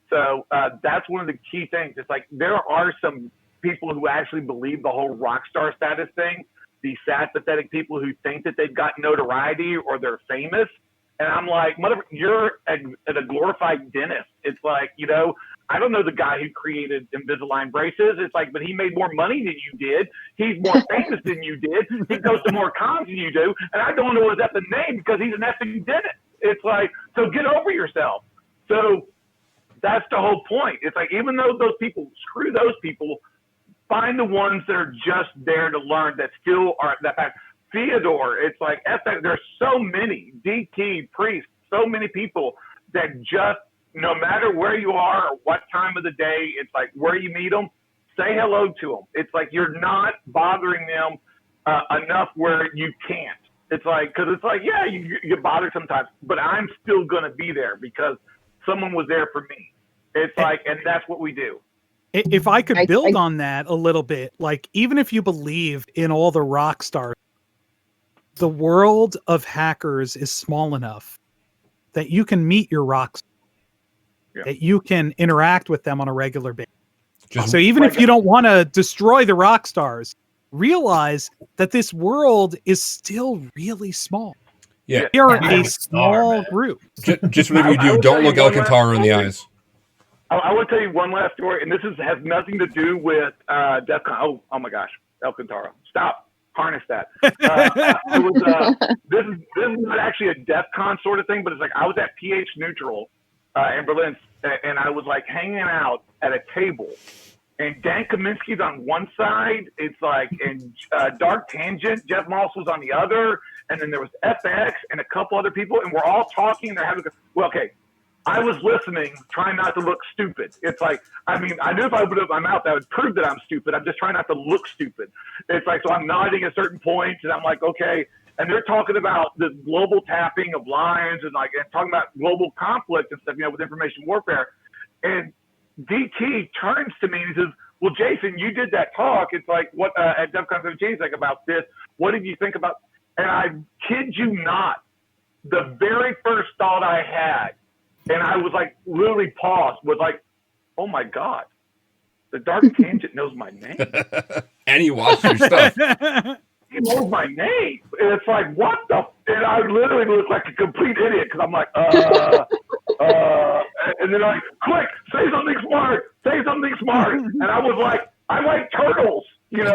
So that's one of the key things. It's like, there are some people who actually believe the whole rock star status thing, these sad, pathetic people who think that they've got notoriety or they're famous. And I'm like, you're a glorified dentist. It's like, I don't know the guy who created Invisalign braces. It's like, but he made more money than you did. He's more famous than you did. He goes to more cons than you do. And I don't know his effing name because he's an effing dentist. It's like, so get over yourself. So that's the whole point. It's like, even though those people, screw those people, find the ones that are just there to learn, that still are that. Theodore, it's like, there's so many, DT, Priest, so many people that just, no matter where you are or what time of the day, it's like where you meet them, say hello to them. It's like you're not bothering them enough where you can't. It's like, because it's like, yeah, you get bothered sometimes, but I'm still going to be there because someone was there for me. It's like, and that's what we do. If I could build on that a little bit, like, even if you believe in all the rock stars, the world of hackers is small enough that you can meet your rocks, that you can interact with them on a regular basis. So even if you don't want to destroy the rock stars, realize that this world is still really small. Yeah, we are a small group. Just whatever you do, don't look Alcantara in the eyes. I will tell you one last story, and this has nothing to do with DEF CON. Oh my gosh, Alcantara, stop. Harness that. This is not actually a DEF CON sort of thing, but it's like I was at PH Neutral in Berlin, and I was like hanging out at a table, and Dan Kaminsky's on one side. It's like, and Dark Tangent, Jeff Moss was on the other, and then there was FX and a couple other people, and we're all talking. And they're having okay. I was listening, trying not to look stupid. It's like, I mean, I knew if I opened up my mouth, that would prove that I'm stupid. I'm just trying not to look stupid. It's like, so I'm nodding at certain points, and I'm like, okay. And they're talking about the global tapping of lines and talking about global conflict and stuff, with information warfare. And DT turns to me and he says, well, Jason, you did that talk. It's like, what at DEF CON 17, it's like about this. What did you think about? And I kid you not, the very first thought I had, and I was like, literally paused, was like, oh my God, the Dark Tangent knows my name. And he watched your stuff. He knows my name. And it's like, what the? And I literally looked like a complete idiot because I'm like, and then like, quick, say something smart. Say something smart. And I was like, I like turtles. It's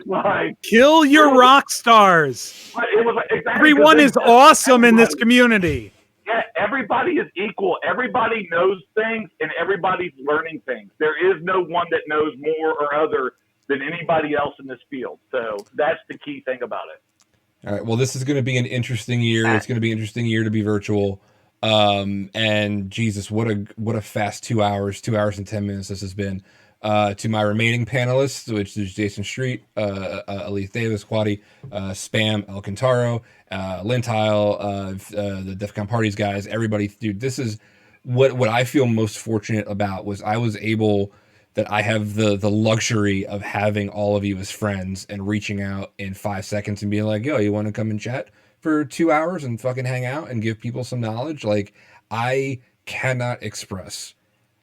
like, kill your rock stars. It was like, exactly, everyone is awesome in this community. Yeah, everybody is equal. Everybody knows things, and everybody's learning things. There is no one that knows more or other than anybody else in this field. So that's the key thing about it. All right. Well, this is going to be an interesting year. It's going to be an interesting year to be virtual. And Jesus, what a fast 2 hours, 2 hours and 10 minutes this has been. To my remaining panelists, which is Jason Street, Elise Davis, Quaddy, Spam, El Cantaro, Lintile, the DEF CON Parties guys, everybody. Dude, this is what I feel most fortunate about was I was able that I have the luxury of having all of you as friends and reaching out in 5 seconds and being like, yo, you want to come and chat for 2 hours and fucking hang out and give people some knowledge? Like, I cannot express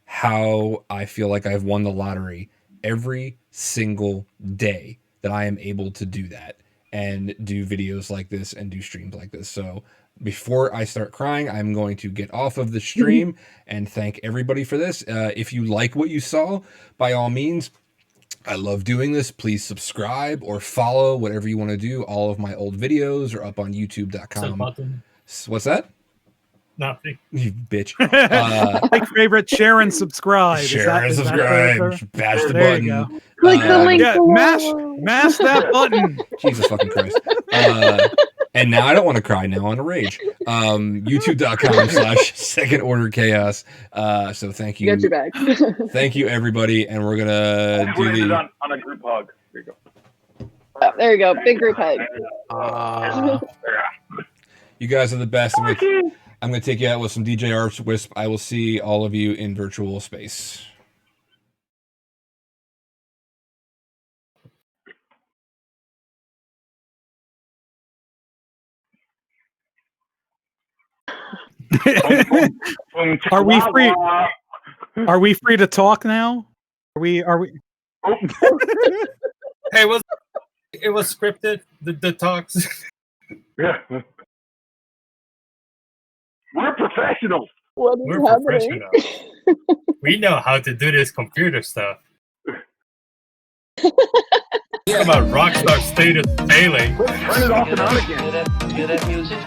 how I feel like I've won the lottery every single day that I am able to do that and do videos like this and do streams like this. So before I start crying, I'm going to get off of the stream and thank everybody for this. If you like what you saw, by all means, I love doing this. Please subscribe or follow, whatever you want to do. All of my old videos are up on youtube.com. What's that? Nothing. You bitch. Like, favorite, share, and subscribe. Share and subscribe. Bash the there button. You go. Click the link Yeah, below. mash that button. Jesus fucking Christ. And now I don't want to cry. Now I want to rage. YouTube.com/second order chaos. So thank you. Got your back. Thank you, everybody. And we're going to do Ended the. on a group hug. There you go. Oh, there you go. Big group hug. You guys are the best. I'm going to take you out with some DJ Arps Wisp. I will see all of you in virtual space. Are we free? Are we free to talk now? Are we? Hey, it was scripted. The talks. Yeah. We're professionals. What is We're happening? professionals. We know how to do this computer stuff. Talk about Rockstar status failing. Turn it off and on again. Hear that music?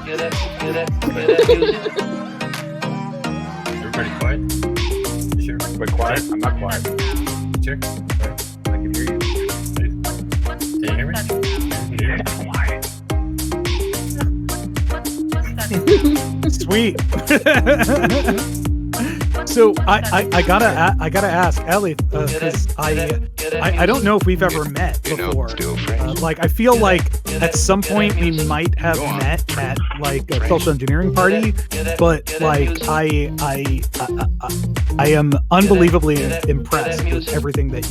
Hear that music? Everybody quiet? Sure. Everybody quiet? I'm not quiet. Sure. I can hear you. Can you hear me? Quiet. Sweet. So I gotta ask Ellie, 'cause I don't know if we've ever met before. Like, I feel like at some point we might have met at like a social engineering party, but like I am unbelievably impressed with everything that